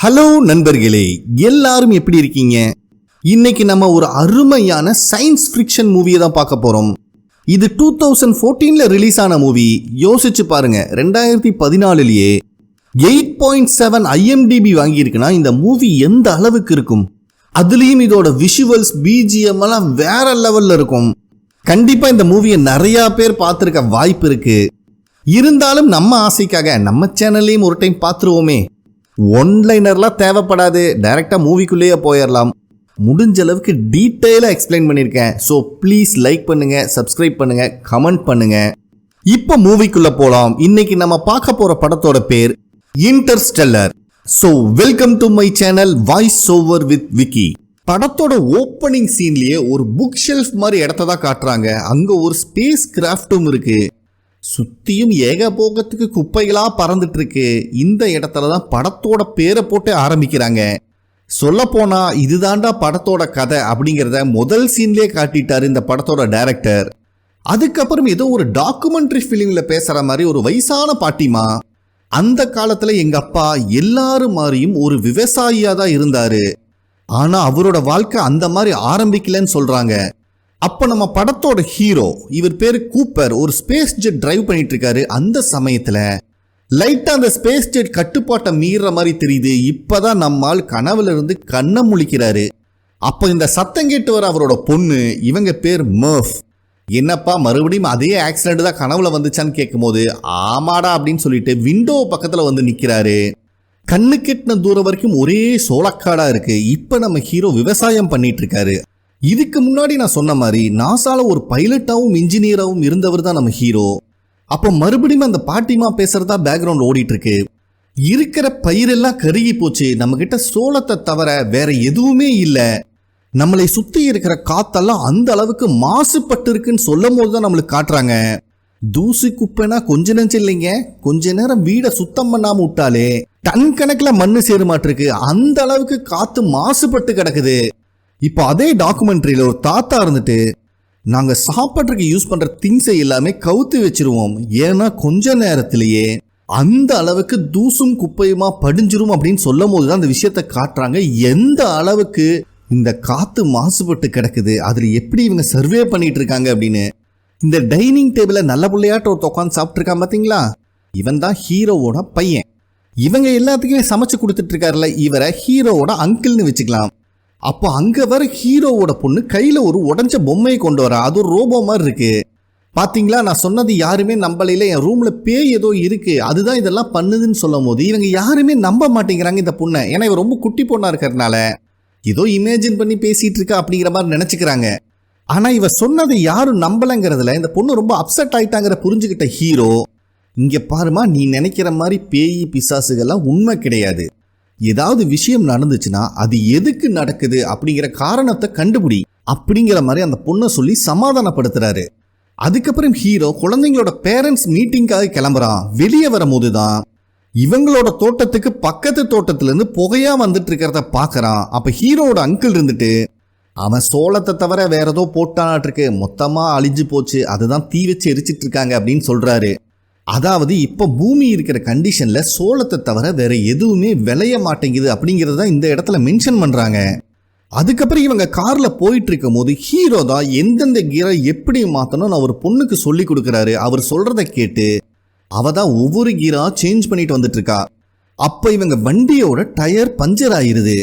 Hello நண்பர்களே, எல்லாரும் எப்படி இருக்கீங்க? இன்னைக்கு நம்ம ஒரு அருமையான சயின்ஸ் ஃபிக்ஷன் மூவியை தான் பார்க்க போறோம். இது 2014ல ரிலீஸ் ஆன மூவி. யோசிச்சு பாருங்க, 2014லயே 8.7 IMDb வாங்கியிருக்குன்னா இந்த மூவி எந்த அளவுக்கு இருக்கும். அதுலேயும் இதோட விஷுவல்ஸ், பிஜிஎம் எல்லாம் வேற லெவல்ல இருக்கும். கண்டிப்பா இந்த மூவியை நிறைய பேர் பார்த்துருக்க வாய்ப்பு இருக்கு. இருந்தாலும் நம்ம ஆசைக்காக நம்ம சேனல்லையும் ஒரு டைம் பார்த்துருவோமே. ஒன்லைனர்லாம் தேவைப்படாது, டைரெக்டாக மூவிக்குள்ளேயே போயிடலாம். முடிஞ்ச அளவுக்கு டீட்டெயிலாக எக்ஸ்பிளைன் பண்ணியிருக்கேன். ஸோ ப்ளீஸ் லைக் பண்ணுங்க, சப்ஸ்கிரைப் பண்ணுங்க, கமெண்ட் பண்ணுங்க. இப்போ மூவிக்குள்ளே போகலாம். இன்னைக்கு நம்ம பார்க்க போகிற படத்தோட பேர் interstellar. So welcome to my channel voice over with Vicky. படத்தோட ஓப்பனிங் சீன்லேயே ஒரு புக் ஷெல்ஃப் மாதிரி இடத்த தான் காட்டுறாங்க. அங்கே ஒரு ஸ்பேஸ் கிராஃப்டும் இருக்கு. சுத்தியும் ஏகபோகத்துக்கு குப்பைகளா பறந்துட்டு இருக்கு. இந்த இடத்துல தான் படத்தோட பேரை போட்டு ஆரம்பிக்கிறாங்க. சொல்ல போனா இதுதாண்டா படத்தோட கதை அப்படிங்கிறத முதல் சீன்லயே காட்டிட்டாரு இந்த படத்தோட டைரக்டர். அதுக்கப்புறம் ஏதோ ஒரு டாக்குமெண்ட்ரி ஃபிலிம்ல பேசுற மாதிரி ஒரு வயசான பாட்டிமா, அந்த காலத்துல எங்க அப்பா எல்லாரும் மாதிரியும் ஒரு விவசாயியா தான் இருந்தாரு, ஆனா அவரோட வாழ்க்கை அந்த மாதிரி ஆரம்பிக்கலன்னு சொல்றாங்க. அப்போ நம்ம படத்தோட ஹீரோ, இவர் பேரு கூப்பர், ஒரு ஸ்பேஸ் ஜெட் டிரைவ் பண்ணிட்டு இருக்காரு. அந்த சமயத்துல லைட்டா அந்த ஸ்பேஸ் ஜெட் கட்டுப்பாட்டை மீற மாதிரி தெரியுது. இப்பதான் நம்மால் கனவுல இருந்து கண்ணை முழிக்கிறாரு. அப்போ இந்த சத்தம் கேட்டு வர அவரோட பொண்ணு, இவங்க பேர் மர்ஃப். என்னப்பா மறுபடியும் அதே ஆக்சிடென்ட் தான் கனவுல வந்துச்சான்னு கேட்கும் போது ஆமாடா அப்படின்னு சொல்லிட்டு விண்டோ பக்கத்துல வந்து நிக்கிறாரு. கண்ணு கெட்டின தூரம் வரைக்கும் ஒரே சோளக்காடா இருக்கு. இப்ப நம்ம ஹீரோ விவசாயம் பண்ணிட்டு இருக்காரு. இதுக்கு முன்னாடி நான் சொன்ன மாதிரி நாசால ஒரு பைலட்டாவும் இன்ஜினியராகவும் இருந்தவர் தான் நம்ம ஹீரோ. அப்போ மறுபடியும் அந்த பாட்டிமா பேசுறதா பேக்ரவுண்ட் ஓடிட்டு இருக்கு. இருக்கிற பயிரெல்லாம் கருகி போச்சு. நம்ம கிட்ட சோளத்தை தவிர வேற எதுவுமே இல்லை. நம்மளை சுத்தி இருக்கிற காத்தெல்லாம் அந்த அளவுக்கு மாசுபட்டு இருக்குன்னு சொல்லும் போது தான் நம்மளுக்கு காட்டுறாங்க. தூசி குப்பைனா கொஞ்ச நெஞ்சம் இல்லைங்க. கொஞ்ச நேரம் வீடை சுத்தம் பண்ணாம விட்டாலே டன் கணக்கில் மண்ணு சேருமாட்டிருக்கு. அந்த அளவுக்கு காத்து மாசுபட்டு கிடக்குது. இப்போ அதே டாக்குமெண்ட்ரியில் ஒரு தாத்தா இருந்துட்டு, நாங்கள் சாப்பாட்டுக்கு யூஸ் பண்ணுற திங்ஸை எல்லாமே கவுத்து வச்சிருவோம், ஏன்னா கொஞ்ச நேரத்திலேயே அந்த அளவுக்கு தூசும் குப்பையுமா படிஞ்சிரும் அப்படின்னு சொல்லும் போது தான் அந்த விஷயத்தை காட்டுறாங்க. எந்த அளவுக்கு இந்த காற்று மாசுபட்டு கிடக்குது, அதில் எப்படி இவங்க சர்வே பண்ணிட்டு இருக்காங்க அப்படின்னு. இந்த டைனிங் டேபிளை நல்ல பிள்ளையாட்ட ஒரு உட்காந்து சாப்பிட்ருக்கான் பார்த்தீங்களா, இவன் தான் ஹீரோவோட பையன். இவங்க எல்லாத்துக்குமே சமைச்சு கொடுத்துட்டு இருக்காருல்ல, இவரை ஹீரோவோட அங்கிள்னு வச்சுக்கலாம். அப்போ அங்கே வர ஹீரோவோட பொண்ணு கையில் ஒரு உடஞ்ச பொம்மையை கொண்டு வர. அது ஒரு ரோபோ மாதிரி இருக்கு. பார்த்தீங்களா, நான் சொன்னது யாருமே நம்பலையில. என் ரூமில் பேய் ஏதோ இருக்கு, அதுதான் இதெல்லாம் பண்ணுதுன்னு சொல்லும் போது இவங்க யாருமே நம்ப மாட்டேங்கிறாங்க இந்த பொண்ணை. ஏன்னா இவ ரொம்ப குட்டி பொண்ணா இருக்கிறதுனால ஏதோ இமேஜின் பண்ணி பேசிட்டு இருக்கா அப்படிங்கிற மாதிரி நினச்சிக்கிறாங்க. ஆனால் இவ சொன்னதை யாரும் நம்பலைங்கிறதுல இந்த பொண்ணு ரொம்ப அப்செட் ஆயிட்டாங்கிற புரிஞ்சுக்கிட்ட ஹீரோ, இங்கே பாருமா, நீ நினைக்கிற மாதிரி பேய் பிசாசுகள்லாம் உண்மை கிடையாது. ஏதாவது விஷயம் நடந்துச்சுன்னா அது எதுக்கு நடக்குது அப்படிங்கிற காரணத்தை கண்டுபிடி அப்படிங்கிற மாதிரி அந்த பொண்ணை சொல்லி சமாதானப்படுத்துறாரு. அதுக்கப்புறம் ஹீரோ குழந்தைங்களோட பேரண்ட்ஸ் மீட்டிங்காக கிளம்புறான். வெளியே வரும்போது தான் இவங்களோட தோட்டத்துக்கு பக்கத்து தோட்டத்திலேருந்து புகையா வந்துட்டு இருக்கிறத பார்க்கறான். அப்ப ஹீரோவோட அங்கிள் இருந்துட்டு, அவன் சோளத்தை தவிர வேற ஏதோ போட்டானாட்டிருக்கு, மொத்தமா அழிஞ்சு போச்சு, அதுதான் தீ வச்சு எரிச்சிட்டு இருக்காங்க அப்படின்னு சொல்றாரு. அதாவது இப்போ பூமி இருக்கிற கண்டிஷன்ல சோளத்தை தவிர வேற எதுவுமே விளைய மாட்டேங்குது அப்படிங்கிறத இந்த இடத்துல மென்ஷன் பண்றாங்க. அதுக்கப்புறம் இவங்க கார்ல போயிட்டு இருக்கும் போது ஹீரோ தான் எந்தெந்த கீரை எப்படி மாத்தணும்னு அவர் பொண்ணுக்கு சொல்லி கொடுக்குறாரு. அவர் சொல்றதை கேட்டு அவ தான் ஒவ்வொரு கீரா சேஞ்ச் பண்ணிட்டு வந்துட்டு இருக்கா. அப்ப இவங்க வண்டியோட டயர் பஞ்சர் ஆயிருது.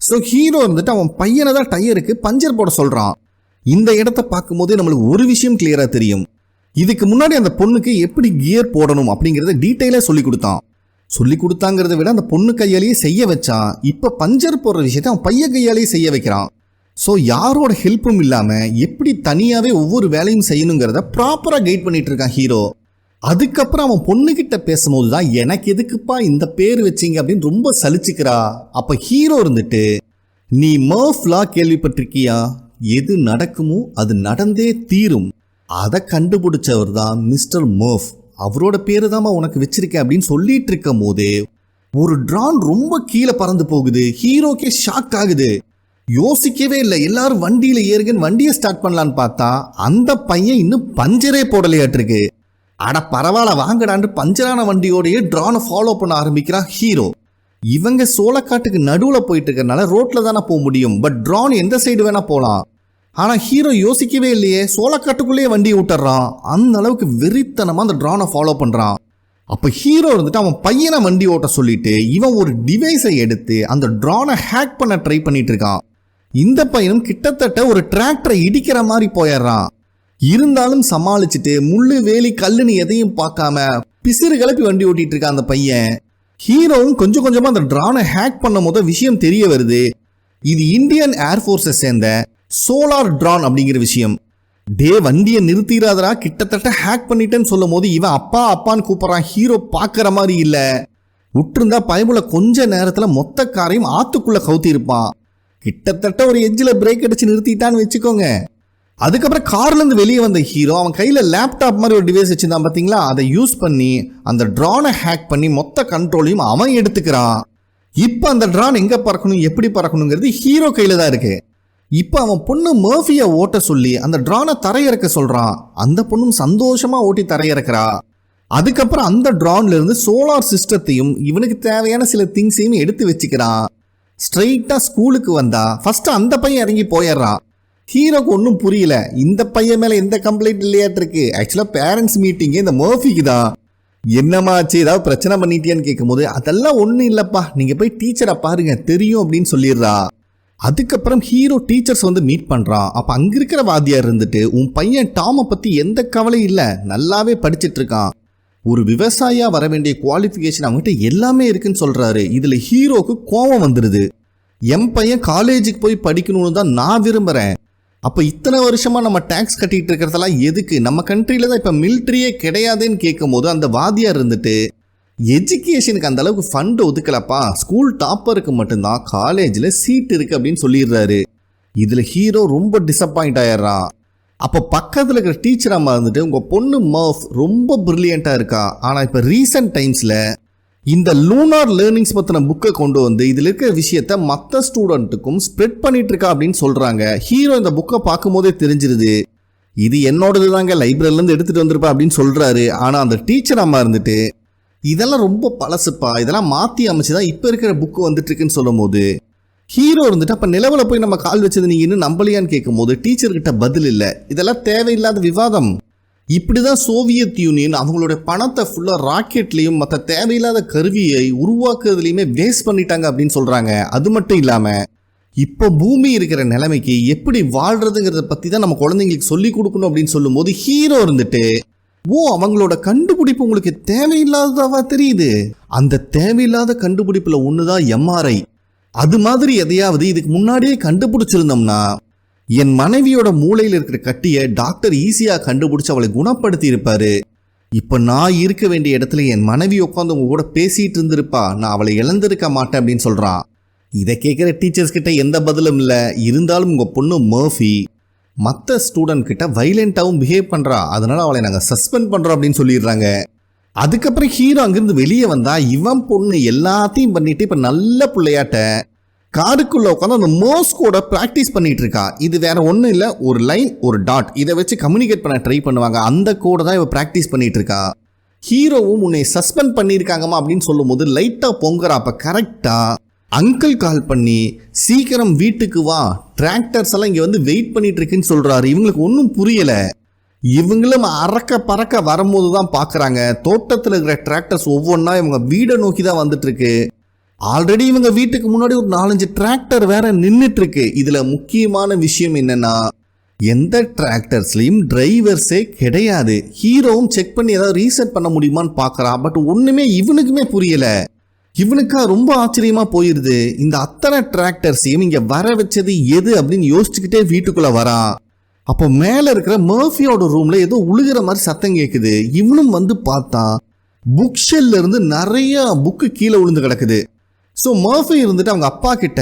ஸோ ஹீரோ இருந்துட்டு அவன் பையனை தான் டயருக்கு பஞ்சர் போட சொல்றான். இந்த இடத்த பார்க்கும்போதே நம்மளுக்கு ஒரு விஷயம் கிளியரா தெரியும். இதுக்கு முன்னாடி அந்த பொண்ணுக்கு எப்படி கியர் போடணும் அப்படிங்கிறத டீட்டெயிலாக சொல்லி கொடுத்தாங்கிறத விட அந்த பொண்ணு கையாலேயே செய்ய வச்சான். இப்போ பஞ்சர் போடுற விஷயத்த அவன் பையன் கையாலேயே செய்ய வைக்கிறான். ஸோ யாரோட ஹெல்ப்பும் இல்லாமல் எப்படி தனியாகவே ஒவ்வொரு வேலையும் செய்யணுங்கிறத ப்ராப்பராக கைட் பண்ணிட்டு இருக்கான் ஹீரோ. அதுக்கப்புறம் அவன் பொண்ணுகிட்ட பேசும்போது தான், எனக்கு எதுக்குப்பா இந்த பேர் வச்சிங்க அப்படின்னு ரொம்ப சலிச்சுக்கிறா. அப்போ ஹீரோ இருந்துட்டு, நீ மர்ஃப்லா கேள்விப்பட்டிருக்கியா, எது நடக்குமோ அது நடந்தே தீரும், அதை கண்டுபிடிச்சவர் தான் மிஸ்டர் மர்ஃப், அவரோட பேரு தான் உனக்கு வச்சிருக்கேன் அப்படின்னு சொல்லிட்டு இருக்கும் போதே ஒரு ட்ரான் ரொம்ப கீழே பறந்து போகுது. ஹீரோக்கே ஷாக் ஆகுது. யோசிக்கவே இல்லை. எல்லாரும் வண்டியில ஏறுங்கன்னு வண்டியை ஸ்டார்ட் பண்ணலான்னு பார்த்தா அந்த பையன் இன்னும் பஞ்சரே போடலையாட்டிருக்கு. அட பரவாயில்ல வாங்கடான்னு பஞ்சரான வண்டியோடய ட்ரானை ஃபாலோ பண்ண ஆரம்பிக்கிறான் ஹீரோ. இவங்க சோளக்காட்டுக்கு நடுவுல போயிட்டு இருக்கறனால ரோட்ல தானே போக முடியும், பட் ட்ரான் எந்த சைடு வேணா போலாம். ஆனா ஹீரோ யோசிக்கவே இல்லையே, சோளக்காட்டுக்குள்ளேயே வண்டியை விட்டுறான். அந்த அளவுக்கு வெறித்தனமா அந்த ட்ரானை ஃபாலோ பண்றான். அப்ப ஹீரோ இருந்துட்டு அவன் பையனை வண்டி ஓட்ட சொல்லிட்டு இவன் ஒரு டிவைஸை எடுத்து அந்த ட்ரானை ஹேக் பண்ண ட்ரை பண்ணிட்டு இருக்கான். இந்த பையனும் கிட்டத்தட்ட ஒரு டிராக்டரை இடிக்கிற மாதிரி போயிடுறான். இருந்தாலும் சமாளிச்சுட்டு முள்ளு வேலி கல்லுன்னு எதையும் பார்க்காம பிசிறு கிளப்பி வண்டி ஓட்டிட்டு இருக்கான் அந்த பையன். ஹீரோவும் கொஞ்சம் கொஞ்சமா அந்த ட்ரானை ஹேக் பண்ணும் போது விஷயம் தெரிய வருது. இது இந்தியன் ஏர்ஃபோர்ஸை சேர்ந்த சோலார் ட்ரான் அப்படிங்கிற விஷயம். வண்டியை நிறுத்திடாதரா, கிட்டத்தட்ட ஹேக் பண்ணிட்டேன்னு சொல்லும் போது இவன் அப்பா அப்பான்னு கூப்பிட்றான். ஹீரோ பார்க்குற மாதிரி இல்லை. விட்டுருந்தா பயமுள்ள கொஞ்ச நேரத்தில் மொத்த காரையும் ஆத்துக்குள்ள கவுத்தி இருப்பான். கிட்டத்தட்ட ஒரு எட்ஜில் பிரேக் அடிச்சு நிறுத்திட்டான்னு வச்சுக்கோங்க. அதுக்கப்புறம் கார்லேருந்து வெளியே வந்த ஹீரோ அவன் கையில் லேப்டாப் மாதிரி ஒரு டிவைஸ் வச்சுருந்தான் பார்த்தீங்களா, அதை யூஸ் பண்ணி அந்த ட்ரானை ஹேக் பண்ணி மொத்த கண்ட்ரோலையும் அவன் எடுத்துக்கிறான். இப்போ அந்த ட்ரான் எங்கே பறக்கணும் எப்படி பறக்கணுங்கிறது ஹீரோ கையில் தான் இருக்கு. இப்போ அவன் பொண்ணு மர்ஃபியை ஓட்ட சொல்லி அந்த ட்ரானை தரையிறக்க சொல்கிறான். அந்த பொண்ணும் சந்தோஷமாக ஓட்டி தரையிறக்கிறா. அதுக்கப்புறம் அந்த ட்ரான்ல இருந்து சோலார் சிஸ்டத்தையும் இவனுக்கு தேவையான சில திங்ஸையும் எடுத்து வச்சுக்கிறான். ஸ்ட்ரெயிட்டாக ஸ்கூலுக்கு வந்தா ஃபர்ஸ்ட் அந்த பையன் இறங்கி போயிடுறான். ஹீரோக்கு ஒன்றும் புரியல, இந்த பையன் மேலே எந்த கம்ப்ளைண்ட் இல்லையாட்டு இருக்கு. ஆக்சுவலாக பேரண்ட்ஸ் மீட்டிங்கு இந்த மர்ஃபிக்கு தான். என்னமாச்சு, ஏதாவது பிரச்சனை பண்ணிட்டியான்னு கேட்கும்போது அதெல்லாம் ஒன்றும் இல்லைப்பா, நீங்கள் போய் டீச்சரை பாருங்க தெரியும் அப்படின்னு சொல்லிடுறா. அதுக்கப்புறம் ஹீரோ டீச்சர்ஸ் வந்து மீட் பண்ணுறான். அப்போ அங்கே இருக்கிற வாத்தியார் இருந்துட்டு உன் பையன் டாமை பற்றி எந்த கவலையும் இல்லை, நல்லாவே படிச்சுட்டு இருக்கான், ஒரு விவசாயியாக வர வேண்டிய குவாலிஃபிகேஷன் அவங்ககிட்ட எல்லாமே இருக்குன்னு சொல்கிறாரு. இதில் ஹீரோக்கு கோபம் வந்துடுது. என் பையன் காலேஜுக்கு போய் படிக்கணும்னு தான் நான் விரும்புகிறேன். அப்போ இத்தனை வருஷமாக நம்ம டேக்ஸ் கட்டிகிட்டு இருக்கிறதெல்லாம் எதுக்கு, நம்ம கண்ட்ரியில் தான் இப்போ மிலிட்ரியே கிடையாதுன்னு கேட்கும் போது அந்த வாத்தியார் இருந்துட்டு எஜுகேஷனுக்கு அந்த அளவுக்கு ஃபண்டு ஒதுக்கலப்பா, ஸ்கூல் டாப்பருக்கு மட்டும்தான் காலேஜில் சீட் இருக்குது அப்படின்னு சொல்லிடுறாரு. இதில் ஹீரோ ரொம்ப டிசப்பாயிண்ட் ஆயிடுறான். அப்போ பக்கத்தில் இருக்கிற டீச்சர் அம்மா இருந்துட்டு உங்கள் பொண்ணு மர்ஃப் ரொம்ப ப்ரில்லியண்ட்டாக இருக்கா, ஆனால் இப்போ ரீசெண்ட் டைம்ஸில் இந்த லூனார் லேர்னிங்ஸ் பற்றின புக்கை கொண்டு வந்து இதில் இருக்கிற விஷயத்த மற்ற ஸ்டூடெண்ட்டுக்கும் ஸ்ப்ரெட் பண்ணிட்டு இருக்கா அப்படின்னு சொல்கிறாங்க. ஹீரோ இந்த புக்கை பார்க்கும் போதே தெரிஞ்சிருது இது என்னோடது தாங்க, லைப்ரரியிலேருந்து எடுத்துகிட்டு வந்திருப்பா அப்படின்னு சொல்கிறாரு. ஆனால் அந்த டீச்சர் அம்மா இருந்துட்டு இதெல்லாம் ரொம்ப பழசுப்பா, இதெல்லாம் மாற்றி அமைச்சு தான் இப்போ இருக்கிற புக்கு வந்துட்டு இருக்குன்னு சொல்லும் போது ஹீரோ இருந்துட்டு அப்போ நிலவில் போய் நம்ம கால் வச்சது நீங்கள் இன்னும் நம்பலையான்னு கேட்கும் போது டீச்சர்கிட்ட பதில் இல்லை. இதெல்லாம் தேவையில்லாத விவாதம். இப்படி தான் சோவியத் யூனியன் அவங்களோட பணத்தை ஃபுல்லாக ராக்கெட்லேயும் மற்ற தேவையில்லாத கருவியை உருவாக்குறதுலையுமே வேஸ்ட் பண்ணிட்டாங்க அப்படின்னு சொல்கிறாங்க. அது மட்டும் இல்லாமல் இப்போ பூமி இருக்கிற நிலைமைக்கு எப்படி வாழ்கிறதுங்கிறத பற்றி தான் நம்ம குழந்தைங்களுக்கு சொல்லி கொடுக்கணும் அப்படின்னு சொல்லும் போது ஹீரோ இருந்துட்டு அவங்களோட கண்டுபிடிப்பு உங்களுக்கு தேவையில்லாததாவா தெரியுது. அந்த தேவையில்லாத கண்டுபிடிப்புல ஒண்ணுதான் எம்ஆர்ஐ. அது மாதிரி எதையாவது இதுக்கு முன்னாடியே கண்டுபிடிச்சிருந்தோம்னா என் மனைவியோட மூளையில் இருக்கிற கட்டியை டாக்டர் ஈஸியா கண்டுபிடிச்சு அவளை குணப்படுத்தி இருப்பாரு. இப்ப நான் இருக்க வேண்டிய இடத்துல என் மனைவி உட்காந்து உங்க கூட பேசிட்டு இருந்திருப்பா, நான் அவளை இழந்திருக்க மாட்டேன் அப்படின்னு சொல்றான். இதை கேட்கிற டீச்சர்ஸ் கிட்ட எந்த பதிலும் இல்லை. இருந்தாலும் உங்க பொண்ணு மர்ஃபி மற்ற ஸ்டூடெண்ட் கிட்ட வைலண்டாகவும் பிஹேவ் பண்ணுறா, அதனால அவளை நாங்கள் சஸ்பெண்ட் பண்ணுறோம் அப்படின்னு சொல்லிடுறாங்க. அதுக்கப்புறம் ஹீரோ அங்கிருந்து வெளியே வந்தா இவன் பொண்ணு எல்லாத்தையும் பண்ணிட்டு இப்போ நல்ல பிள்ளையாட்ட காருக்குள்ளே உட்காந்து அந்த மோர்ஸ் கோட ப்ராக்டிஸ் பண்ணிட்டு இருக்கா. இது வேற ஒன்றும் இல்லை, ஒரு லைன் ஒரு டாட் இதை வச்சு கம்யூனிகேட் பண்ண ட்ரை பண்ணுவாங்க. அந்த கோடை தான் இவ ப்ராக்டிஸ் பண்ணிட்டு இருக்கா. ஹீரோவும் உன்னை சஸ்பெண்ட் பண்ணியிருக்காங்கம்மா அப்படின்னு சொல்லும் போது லைட்டாக பொங்குறா. அப்போ கரெக்டாக அங்கிள் கால் பண்ணி சீக்கிரம் வீட்டுக்கு வா, டிராக்டர்ஸ் எல்லாம் இங்கே வந்து வெயிட் பண்ணிட்டு இருக்குன்னு சொல்கிறாரு. இவங்களுக்கு ஒன்றும் புரியலை. இவங்களும் அறக்க பறக்க வரும்போது தான் பார்க்குறாங்க தோட்டத்தில் இருக்கிற டிராக்டர்ஸ் ஒவ்வொன்றா இவங்க வீடை நோக்கி தான் வந்துட்டு இருக்கு. ஆல்ரெடி இவங்க வீட்டுக்கு முன்னாடி ஒரு 4-5 டிராக்டர் வேற நின்றுட்டு இருக்கு. இதில் முக்கியமான விஷயம் என்னன்னா எந்த டிராக்டர்ஸ்லையும் டிரைவர்ஸே கிடையாது. ஹீரோவும் செக் பண்ணி ஏதாவது ரீசெட் பண்ண முடியுமான்னு பார்க்குறான். பட் ஒன்றுமே இவனுக்குமே புரியலை. இவனுக்கா ரொம்ப ஆச்சரியமா போயிருது. இந்த அத்தனை டிராக்டர்ஸையும் இங்க வர வச்சது எது அப்படின்னு யோசிச்சுக்கிட்டே வீட்டுக்குள்ள வரான். அப்போ மேல இருக்கிற மர்ஃபியோட ரூம்ல ஏதோ உழுகிற மாதிரி சத்தம் கேட்குது. இவனும் வந்து பார்த்தா புக் ஷெல்ல இருந்து நிறைய புக்கு கீழே விழுந்து கிடக்குது. ஸோ மர்ஃபி இருந்துட்டு அவங்க அப்பா கிட்ட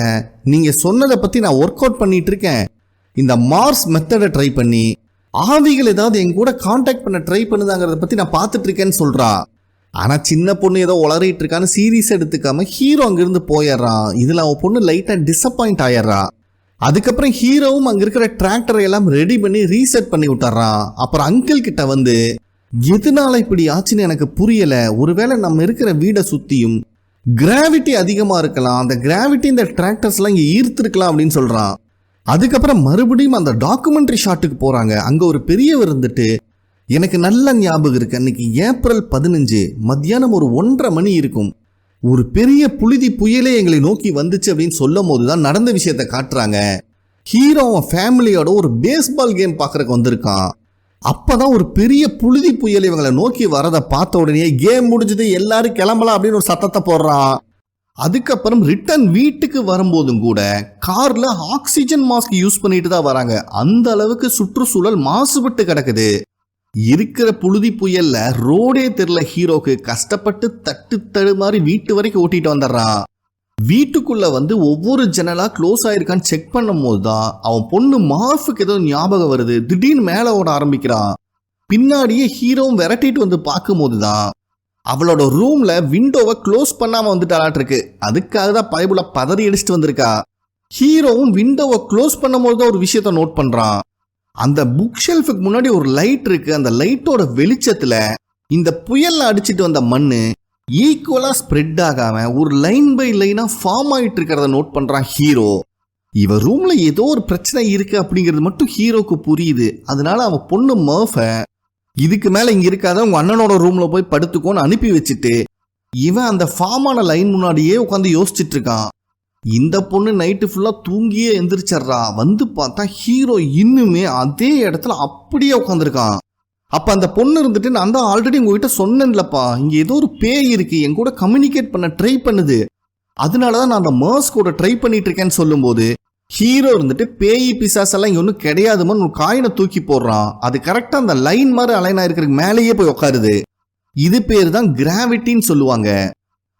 நீங்க சொன்னதை பத்தி நான் ஒர்க் அவுட் பண்ணிட்டு இருக்கேன், இந்த மார்ஸ் மெத்தடை ட்ரை பண்ணி ஆவிகள் ஏதாவது எங்க கூட கான்டாக்ட் பண்ண ட்ரை பண்ணுதாங்கிறத பத்தி நான் பார்த்துட்டு இருக்கேன்னு சொல்றா. ஆனால் சின்ன பொண்ணு ஏதோ உளறிட்டு இருக்கான்னு சீரியஸ் எடுத்துக்காம ஹீரோ அங்கிருந்து போயிடுறான். இதில் அவன் பொண்ணு லைட்டாக டிசப்பாயிண்ட் ஆயிடுறா. அதுக்கப்புறம் ஹீரோவும் அங்கே இருக்கிற டிராக்டரை எல்லாம் ரெடி பண்ணி ரீசெட் பண்ணி விட்டுறான். அப்புறம் அங்கிள் கிட்ட வந்து எதனால இப்படி ஆச்சுன்னு எனக்கு புரியலை, ஒருவேளை நம்ம இருக்கிற வீடை சுற்றியும் கிராவிட்டி அதிகமா இருக்கலாம், அந்த கிராவிட்டி இந்த டிராக்டர்ஸ்லாம் இங்க ஈர்த்திருக்கலாம் அப்படின்னு சொல்றான். அதுக்கப்புறம் மறுபடியும் அந்த டாக்குமெண்ட்ரி ஷாட்டுக்கு போறாங்க. அங்க ஒரு பெரியவர் இருந்துட்டு, எனக்கு நல்ல ஞாபகம் இருக்கு, அன்னைக்கு ஏப்ரல் 15 மத்தியானம் ஒரு 1:30 மணி இருக்கும், ஒரு பெரிய புழுதி புயலே எங்களை நோக்கி வந்துச்சு அப்படின்னு சொல்லும் போதுதான் நடந்த விஷயத்த காட்டுறாங்க. ஹீரோ ஃபேமிலியோட ஒரு பேஸ்பால் கேம் பார்க்கறதுக்கு வந்திருக்கான். அப்பதான் ஒரு பெரிய புழுதி புயல் இவங்களை நோக்கி வரதை பார்த்த உடனே கேம் முடிஞ்சது, எல்லாரும் கிளம்பலாம் அப்படின்னு ஒரு சத்தத்தை போடுறான். அதுக்கப்புறம் ரிட்டர்ன் வீட்டுக்கு வரும்போதும் கூட கார்ல ஆக்சிஜன் மாஸ்க் யூஸ் பண்ணிட்டு தான் வராங்க. அந்த அளவுக்கு சுற்றுச்சூழல் மாசுபட்டு கிடக்குது. இருக்கிற புழுதி புயல்ல ரோடே தெரியல ஹீரோக்கு. கஷ்டப்பட்டு தட்டு தடுமாறி வீட்டு வரைக்கும் ஓட்டிட்டு வந்துடுறான். வீட்டுக்குள்ள வந்து ஒவ்வொரு ஜன்னலா க்ளோஸ் ஆயிருக்கான்னு செக் பண்ணும் போதுதான் அவன் பொண்ணு மார்ஃபுக்கு ஏதோ ஞாபகம் வருது. திடீர்னு மேல ஓட ஆரம்பிக்கிறான். பின்னாடியே ஹீரோவும் விரட்டிட்டு வந்து பார்க்கும் போதுதான் அவளோட ரூம்ல விண்டோவை க்ளோஸ் பண்ணாம வந்துட்டாலாட்டு இருக்கு. அதுக்காக தான் பைபிள பதறி அடிச்சுட்டு வந்திருக்கா. ஹீரோவும் விண்டோவை க்ளோஸ் பண்ணும் போதுதான் ஒரு விஷயத்த நோட் பண்றான். அந்த புக் ஷெல்ஃபுக்கு முன்னாடி ஒரு லைட் இருக்கு. அந்த லைட்டோட வெளிச்சத்துல இந்த புயல்ல அடிச்சிட்டு வந்த மண்ணு ஈக்குவலா ஸ்ப்ரெட் ஆகாம ஒரு லைன் பை லைனா ஃபார்ம் ஆயிட்டு இருக்கிறத நோட் பண்றான் ஹீரோ. இவ ரூம்ல ஏதோ ஒரு பிரச்சனை இருக்கு அப்படிங்கிறது மட்டும் ஹீரோக்கு புரியுது. அதனால அவன் பொண்ணு மர்ஃப இதுக்கு மேல இங்க இருக்காத உங்க அண்ணனோட ரூம்ல போய் படுத்துக்கோன்னு அனுப்பி வச்சுட்டு இவன் அந்த ஃபார்மான லைன் முன்னாடியே உட்காந்து யோசிச்சுட்டு இருக்கான். இந்த பொண்ணு நைட்டு ஃபுல்லா தூங்கியே எந்திரிச்சிட்றா. வந்து பார்த்தா ஹீரோ இன்னுமே அதே இடத்துல அப்படியே உட்காந்துருக்கான். அப்ப அந்த பொண்ணு இருந்துட்டு, நான் தான் ஆல்ரெடி உங்ககிட்ட சொன்னேன்லப்பா, இங்க ஏதோ ஒரு பேய் இருக்கு, என் கூட கம்யூனிகேட் பண்ண ட்ரை பண்ணுது, அதனாலதான் நான் அந்த மர்ஸ் கூட ட்ரை பண்ணிட்டு இருக்கேன்னு சொல்லும் போது ஹீரோ இருந்துட்டு, பேய் பிசாஸ் எல்லாம் இங்க ஒன்னும் கிடையாதுன்னு ஒரு காயினை தூக்கி போடுறான். அது கரெக்டா அந்த லைன் மாதிரி அலைன் ஆயிருக்கிறதுக்கு மேலேயே போய் உட்காருது. இது பேர் தான் கிராவிட்டின்னு சொல்லுவாங்க.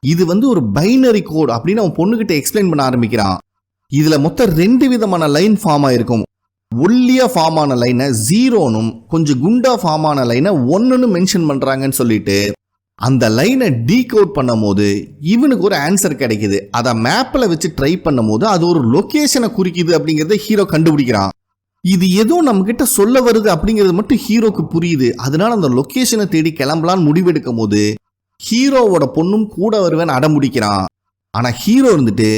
இது வந்து ஒரு பைனரி கோட் அப்படின்னு அவன் பொண்ணுகிட்ட எக்ஸ்பிளைன் பண்ண ஆரம்பிக்கிறான். இதுல மொத்தம் 2 விதமான லைன் ஃபார்ம் ஆயிருக்கும். ஒல்லியா ஃபார்ம் ஆன லைனை 0னும் கொஞ்சம் குண்டா ஃபார்ம் ஆன லைனை 1ன்னு மென்ஷன் பண்றாங்கன்னு சொல்லிட்டு அந்த லைனை டீகோட் பண்ணும் போது இவனுக்கு ஒரு ஆன்சர் கிடைக்குது. அதை மேப்ல வச்சு ட்ரை பண்ணும் போது அது ஒரு லொகேஷனை குறிக்குது அப்படிங்கறத ஹீரோ கண்டுபிடிக்கிறான். இது ஏதோ நம்ம கிட்ட சொல்ல வருது அப்படிங்கிறது மட்டும் ஹீரோக்கு புரியுது. அதனால அந்த லொகேஷனை தேடி கிளம்பலான்னு முடிவெடுக்கும் போது ஹீரோவோட பொண்ணும் கூட வருவேன்னு அடம்பிடிக்கிறான். ஆனா ஹீரோ இருந்துட்டு,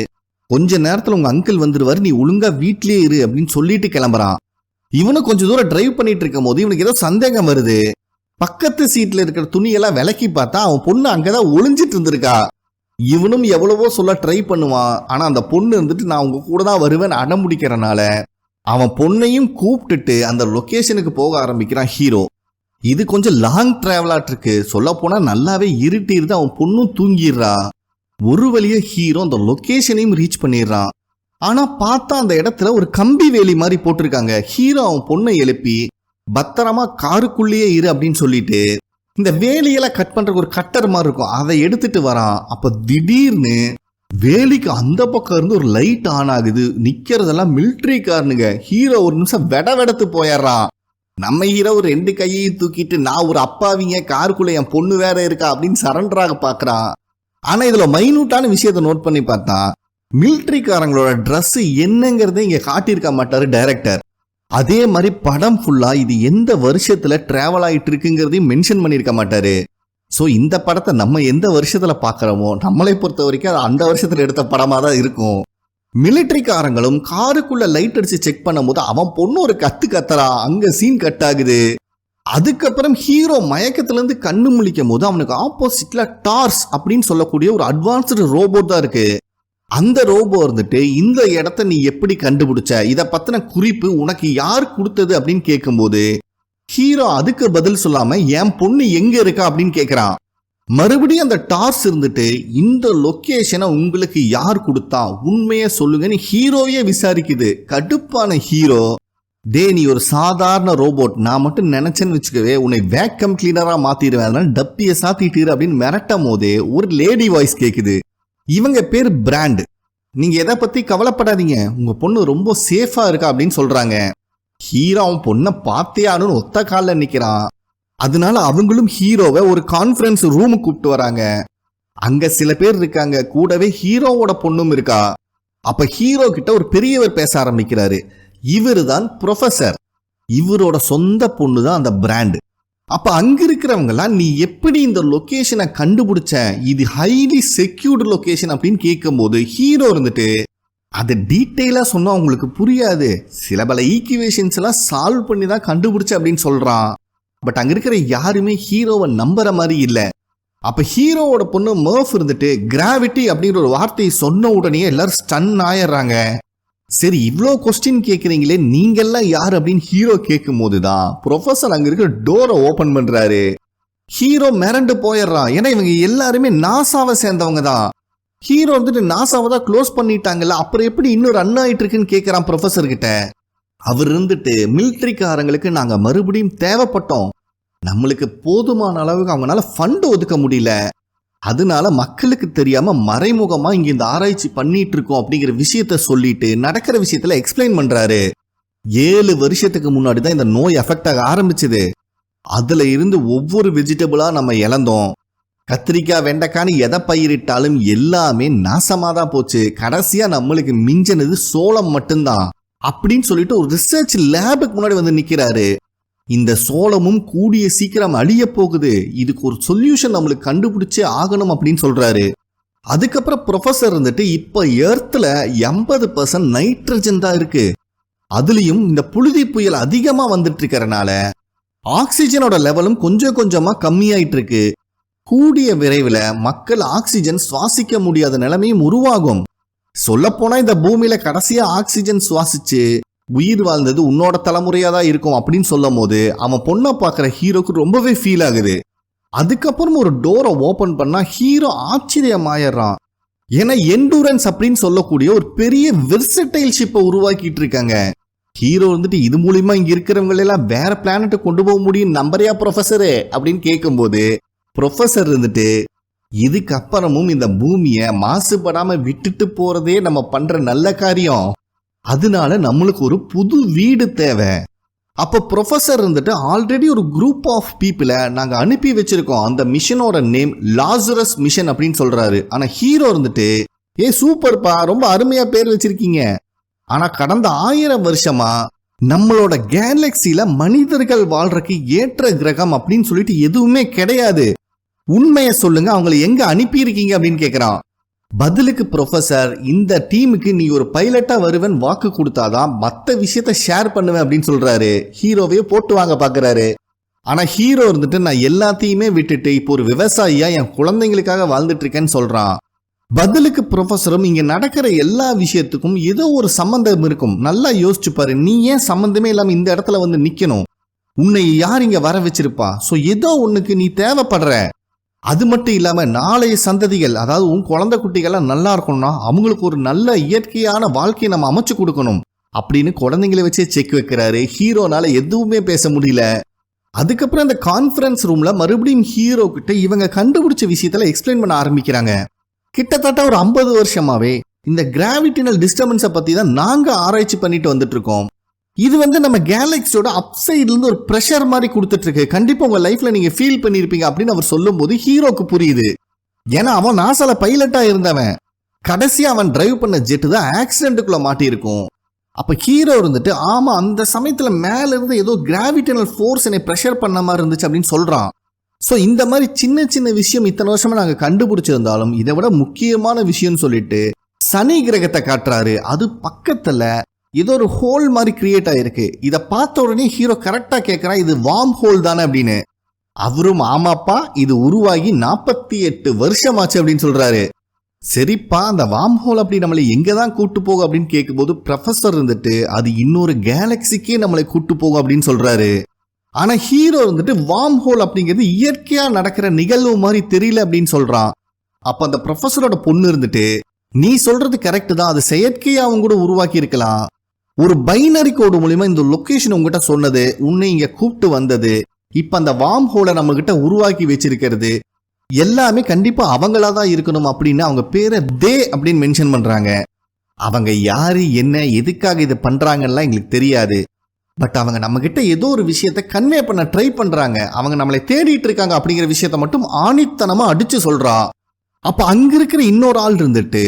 கொஞ்ச நேரத்துல உங்க அங்கிள் வந்துருவாரு, நீ ஒழுங்கா வீட்லயே இரு அப்படின்னு சொல்லிட்டு கிளம்புறான். இவனும் கொஞ்சம் தூரம் டிரைவ் பண்ணிட்டு இருக்கும் போது இவனுக்கு ஏதோ சந்தேகம் வருது. பக்கத்து சீட்ல இருக்கிற துணியெல்லாம் விலக்கி பார்த்தா அவன் பொண்ணு அங்கதான் ஒளிஞ்சிட்டு இருந்திருக்கா. இவனும் எவ்வளவோ சொல்ல ட்ரை பண்ணுவான். ஆனா அந்த பொண்ணு இருந்துட்டு, நான் உங்க கூட தான் வருவேன்னு அடம்பிடிக்கிறனால அவன் பொண்ணையும் கூப்பிட்டுட்டு அந்த லொகேஷனுக்கு போக ஆரம்பிக்கிறான் ஹீரோ. இது கொஞ்சம் லாங் டிராவலாட் இருக்கு. சொல்ல போனா நல்லாவே இருட்டிருது. அவன் பொண்ணும் தூங்கிடுறா. ஒரு வழியா ஹீரோ அந்த லொகேஷனையும் ரீச் பண்ணிடுறான். ஆனா பார்த்தா அந்த இடத்துல ஒரு கம்பி வேலி மாதிரி போட்டிருக்காங்க. ஹீரோ அவன் பொண்ணை எழுப்பி பத்திரமா காருக்குள்ளேயே இரு அப்படின்னு சொல்லிட்டு இந்த வேலியெல்லாம் கட் பண்றதுக்கு ஒரு கட்டர் மாதிரி இருக்கும், அதை எடுத்துட்டு வரான். அப்ப திடீர்னு வேலிக்கு அந்த பக்கம் இருந்து ஒரு லைட் ஆன் ஆகுது. நிக்கிறதெல்லாம் மிலிட்டரி காரனுங்க. ஹீரோ ஒரு நிமிஷம் வெடவெடத்து போயிடுறான். நம்ம ஹீரோ 2 கையையும் தூக்கிட்டு, நான் ஒரு அப்பாவிங்க, காருக்குள்ள என் பொண்ணு வேற இருக்கா அப்படின்னு சரண்டராக பாக்குறான். ஆனா இதுல மைனூட்டான விஷயத்த நோட் பண்ணி பார்த்தா, மிலிட்டரிக்காரங்களோட ட்ரெஸ் என்னங்கிறத இங்க காட்டியிருக்க மாட்டாரு டைரக்டர். அதே மாதிரி படம் ஃபுல்லா இது எந்த வருஷத்துல டிராவல் ஆயிட்டு இருக்குங்கிறதையும் மென்ஷன் பண்ணியிருக்க மாட்டாரு. ஸோ இந்த படத்தை நம்ம எந்த வருஷத்துல பாக்குறோமோ நம்மளை பொறுத்த வரைக்கும் அது அந்த வருஷத்துல எடுத்த படமா தான் இருக்கும். மிலிட்டரிக்காரங்களும் காருக்குள்ள லைட் அடிச்சு செக் பண்ணும் போது அவன் பொண்ணு ஒரு கத்துறா. அங்க சீன் கட் ஆகுது. அதுக்கப்புறம் ஹீரோ மயக்கத்துல இருந்து கண்ணு முழிக்கும் போது அவனுக்கு ஆப்போசிட்ல டார்ஸ் அப்படின்னு சொல்லக்கூடிய ஒரு அட்வான்ஸ்டு ரோபோட் தான் இருக்கு. அந்த ரோபோ இருந்துட்டு, இந்த இடத்த நீ எப்படி கண்டுபிடிச்ச, இத பத்தின குறிப்பு உனக்கு யார் கொடுத்தது அப்படின்னு கேட்கும்போது ஹீரோ அதுக்கு பதில் சொல்லாம என் பொண்ணு எங்க இருக்கா அப்படின்னு கேட்கிறான். மறுபடியும் அந்த டார்ஸ் இருந்துட்டு, இந்த லொகேஷனை உங்களுக்கு யார் கொடுத்தா, உண்மையை சொல்லுங்கன்னு ஹீரோயே விசாரிக்குது. கடுப்பான ஹீரோ, டே நீ ஒரு சாதாரண ரோபோட், நான் மட்டும் நினைச்சேன்னு வச்சுக்கவே உன்னை வேக்கம் கிளீனரா மாத்திடுவேன், அதனால டப்பியை சாத்திட்டு அப்படின்னு மிரட்டும் போதே ஒரு லேடி வாய்ஸ் கேக்குது. இவங்க பேர் பிராண்ட். நீங்க எதை பத்தி கவலைப்படாதீங்க, உங்க பொண்ணு ரொம்ப சேஃபா இருக்கா அப்படின்னு சொல்றாங்க. ஹீரோ அவன் பொண்ணை பார்த்தே ஆனுன்னு ஒத்த காலில் நிக்கிறான். அதனால அவங்களும் ஹீரோவை ஒரு கான்ஃபரன்ஸ் ரூமுக்கு கூப்பிட்டு வராங்க. அங்க சில பேர் இருக்காங்க, கூடவே ஹீரோவோட பொண்ணும் இருக்கா. அப்ப ஹீரோ கிட்ட ஒரு பெரியவர் பேச ஆரம்பிக்கிறாரு. இவரு தான் ப்ரொஃபசர். இவரோட சொந்த பொண்ணு தான் அந்த பிராண்ட். அப்ப அங்க இருக்கிறவங்கலாம் நீ எப்படி இந்த லொகேஷனை கண்டுபிடிச்ச, இது ஹைலி செக்யூர்டு லொகேஷன் அப்படின்னு கேட்கும்போது ஹீரோ இருந்துட்டு அது டீட்டெயிலா சொன்னா உங்களுக்கு புரியாது, சில பல ஈக்குவேஷன்ஸ் எல்லாம் சால்வ் பண்ணி தான் கண்டுபிடிச்ச அப்படின்னு சொல்றான். பட் அங்க இருக்கிற யாருமே ஹீரோவை நம்புற மாதிரி இல்லை. அப்ப ஹீரோவோட பொண்ணு மர்ஃப் இருந்துட்டு கிராவிட்டி அப்படிங்கிற ஒரு வார்த்தையை சொன்ன உடனே எல்லாரும் ஸ்டன் ஆயிடுறாங்க. சரி, இவ்வளோ கொஸ்டின் கேட்குறீங்களே நீங்கெல்லாம் யார் அப்படின்னு ஹீரோ கேட்கும் போதுதான் ப்ரொஃபஸர் அங்க இருக்கிற டோரை ஓபன் பண்றாரு. ஹீரோ மிரண்டு போயிடுறான். ஏன்னா இவங்க எல்லாருமே நாசாவை சேர்ந்தவங்க தான். ஹீரோ வந்துட்டு நாசாவை தான் க்ளோஸ் பண்ணிட்டாங்கல்ல, அப்புறம் எப்படி இன்னும் ரன் ஆயிட்டு இருக்குன்னு கேட்குறான் ப்ரொஃபஸர் கிட்ட. அவர் இருந்துட்டு மிலிட்ரிக்காரங்களுக்கு நாங்க மறுபடியும் தேவைப்பட்டோம், நம்மளுக்கு போதுமான அளவுக்கு அவங்களால ஃபண்ட் ஒதுக்க முடியல, அதனால மக்களுக்கு தெரியாம மறைமுகமா இங்க இந்த ஆராய்ச்சி பண்ணிட்டு இருக்கோம் அப்படிங்கிற விஷயத்த சொல்லிட்டு நடக்கிற விஷயத்துல எக்ஸ்பிளைன் பண்றாரு. 7 வருஷத்துக்கு முன்னாடி தான் இந்த நோய் எஃபெக்ட் ஆக ஆரம்பிச்சது. அதுல இருந்து ஒவ்வொரு வெஜிடபிளா நம்ம இழந்தோம். கத்திரிக்காய் வெண்டைக்கான்னு எதை பயிரிட்டாலும் எல்லாமே நாசமா தான் போச்சு. கடைசியா நம்மளுக்கு மிஞ்சினது சோளம் மட்டும்தான் அப்படின்னு சொல்லிட்டு ஒரு ரிசர்ச் லேபுக்கு முன்னாடி வந்து நிக்கிறாரு. இந்த சோளமும் கூடிய சீக்கிரம் அழிய போகுது, இதுக்கு ஒரு சொல்யூஷன் நம்மளுக்கு கண்டுபிடிச்சே ஆகணும் அப்படின்னு சொல்றாரு. அதுக்கப்புறம் ப்ரொஃபஸர் இருந்துட்டு இப்ப எர்த்ல 80% நைட்ரஜன் தான் இருக்கு, அதுலயும் இந்த புழுதி புயல் அதிகமா வந்துட்டு இருக்கறனால ஆக்சிஜனோட லெவலும் கொஞ்சம் கொஞ்சமா கம்மியாயிட்டு இருக்கு. கூடிய விரைவில் மக்கள் ஆக்சிஜன் சுவாசிக்க முடியாத நிலைமையும் உருவாகும். சொல்ல போனா இந்த பூமியில கடைசியா ஆக்சிஜன் சுவாசிச்சு உயிர் வாழ்ந்தது உன்னோட தலைமுறையா தான் இருக்கும் அப்படின்னு சொல்லும் போது அவன் பொண்ணை பார்க்குற ஹீரோக்கு ரொம்பவே ஃபீல் ஆகுது. அதுக்கப்புறம் ஒரு டோரை ஓபன் பண்ணா ஹீரோ ஆச்சரியமாயிடுறான். ஏன்னா எண்டூரன்ஸ் அப்படின்னு சொல்லக்கூடிய ஒரு பெரிய வெர்சடைல் ஷிப்பை உருவாக்கிட்டு இருக்காங்க. ஹீரோ வந்துட்டு இது மூலியமா இங்க இருக்கிறவங்க எல்லாம் வேற பிளானட்டை கொண்டு போக முடியும் நம்பரையா ப்ரொஃபஸரு அப்படின்னு கேட்கும்போது ப்ரொஃபஸர் இருந்துட்டு இதுக்கப்புறமும் இந்த பூமியை மாசுபடாம விட்டுட்டு போறதே நம்ம பண்ற நல்ல காரியம், அதனால நம்மளுக்கு ஒரு புது வீடு தேவை. அப்ப ப்ரொஃபஸர் இருந்துட்டு ஆல்ரெடி ஒரு குரூப் ஆஃப் பீப்புளை நாங்க அனுப்பி வச்சிருக்கோம், அந்த மிஷனோட நேம் லாசரஸ் மிஷன் அப்படின்னு சொல்றாரு. ஆனா ஹீரோ இருந்துட்டு சூப்பர்ப்பா, ரொம்ப அருமையா பேர் வச்சிருக்கீங்க, ஆனா கடந்த 1000 வருஷமா நம்மளோட கேலக்சில மனிதர்கள் வாழ்றதுக்கு ஏற்ற கிரகம் அப்படின்னு சொல்லிட்டு எதுவுமே கிடையாது, உண்மையை சொல்லுங்க, அவங்களை எங்க அனுப்பியிருக்கீங்க அப்படின்னு கேட்கிறான். பதிலுக்கு ப்ரொஃபஸர் இந்த டீமுக்கு நீ ஒரு பைலட்டா வருவன் வாக்கு கொடுத்தாதான் மற்ற விஷயத்த ஷேர் பண்ணுவேன் அப்படின்னு சொல்றாரு. ஹீரோவே போட்டு வாங்க பாக்குறாரு. ஆனா ஹீரோ இருந்துட்டு நான் எல்லாத்தையுமே விட்டுட்டு இப்போ ஒரு விவசாயியா என் குழந்தைங்களுக்காக வாழ்ந்துட்டு இருக்கேன்னு சொல்றான். பதிலுக்கு ப்ரொஃபஸரும் இங்க நடக்கிற எல்லா விஷயத்துக்கும் ஏதோ ஒரு சம்பந்தம் இருக்கும், நல்லா யோசிச்சு பாரு, நீ ஏன் சம்பந்தமே இல்லாம இந்த இடத்துல வந்து நிக்கணும், உன்னை யார் இங்க வர வச்சிருப்பா, சோ ஏதோ ஒண்ணுக்கு நீ தேவைப்படுற, அது மட்டும் இல்லாம நாளைய சந்ததிகள் அதாவது உன் குழந்தை குட்டிகள்லாம் நல்லா இருக்கணும்னா அவங்களுக்கு ஒரு நல்ல இயற்கையான வாழ்க்கையை நம்ம அமைச்சு கொடுக்கணும் அப்படின்னு குழந்தைங்களை வச்சே செக் வைக்கிறாரு. ஹீரோனால எதுவுமே பேச முடியல. அதுக்கப்புறம் இந்த கான்ஃபரன்ஸ் ரூம்ல மறுபடியும் ஹீரோ கிட்ட இவங்க கண்டுபிடிச்ச விஷயத்துல எக்ஸ்பிளைன் பண்ண ஆரம்பிக்கிறாங்க. கிட்டத்தட்ட ஒரு 50 வருஷமாவே இந்த கிராவிட்டினல் டிஸ்டர்பன்ஸை பத்தி தான் நாங்க ஆராய்ச்சி பண்ணிட்டு வந்துட்டு இருக்கோம். இது வந்து நம்ம கேலக்சியோட அப்சைட்ல இருந்து ஒரு பிரஷர் மாதிரி கொடுத்துட்டு இருக்கு, கண்டிப்பா உங்க லைஃப்ல நீங்க ஃபீல் பண்ணிருப்பீங்க அப்படின்னு அவர் சொல்லும் போது ஹீரோக்கு புரியுது. ஏன்னா அவன் நாசால பைலட்டா இருந்தவன், கடைசியா அவன் டிரைவ் பண்ண ஜெட் தான் ஆக்சிடென்ட்டுக்குள்ள மாட்டி இருக்கும். அப்ப ஹீரோ இருந்துட்டு ஆமா அந்த சமயத்துல மேல இருந்து ஏதோ கிராவிட்டினல் ஃபோர்ஸ் என்னை பிரஷர் பண்ண மாதிரி இருந்துச்சு அப்படின்னு சொல்றான். ஸோ இந்த மாதிரி சின்ன சின்ன விஷயம் இத்தனை வருஷமா நாங்க கண்டுபிடிச்சிருந்தாலும் இதை விட முக்கியமான விஷயம்னு சொல்லிட்டு சனி கிரகத்தை காட்டுறாரு. அது பக்கத்துல ஏதோ ஒரு ஹோல் மாதிரி கிரியேட் ஆயிருக்கு. இதை பார்த்த உடனே ஹீரோ கரெக்டா கேட்கிறான், இது வார்ம் ஹோல் தானே அப்படின்னு. அவரும் ஆமாப்பா, இது உருவாகி 48 வருஷமாச்சு அப்படின்னு சொல்றாரு. சரிப்பா, அந்த வார்ம் ஹோல் அப்படி நம்மளை எங்க தான் கூட்டு போகும் அப்படின்னு கேட்கும்போது ப்ரொஃபஸர் இருந்துட்டு அது இன்னொரு கேலக்சிக்கே நம்மளை கூட்டு போகும் அப்படின்னு சொல்றாரு. ஆனா ஹீரோ இருந்துட்டு வார்ம் ஹோல் அப்படிங்கிறது இயற்கையா நடக்கிற நிகழ்வு மாதிரி தெரியல அப்படின்னு சொல்றான். அப்ப அந்த ப்ரொஃபஸரோட பொண்ணு இருந்துட்டு நீ சொல்றது கரெக்ட் தான், அது செயற்கையா அவங்க கூட உருவாக்கி இருக்கலாம், ஒரு பைனரி கோடு மூலியமா இந்த லொகேஷன் உங்ககிட்ட சொன்னது, உன்னை இங்க கூப்பிட்டு வந்தது, இப்ப அந்த வார்ம் ஹோலை நம்ம கிட்ட உருவாக்கி வச்சிருக்கிறது எல்லாமே கண்டிப்பா அவங்களா தான் இருக்கணும் அப்படின்னு அவங்க பேரை தே அப்படின்னு மென்ஷன் பண்றாங்க. அவங்க யாரு என்ன எதுக்காக இதை பண்றாங்கலாம் எங்களுக்கு தெரியாது, பட் அவங்க நம்ம கிட்ட ஏதோ ஒரு விஷயத்தை கன்வே பண்ண ட்ரை பண்றாங்க, அவங்க நம்மளை தேடிட்டு இருக்காங்க அப்படிங்கிற விஷயத்த மட்டும் ஆணித்தனமா அடிச்சு சொல்றா. அப்ப அங்க இருக்கிற இன்னொரு ஆள் இருந்துட்டு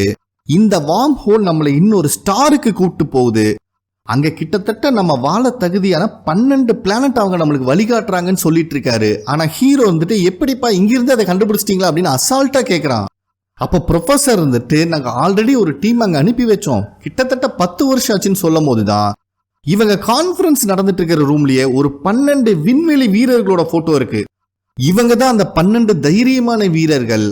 இந்த வார்ம் ஹோல் நம்மளை இன்னொரு ஸ்டாருக்கு கூப்பிட்டு போகுது, அங்க கிட்டத்தட்ட நம்ம வாழ தகுதியான 12 பிளானட் அவங்க நம்மளுக்கு வழிகாட்டுறாங்கன்னு சொல்லிட்டு இருக்காரு. ஆனா ஹீரோ வந்துட்டு எப்படிப்பா இங்கிருந்து அதை கண்டுபிடிச்சிட்டீங்களா அப்படின்னு அசால்ட்டா கேட்கறான். அப்போ ப்ரொஃபசர் இருந்துட்டு நாங்க ஆல்ரெடி ஒரு டீம் அங்க அனுப்பி வச்சோம், கிட்டத்தட்ட 10 வருஷம் ஆச்சுன்னு சொல்லும் போதுதான் இவங்க கான்ஃபரன்ஸ் நடந்துட்டு இருக்கிற ரூம்லயே ஒரு 12 விண்வெளி வீரர்களோட போட்டோ இருக்கு. இவங்க தான் அந்த 12 தைரியமான வீரர்கள்.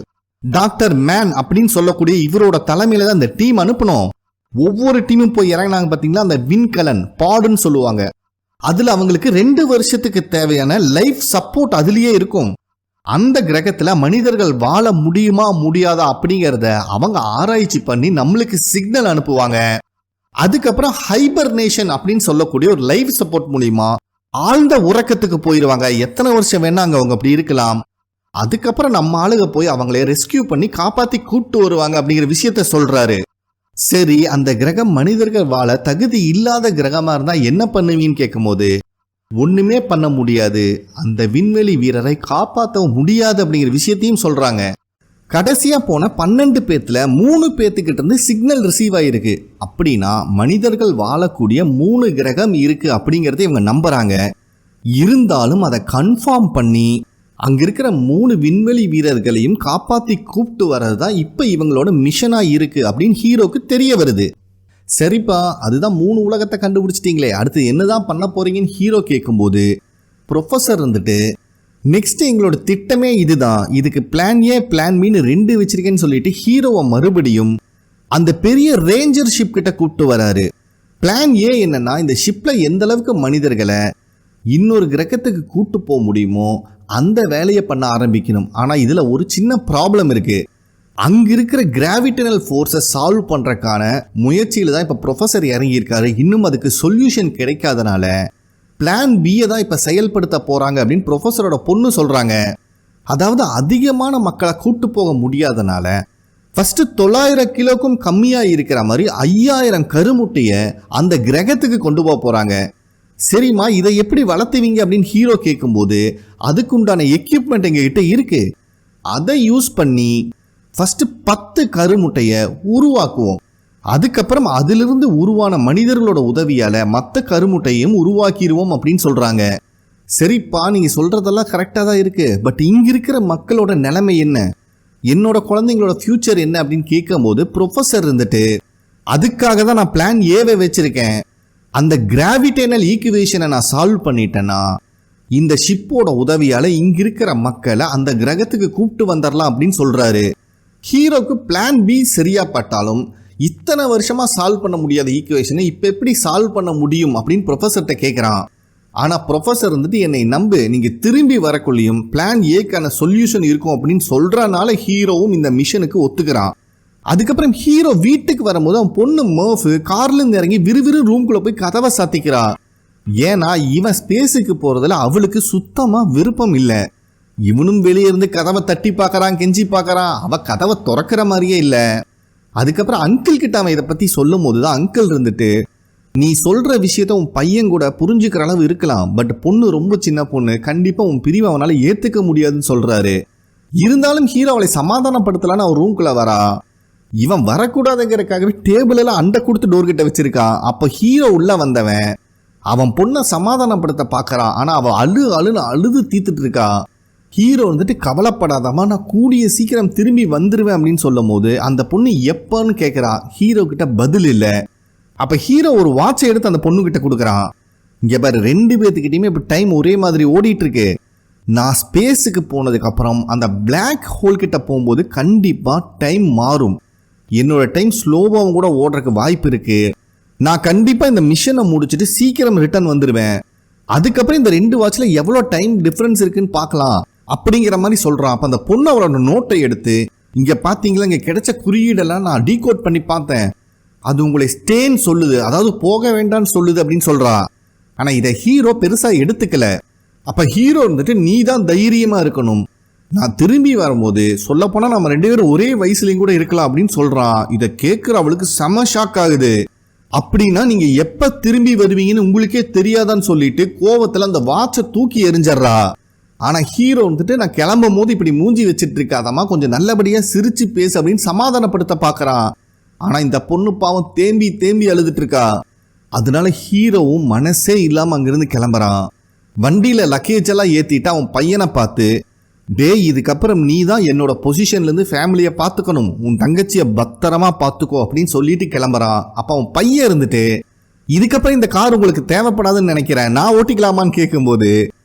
டாக்டர் மேன் அப்படின்னு சொல்லக்கூடிய இவரோட தலைமையில தான் அந்த டீம் அனுப்பணும். ஒவ்வொரு டீமும் போய் இறங்கினாங்க பாத்தீங்களா, அந்த விண்கலன் பாடுன்னு சொல்லுவாங்க. அதுல அவங்களுக்கு 2 வருஷத்துக்கு தேவையான லைஃப் சப்போர்ட் அதுலயே இருக்கும். அந்த கிரகத்துல மனிதர்கள் வாழ முடியுமா முடியாதா அப்படிங்கறத அவங்க ஆராய்ச்சி பண்ணி நம்மளுக்கு சிக்னல் அனுப்புவாங்க. அதுக்கப்புறம் ஹைபர்னேஷன் அப்படின்னு சொல்லக்கூடிய ஒரு லைஃப் சப்போர்ட் மூலியமா ஆழ்ந்த உறக்கத்துக்கு போயிருவாங்க. எத்தனை வருஷம் வேணா அங்க அவங்க அப்படி இருக்கலாம். அதுக்கப்புறம் நம்ம ஆளுக போய் அவங்களை ரெஸ்கியூ பண்ணி காப்பாத்தி கூட்டு வருவாங்க அப்படிங்கிற விஷயத்த சொல்றாரு. சரி, அந்த கிரகம் மனிதர்கள் வாழ தகுதி இல்லாத கிரகமா இருந்தா என்ன பண்ணுவீங்கன்னு கேட்கும் போது ஒண்ணுமே பண்ண முடியாது, அந்த விண்வெளி வீரரை காப்பாற்ற முடியாது அப்படிங்கிற விஷயத்தையும் சொல்றாங்க. கடைசியா போன 12 பேத்துல 3 பேத்துக்கிட்ட இருந்து சிக்னல் ரிசீவ் ஆயிருக்கு. அப்படின்னா மனிதர்கள் வாழக்கூடிய 3 கிரகம் இருக்கு அப்படிங்கறத இவங்க நம்புறாங்க. இருந்தாலும் அதை கன்ஃபார்ம் பண்ணி அங்க இருக்கிற 3 விண்வெளி வீரர்களையும் காப்பாத்தி கூப்பிட்டு வர்றதுதான் இப்ப இவங்களோட மிஷனா இருக்கு அப்படின்னு ஹீரோக்கு தெரிய வருது. சரிப்பா, அதுதான் 3 உலகத்தை கண்டுபிடிச்சிட்டீங்களே, அடுத்து என்னதான் பண்ண போறீங்கன்னு ஹீரோ கேட்கும்போது ப்ரொஃபசர் இருந்துட்டு நெக்ஸ்ட் எங்களோட திட்டமே இதுதான், இதுக்கு பிளான் ஏ பிளான் பின்னு 2 வச்சிருக்கேன்னு சொல்லிட்டு ஹீரோவை மறுபடியும் அந்த பெரிய ரேஞ்சர் ஷிப் கிட்ட கூப்பிட்டு வராரு. பிளான் ஏ என்னன்னா, இந்த ஷிப்ல எந்த அளவுக்கு மனிதர்களை இன்னொரு கிரகத்துக்கு கூட்டு போக முடியுமோ அந்த வேலையை பண்ண ஆரம்பிக்கணும். ஆனா இதுல ஒரு சின்ன ப்ராப்ளம் இருக்கு. அங்க இருக்கிற கிராவிடனல் ஃபோர்ஸை சால்வ் பண்றதுக்கான முயற்சியில தான் இப்ப ப்ரொஃபசர் இறங்கியிருக்காரு. இன்னும் அதுக்கு சொல்யூஷன் கிடைக்காதனால பிளான் பியை தான் இப்ப செயல்படுத்த போறாங்க அப்படின்னு ப்ரொஃபசரோட பொண்ணு சொல்றாங்க. அதாவது அதிகமான மக்களை கூட்டு போக முடியாதனால ஃபர்ஸ்ட் 900 கிலோக்கும் கம்மியா இருக்கிற மாதிரி 5000 கருமுட்டைய அந்த கிரகத்துக்கு கொண்டு போக போறாங்க. சரிம்மா, இதை எப்படி வளர்த்துவீங்க அப்படின்னு ஹீரோ கேட்கும்போது அதுக்குண்டான எக்யூப்மெண்ட் எங்ககிட்ட இருக்கு, அதை யூஸ் பண்ணி ஃபர்ஸ்ட் 10 கருமுட்டைய உருவாக்குவோம், அதுக்கப்புறம் அதிலிருந்து உருவான மனிதர்களோட உதவியால மற்ற கருமுட்டையும் உருவாக்கிடுவோம் அப்படின்னு சொல்றாங்க. சரிப்பா, நீங்க சொல்றதெல்லாம் கரெக்டா தான் இருக்கு, பட் இங்க இருக்கிற மக்களோட நிலைமை என்ன, என்னோட குழந்தைங்களோட ஃபியூச்சர் என்ன அப்படின்னு கேட்கும் போது ப்ரொஃபசர் இருந்துட்டு அதுக்காக தான் நான் பிளான் ஏவை வச்சிருக்கேன், அந்த கிராவிடேனல் ஈக்குவேஷனை நான் சால்வ் பண்ணிட்டேன்னா இந்த ஷிப்போட உதவியால இங்க இருக்கிற மக்களை அந்த கிரகத்துக்கு கூப்பிட்டு வந்துடலாம் அப்படின்னு சொல்றாரு. ஹீரோக்கு பிளான் பி சரியா பட்டாலும் இத்தனை வருஷமா சால்வ் பண்ண முடியாத ஈக்குவேஷனை இப்ப எப்படி சால்வ் பண்ண முடியும் அப்படின்னு ப்ரொஃபசர்கிட்ட கேட்கிறான். ஆனா ப்ரொஃபசர் வந்துட்டு என்னை நம்பு, நீங்க திரும்பி வரக்குள்ளையும் பிளான் ஏக்கான சொல்யூஷன் இருக்கும் அப்படின்னு சொல்றனால ஹீரோவும் இந்த மிஷனுக்கு ஒத்துக்கிறான். அதுக்கப்புறம் ஹீரோ வீட்டுக்கு வரும்போது அவன் பொண்ணு மர்ஃப் கார்ல இருந்து இறங்கி விறுவிறு ரூம்குள்ள போய் கதவை சாத்திக்கிறா. ஏன்னா இவன் ஸ்பேஸுக்கு போறதுல அவளுக்கு சுத்தமா விருப்பம் இல்லை. இவனும் வெளியே இருந்து கதவை தட்டி பார்க்கறான், கெஞ்சி பார்க்கறான், அவ கதவை திறக்கிற மாதிரியே இல்லை. அதுக்கப்புறம் அங்கிள் கிட்ட அவன் இதை பத்தி சொல்லும் போதுதான் அங்கிள் இருந்துட்டு நீ சொல்ற விஷயத்த உன் பையன் கூட புரிஞ்சுக்கிற அளவு இருக்கலாம், பட் பொண்ணு ரொம்ப சின்ன பொண்ணு, கண்டிப்பா உன் பிரிவை அவனால ஏத்துக்க முடியாதுன்னு சொல்றாரு. இருந்தாலும் ஹீரோ அவளை சமாதானப்படுத்தலான்னு அவன் ரூம்குள்ள வரா. இவன் வரக்கூடாதுங்கிறதுக்காகவே டேபிள் எல்லாம் அண்டை கொடுத்து டோர் கிட்ட வச்சிருக்கான். அப்போ ஹீரோ உள்ள வந்தவன் அவன் பொண்ணை சமாதானப்படுத்த பார்க்கறான். ஆனா அவன் அழுன்னு அழுது தீத்துட்டு இருக்கா. ஹீரோ வந்துட்டு கவலைப்படாதமா, நான் கூடிய சீக்கிரம் திரும்பி வந்துருவேன் அப்படின்னு சொல்லும் போது அந்த பொண்ணு எப்பன்னு கேட்கறா. ஹீரோ கிட்ட பதில் இல்லை. அப்ப ஹீரோ ஒரு வாட்சை எடுத்து அந்த பொண்ணு கிட்ட கொடுக்குறான். இங்க பாரு, 2 பேத்துக்கிட்டையுமே இப்ப டைம் ஒரே மாதிரி ஓடிட்டு இருக்கு. நான் ஸ்பேஸுக்கு போனதுக்கு அப்புறம் அந்த பிளாக் ஹோல் கிட்ட போகும்போது கண்டிப்பா டைம் மாறும், என்னோட டைம் ஸ்லோவாகவும் கூட ஓடுறதுக்கு வாய்ப்பு இருக்கு. நான் கண்டிப்பா இந்த மிஷனை முடிச்சுட்டு சீக்கிரம் ரிட்டர்ன் வந்துடுவேன். அதுக்கப்புறம் இந்த 2 வாட்ச்ல எவ்வளோ டைம் டிஃபரன்ஸ் இருக்குன்னு பார்க்கலாம் அப்படிங்கிற மாதிரி சொல்றான். அப்ப அந்த பொண்ணு அவளோட நோட்டை எடுத்து இங்க பாத்தீங்களா, இங்க கிடைச்ச குறியீடெல்லாம் நான் டீகோட் பண்ணி பார்த்தேன், அது உங்களை ஸ்டேன்னு சொல்லுது, அதாவது போக வேண்டாம்னு சொல்லுது அப்படின்னு சொல்றா. ஆனா இதை ஹீரோ பெருசா எடுத்துக்கல. அப்ப ஹீரோ வந்துட்டு நீ தான் தைரியமா இருக்கணும், நான் திரும்பி வரும்போது சொல்ல போனா நம்ம 2 பேரும் ஒரே வயசுலயும் கூட இருக்கலாம் அப்படின்னு சொல்றான். இதை கேட்கிற அவளுக்கு செம ஷாக் ஆகுது. அப்படின்னா நீங்க எப்ப திரும்பி வருவீங்கன்னு உங்களுக்கே தெரியாதான்னு சொல்லிட்டு கோவத்துல அந்த வாட்சை தூக்கி எறிஞ்சிடறா. ஆனா ஹீரோ வந்துட்டு நான் கிளம்பும் போது இப்படி மூஞ்சி வச்சிட்டு இருக்காதமா, கொஞ்சம் நல்லபடியா சிரிச்சு பேசு அப்படின்னு சமாதானப்படுத்த பாக்குறான். ஆனா இந்த பொண்ணு பாவம் தேம்பி தேம்பி அழுதுட்டு இருக்கா. அதனால ஹீரோவும் மனசே இல்லாம அங்கிருந்து கிளம்புறான். வண்டியில லக்கேஜ் எல்லாம் ஏத்திட்டு அவன் பையனை பார்த்து, டேய் இதுக்கப்புறம் நீ தான் என்னோட பொசிஷன்ல இருந்து ஃபேமிலியை பார்த்துக்கணும், உன் தங்கச்சியை பத்திரமா பார்த்துக்கோ அப்படின்னு சொல்லிட்டு கிளம்புறான். அப்ப அவன் பையன் இருந்துட்டு, இதுக்கப்புறம் இந்த கார் உங்களுக்கு தேவைப்படாதுன்னு நினைக்கிறேன், நான் ஓட்டிக்கலாமான்னு கேட்கும்போது,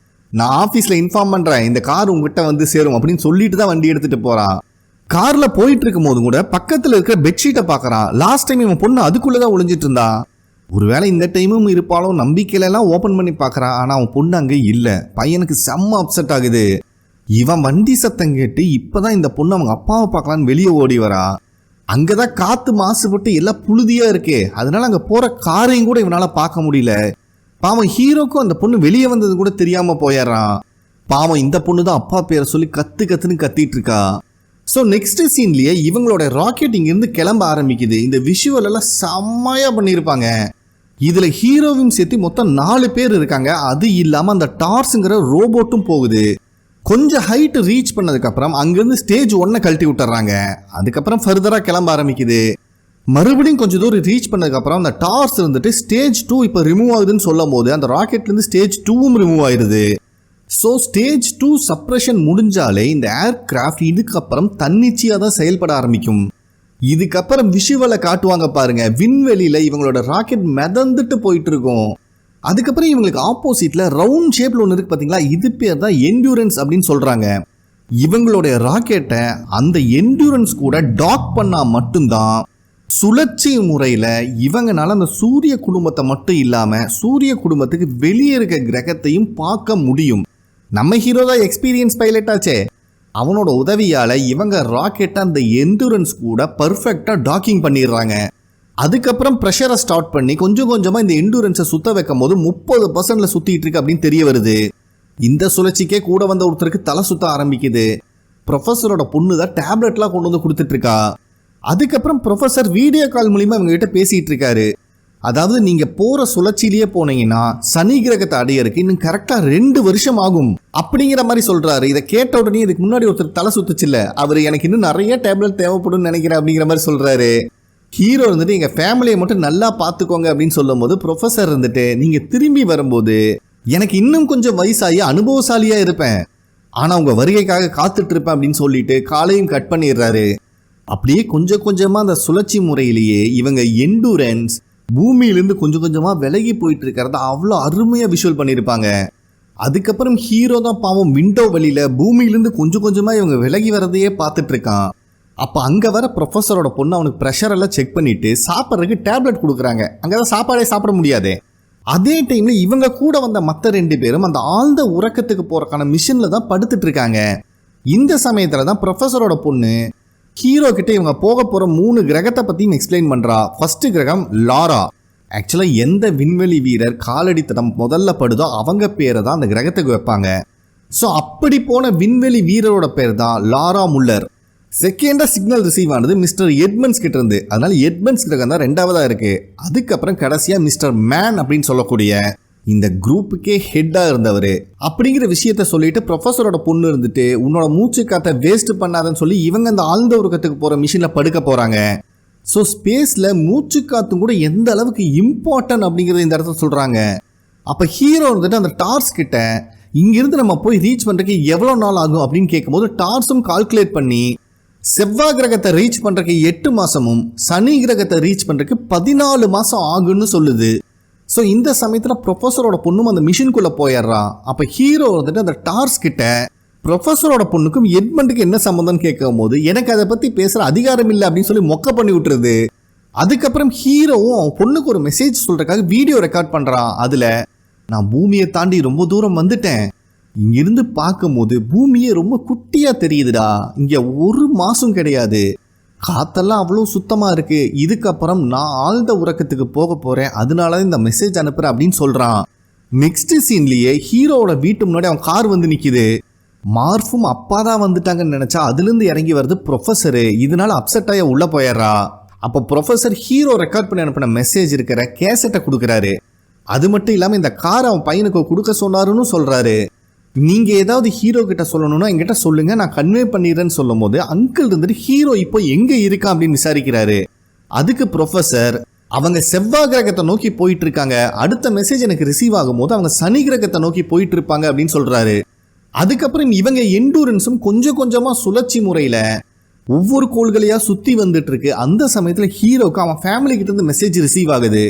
நான் ஆஃபீஸில் இன்ஃபார்ம் பண்ணுறேன், இந்த கார் உங்ககிட்ட வந்து சேரும் அப்படின்னு சொல்லிட்டு தான் வண்டி எடுத்துகிட்டு போகிறான். காரில் போயிட்டு இருக்கும் போது கூட பக்கத்தில் இருக்கிற பெட்ஷீட்டை பார்க்குறான். லாஸ்ட் டைம் இவன் பொண்ணு அதுக்குள்ளே தான் ஒளிஞ்சிட்டு இருந்தான். ஒருவேளை இந்த டைமும் இருப்பாலும் நம்பிக்கையிலலாம் ஓப்பன் பண்ணி பார்க்குறான். ஆனால் அவன் பொண்ணு அங்கே இல்லை. பையனுக்கு செம்ம அப்செட் ஆகுது. இவன் வண்டி சத்தம் கேட்டு இப்போ தான் இந்த பொண்ணு அவங்க அப்பாவை பார்க்கலான்னு வெளியே ஓடி வரா. அங்கே தான் காற்று மாசுபட்டு எல்லாம் புழுதியாக இருக்கே, அதனால அங்கே போகிற காரையும் கூட இவனால் பார்க்க முடியல. பாவம் ஹீரோக்கும் அந்த பொண்ணு வெளியே வந்தது கூட தெரியாமல் போயிடுறான். பாவம் இந்த பொண்ணு தான் அப்பா பேரை சொல்லி கத்துன்னு கத்திட்டு இருக்கா. ஸோ நெக்ஸ்ட் சீன்லேயே இவங்களோட ராக்கெட் இங்கிருந்து கிளம்ப ஆரம்பிக்குது. இந்த விஷுவல் எல்லாம் செம்மையாக பண்ணியிருப்பாங்க. இதில் ஹீரோவும் சேர்த்து மொத்தம் 4 பேர் இருக்காங்க. அது இல்லாமல் அந்த டார்ஸுங்கிற ரோபோட்டும் போகுது. கொஞ்சம் ஹைட் ரீச் பண்ணதுக்கப்புறம் அங்கேருந்து ஸ்டேஜ் 1 கழட்டி விட்டுறாங்க. அதுக்கப்புறம் ஃபர்தராக கிளம்ப ஆரம்பிக்குது. மறுபடியும் கொஞ்சம் தூரம் ரீச் பண்ணதுக்கப்புறம் அந்த டார்ஸ் இருந்துட்டு ஸ்டேஜ் 2 இப்போ ரிமூவ் ஆகுதுன்னு சொல்லும் போது அந்த ராக்கெட்லேருந்து ஸ்டேஜ் 2வும் ரிமூவ் ஆயிடுது. ஸோ ஸ்டேஜ் 2 சப்ரஷன் முடிஞ்சாலே இந்த ஏர்கிராஃப்ட் இதுக்கப்புறம் தன்னிச்சையாக தான் செயல்பட ஆரம்பிக்கும். இதுக்கப்புறம் விஷுவலை காட்டுவாங்க பாருங்க. விண்வெளியில் இவங்களோட ராக்கெட் மிதந்துட்டு போயிட்டு இருக்கும். அதுக்கப்புறம் இவங்களுக்கு ஆப்போசிட்ல ரவுண்ட் ஷேப்ல ஒன்று இருக்கு பார்த்தீங்களா, இது பேர் தான் என்டூரன்ஸ் அப்படின்னு சொல்றாங்க. இவங்களுடைய ராக்கெட்டை அந்த என்டூரன்ஸ் கூட டாக் பண்ணா மட்டும்தான் சுழற்சி முறையில் இவங்கனால அந்த சூரிய குடும்பத்தை மட்டும் இல்லாமல் சூரிய குடும்பத்துக்கு வெளியே இருக்க கிரகத்தையும் பார்க்க முடியும். நம்ம ஹீரோ தான் எக்ஸ்பீரியன்ஸ் பைலட் ஆச்சே, அவனோட உதவியால் இவங்க ராக்கெட்டை அந்த என்டூரன்ஸ் கூட பர்ஃபெக்டாக டாக்கிங் பண்ணிடுறாங்க. அதுக்கப்புறம் ப்ரெஷரை ஸ்டார்ட் பண்ணி கொஞ்சம் கொஞ்சமாக இந்த என்டூரன்ஸை சுத்த வைக்கும் போது 30% சுற்றிட்டு இருக்கு அப்படின்னு தெரிய வருது. இந்த சுழற்சிக்கே கூட வந்த ஒருத்தருக்கு தலை சுத்த ஆரம்பிக்குது. ப்ரொஃபஸரோட பொண்ணு தான் டேப்லெட்லாம் கொண்டு வந்து கொடுத்துட்டு இருக்கா. அதுக்கப்புறம் ப்ரொஃபஸர் வீடியோ கால் மூலிமா இவங்க கிட்ட பேசிட்டு இருக்காரு. அதாவது நீங்க போற சுழற்சியிலேயே போனீங்கன்னா சனி கிரகத்தை அடையறதுக்கு இன்னும் கரெக்டா 2 வருஷம் ஆகும் அப்படிங்கிற மாதிரி சொல்றாரு. இதை கேட்ட உடனே இதுக்கு முன்னாடி ஒருத்தர் தலை சுத்துச்சுல்ல, அவர் எனக்கு இன்னும் நிறைய டேப்லெட் தேவைப்படும் நினைக்கிறேன் அப்படிங்கிற மாதிரி சொல்றாரு. ஹீரோ இருந்துட்டு எங்க ஃபேமிலியை மட்டும் நல்லா பார்த்துக்கோங்க அப்படின்னு சொல்லும் போது ப்ரொஃபஸர் இருந்துட்டு நீங்க திரும்பி வரும்போது எனக்கு இன்னும் கொஞ்சம் வயசாகி அனுபவசாலியா இருப்பேன், ஆனா உங்க வருகைக்காக காத்துட்டு இருப்பேன் அப்படின்னு சொல்லிட்டு காலையும் கட் பண்ணிடுறாரு. அப்படியே கொஞ்சம் கொஞ்சமா அந்த சுழற்சி முறையிலேயே இவங்க என்டூரன்ஸ் பூமியிலிருந்து கொஞ்சம் கொஞ்சமா விலகி போயிட்டு இருக்கிறத அவ்வளோ அருமையா விஷுவல் பண்ணியிருப்பாங்க. அதுக்கப்புறம் ஹீரோ தான் பாவம் விண்டோ வழியில பூமியிலிருந்து கொஞ்சம் கொஞ்சமா இவங்க விலகி வரதையே பார்த்துட்டு இருக்கான். அப்போ அங்கே வர ப்ரொஃபஸரோட பொண்ணு அவனுக்கு ப்ரெஷர் எல்லாம் செக் பண்ணிட்டு சாப்பிட்றதுக்கு டேப்லெட் கொடுக்குறாங்க. அங்கேதான் சாப்பாடே சாப்பிட முடியாது. அதே டைம்ல இவங்க கூட வந்த மற்ற 2 பேரும் அந்த ஆழ்ந்த உறக்கத்துக்கு போறதுக்கான மிஷின்ல தான் படுத்துட்டு இருக்காங்க. இந்த சமயத்துல தான் ப்ரொஃபஸரோட பொண்ணு ஹீரோ கிட்ட இவங்க போக போற 3 கிரகத்தை பத்தியும் எக்ஸ்பிளைன் பண்றா. ஃபர்ஸ்ட் கிரகம் லாரா. ஆக்சுவலா எந்த விண்வெளி வீரர் காலடி தடம் முதல்ல படுதோ அவங்க பேரை தான் அந்த கிரகத்துக்கு வைப்பாங்க. ஸோ அப்படி போன விண்வெளி வீரரோட பேர் தான் லாரா முல்லர். செகண்டா சிக்னல் ரிசீவ் ஆனது மிஸ்டர் எட்மண்ட்ஸ் கிட்ட இருந்து, அதனால எட்மண்ட்ஸ் கிரகம் தான் 2வதா இருக்கு. அதுக்கப்புறம் கடைசியா மிஸ்டர் மேன் அப்படின்னு சொல்லக்கூடிய இந்த குரூப்புக்கே ஹெட்டா இருந்தவர் அப்படிங்கிற விஷயத்த சொல்லிட்டு ப்ரொஃபஸரோட பொண்ணு இருந்துட்டு உன்னோட மூச்சு காத்த வேஸ்ட் பண்ணாதன்னு சொல்லி இவங்க அந்த ஆழ்ந்த உறக்கத்துக்கு போற மிஷின்ல படுக்க போறாங்க. ஸோ ஸ்பேஸ்ல மூச்சு காத்தும் கூட எந்த அளவுக்கு இம்பார்ட்டன்ட் அப்படிங்கறத இந்த இடத்துல சொல்றாங்க. அப்ப ஹீரோ வந்துட்டு அந்த டார்ஸ் கிட்ட இங்கிருந்து நம்ம போய் ரீச் பண்றதுக்கு எவ்வளவு நாள் ஆகும் அப்படின்னு கேட்கும்போது டார்ஸும் கால்குலேட் பண்ணி செவ்வாய் கிரகத்தை ரீச் பண்றதுக்கு 8 மாசமும் சனி கிரகத்தை ரீச் பண்றதுக்கு 14 மாசம் ஆகும்னு சொல்லுது. ஸோ இந்த சமயத்தில் ப்ரொஃபஸரோட பொண்ணும் அந்த மிஷின்குள்ளே போயிடுறான். அப்போ ஹீரோ வந்துட்டு அந்த டார்ஸ் கிட்ட ப்ரொஃபஸரோட பொண்ணுக்கும் எட்மண்டுக்கு என்ன சம்மந்தம்னு கேட்கும் போது எனக்கு அதை பற்றி பேசுகிற அதிகாரம் இல்லை அப்படின்னு சொல்லி மொக்க பண்ணி விட்டுருது. அதுக்கப்புறம் ஹீரோவும் அவன் பொண்ணுக்கு ஒரு மெசேஜ் சொல்கிறதுக்காக வீடியோ ரெக்கார்ட் பண்ணுறான். அதில் நான் பூமியை தாண்டி ரொம்ப தூரம் வந்துட்டேன், இங்கிருந்து பார்க்கும்போது பூமியே ரொம்ப குட்டியாக தெரியுதுடா, இங்கே 1 மாதம் கிடையாது, காத்தெல்லாம் அவ்வளோ சுத்தமாக இருக்கு, இதுக்கப்புறம் நான் ஆழ்ந்த உறக்கத்துக்கு போக போகிறேன், அதனால இந்த மெசேஜ் அனுப்புகிறேன் அப்படின்னு சொல்கிறான். நெக்ஸ்ட் சீன்லேயே ஹீரோவோட வீட்டு முன்னாடி அவன் கார் வந்து நிற்கிது. மார்ஃபும் அப்பா தான் வந்துட்டாங்கன்னு நினச்சா அதுலேருந்து இறங்கி வருது ப்ரொஃபஸரு. இதனால அப்செட் ஆகி உள்ளே போயிடுறா. அப்போ ப்ரொஃபஸர் ஹீரோ ரெக்கார்ட் பண்ணி அனுப்பின மெசேஜ் இருக்கிற கேசட்டை கொடுக்குறாரு. அது மட்டும் இல்லாமல் இந்த கார் அவன் பையனுக்கு கொடுக்க சொன்னாருன்னு சொல்கிறாரு. நீங்கள் ஏதாவது ஹீரோ கிட்ட சொல்லணும்னா என்கிட்ட சொல்லுங்க, நான் கன்வே பண்ணிடுறேன்னு சொல்லும் போது அங்கிள் இருந்துட்டு ஹீரோ இப்போ எங்கே இருக்கான் அப்படின்னு விசாரிக்கிறாரு. அதுக்கு ப்ரொஃபஸர் அவங்க செவ்வாய் கிரகத்தை நோக்கி போயிட்டு இருக்காங்க. அடுத்த மெசேஜ் எனக்கு ரிசீவ் ஆகும் போது அவங்க சனி கிரகத்தை நோக்கி போயிட்டு இருப்பாங்க அப்படின்னு சொல்றாரு. அதுக்கப்புறம் இவங்க எண்டூரன்ஸும் கொஞ்சம் கொஞ்சமா சுழற்சி முறையில ஒவ்வொரு கோள்களையா சுத்தி வந்துட்டு இருக்கு. அந்த சமயத்துல ஹீரோக்கு அவன் ஃபேமிலி கிட்ட இருந்து மெசேஜ் ரிசீவ் ஆகுது.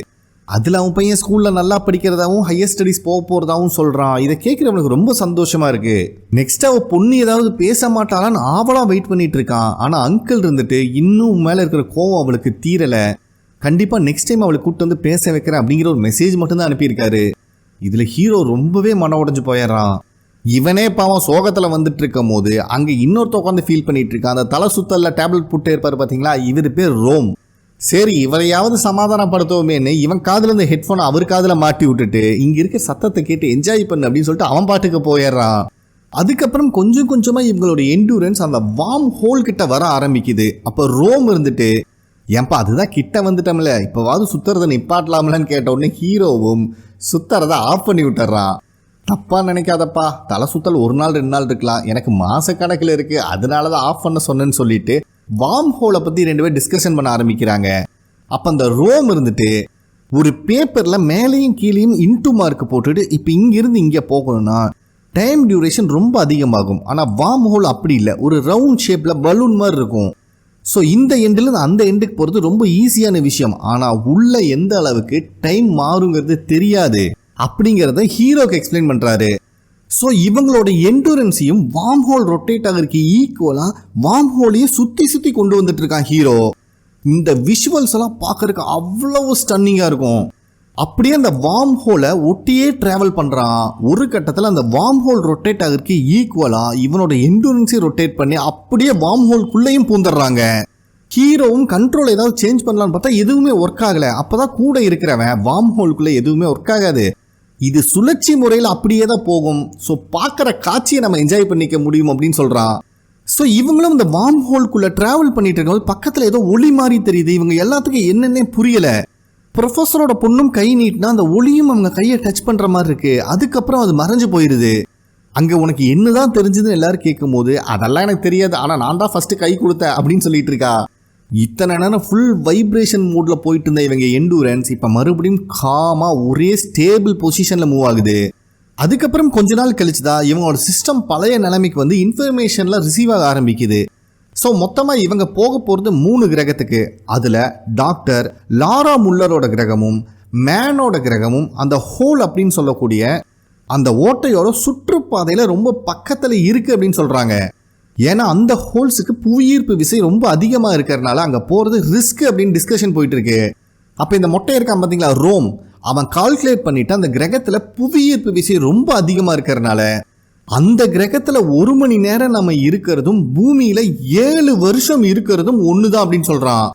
அதுல அவன் பையன் ஸ்கூல்ல நல்லா படிக்கிறதாவும் ஹையர் ஸ்டடிஸ் போறதாவும் சொல்றான். இதை கேட்கிறவனுக்கு ரொம்ப சந்தோஷமா இருக்கு. நெக்ஸ்ட் அவ பொண்ணு ஏதாவது பேச மாட்டாளான்னு ஆவலா வெயிட் பண்ணிட்டு இருக்கான். ஆனா அங்கிள் இருந்துட்டு இன்னும் மேல இருக்கிற கோவம் அவளுக்கு தீரல. கண்டிப்பா நெக்ஸ்ட் டைம் அவளை கூப்பிட்டு வந்து பேச வைக்கிறேன் அப்படிங்கிற ஒரு மெசேஜ் மட்டும் தான் அனுப்பியிருக்காரு. இதுல ஹீரோ ரொம்பவே மன உடைஞ்சு போயிடுறான். இவனே பாவம் சோகத்துல வந்துட்டு இருக்கும் போது அங்க இன்னொருத்த உட்காந்து ஃபீல் பண்ணிட்டு இருக்கான். அந்த தலை சுத்தல்ல டேப்லெட் போட்டு இருப்பாரு பாத்தீங்களா, இவர் பேர் ரோம். சரி இவரையாவது சமாதானப்படுத்துவோமேன்னு இவன் காதுல இந்த ஹெட்ஃபோனை அவர் காதுல மாட்டி விட்டுட்டு இங்க இருக்க சத்தத்தை கேட்டு என்ஜாய் பண்ணு அப்படின்னு சொல்லிட்டு அவன் பாட்டுக்கு போயிடுறான். அதுக்கப்புறம் கொஞ்சம் கொஞ்சமா இவங்களோட எண்டூரன்ஸ் அந்த வார்ம் ஹோல் கிட்ட வர ஆரம்பிக்குது. அப்ப ரோம் இருந்துட்டு ஏன்பா அதுதான் கிட்ட வந்துட்டோம்ல, இப்பவாவது சுத்துறதை நிப்பாட்டலாம்லன்னு கேட்ட உடனே ஹீரோவும் சுத்துறதை ஆஃப் பண்ணி விட்டுறான். தப்பா நினைக்காதப்பா, தலை சுத்தல் ஒரு நாள் 2 நாள் இருக்கலாம், எனக்கு மாச கணக்கில் இருக்கு, அதனாலதான் ஆஃப் பண்ண சொன்னேன்னு சொல்லிட்டு வார்ம் ஹோலை பத்தி 2 பேர் டிஸ்கஷன் பண்ண ஆரம்பிக்கிறாங்க. அப்ப அந்த ரோம் இருந்துட்டு ஒரு பேப்பர்ல மேலேயும் கீழேயும் இன்டு மார்க் போட்டுட்டு இப்ப இங்கிருந்து இங்க போகணும்னா டைம் டியூரேஷன் ரொம்ப அதிகமாகும். ஆனா வார்ம் ஹோல் அப்படி இல்லை, ஒரு ரவுண்ட் ஷேப்ல பலூன் மாதிரி இருக்கும். ஸோ இந்த எண்டில் அந்த எண்டுக்கு போகிறது ரொம்ப ஈஸியான விஷயம். ஆனால் உள்ள எந்த அளவுக்கு டைம் மாறுங்கிறது தெரியாது அப்படிங்கிறத ஹீரோக்கு எக்ஸ்பிளைன் பண்ணுறாரு. ஸோ இவங்களோட எண்டூரன்ஸையும் வார்ம் ஹோல் ரொட்டேட் ஆகிறதுக்கு ஈக்குவலாக வார்ம் ஹோலையும் சுற்றி சுற்றி கொண்டு வந்துட்டு இருக்கான் ஹீரோ. இந்த விஷுவல்ஸ் எல்லாம் பார்க்கறதுக்கு அவ்வளவு ஸ்டன்னிங்காக இருக்கும். அப்படியே அந்த வார்ம் ஹோலை ஒட்டியே டிராவல் பண்ணுறான். ஒரு கட்டத்தில் அந்த வார்ம் ஹோல் ரொட்டேட் ஆகிறதுக்கு ஈக்குவலாக இவனோட எண்டூரன்ஸையும் ரொட்டேட் பண்ணி அப்படியே வார்ம் ஹோல்குள்ளேயும் பூந்துடுறாங்க. ஹீரோவும் கண்ட்ரோல் ஏதாவது சேஞ்ச் பண்ணலான்னு பார்த்தா எதுவுமே ஒர்க் ஆகலை. அப்போதான் கூட இருக்கிறவன் வார்ம் ஹோல்குள்ளே எதுவுமே ஒர்க் ஆகாது, இது சுழற்சி முறையில் அப்படியே தான் போகும், ஸோ பார்க்குற காட்சியை நம்ம என்ஜாய் பண்ணிக்க முடியும் அப்படின்னு சொல்கிறான். ஸோ இவங்களும் இந்த வார்ம் ஹோல்குள்ளே ட்ராவல் பண்ணிட்டு இருக்கும்போது பக்கத்தில் ஏதோ ஒளி மாதிரி தெரியுது. இவங்க எல்லாத்துக்கும் என்னென்னே புரியலை. ப்ரொஃபஸரோட பொண்ணும் கை நீட்டினா அந்த ஒளியும் அவங்க கையை டச் பண்ணுற மாதிரி இருக்கு. அதுக்கப்புறம் அது மறைஞ்சு போயிடுது. அங்கே உனக்கு என்னதான் தெரிஞ்சதுன்னு எல்லாரும் கேட்கும் போது அதெல்லாம் எனக்கு தெரியாது, ஆனால் நான் தான் ஃபர்ஸ்ட் கை கொடுத்தேன் அப்படின்னு சொல்லிட்டு இருக்கா. இத்தனை நேரம் ஃபுல் வைப்ரேஷன் மூடில் போயிட்டு இருந்த இவங்க எண்டூரன்ஸ் இப்போ மறுபடியும் காமாக ஒரே ஸ்டேபிள் பொசிஷனில் மூவ் ஆகுது. அதுக்கப்புறம் கொஞ்ச நாள் கழிச்சுதான் இவங்களோட சிஸ்டம் பழைய நிலைமைக்கு வந்து இன்ஃபர்மேஷன்லாம் ரிசீவ் ஆக ஆரம்பிக்குது. ஸோ மொத்தமாக இவங்க போக போகிறது 3 கிரகத்துக்கு. அதில் டாக்டர் லாரா முல்லரோட கிரகமும் மேனோட கிரகமும் அந்த ஹோல் அப்படின்னு சொல்லக்கூடிய அந்த ஓட்டையோட சுற்றுப்பாதையில் ரொம்ப பக்கத்தில் இருக்குது அப்படின்னு சொல்கிறாங்க. ஏன்னா அந்த ஹோல்ஸுக்கு புவியீர்ப்பு விசை ரொம்ப அதிகமாக இருக்கிறதுனால அங்கே போகிறது ரிஸ்க் அப்படின்னு டிஸ்கஷன் போயிட்டு இருக்கு. அப்போ இந்த மொட்டை இருக்கான் பார்த்தீங்களா ரோம், அவன் கால்குலேட் பண்ணிட்டு அந்த கிரகத்தில் புவியீர்ப்பு விசை ரொம்ப அதிகமாக இருக்கிறதுனால அந்த கிரகத்தில் 1 மணி நேரம் நம்ம இருக்கிறதும் பூமியில 7 வருஷம் இருக்கிறதும் ஒண்ணுதான் அப்படின்னு சொல்றான்.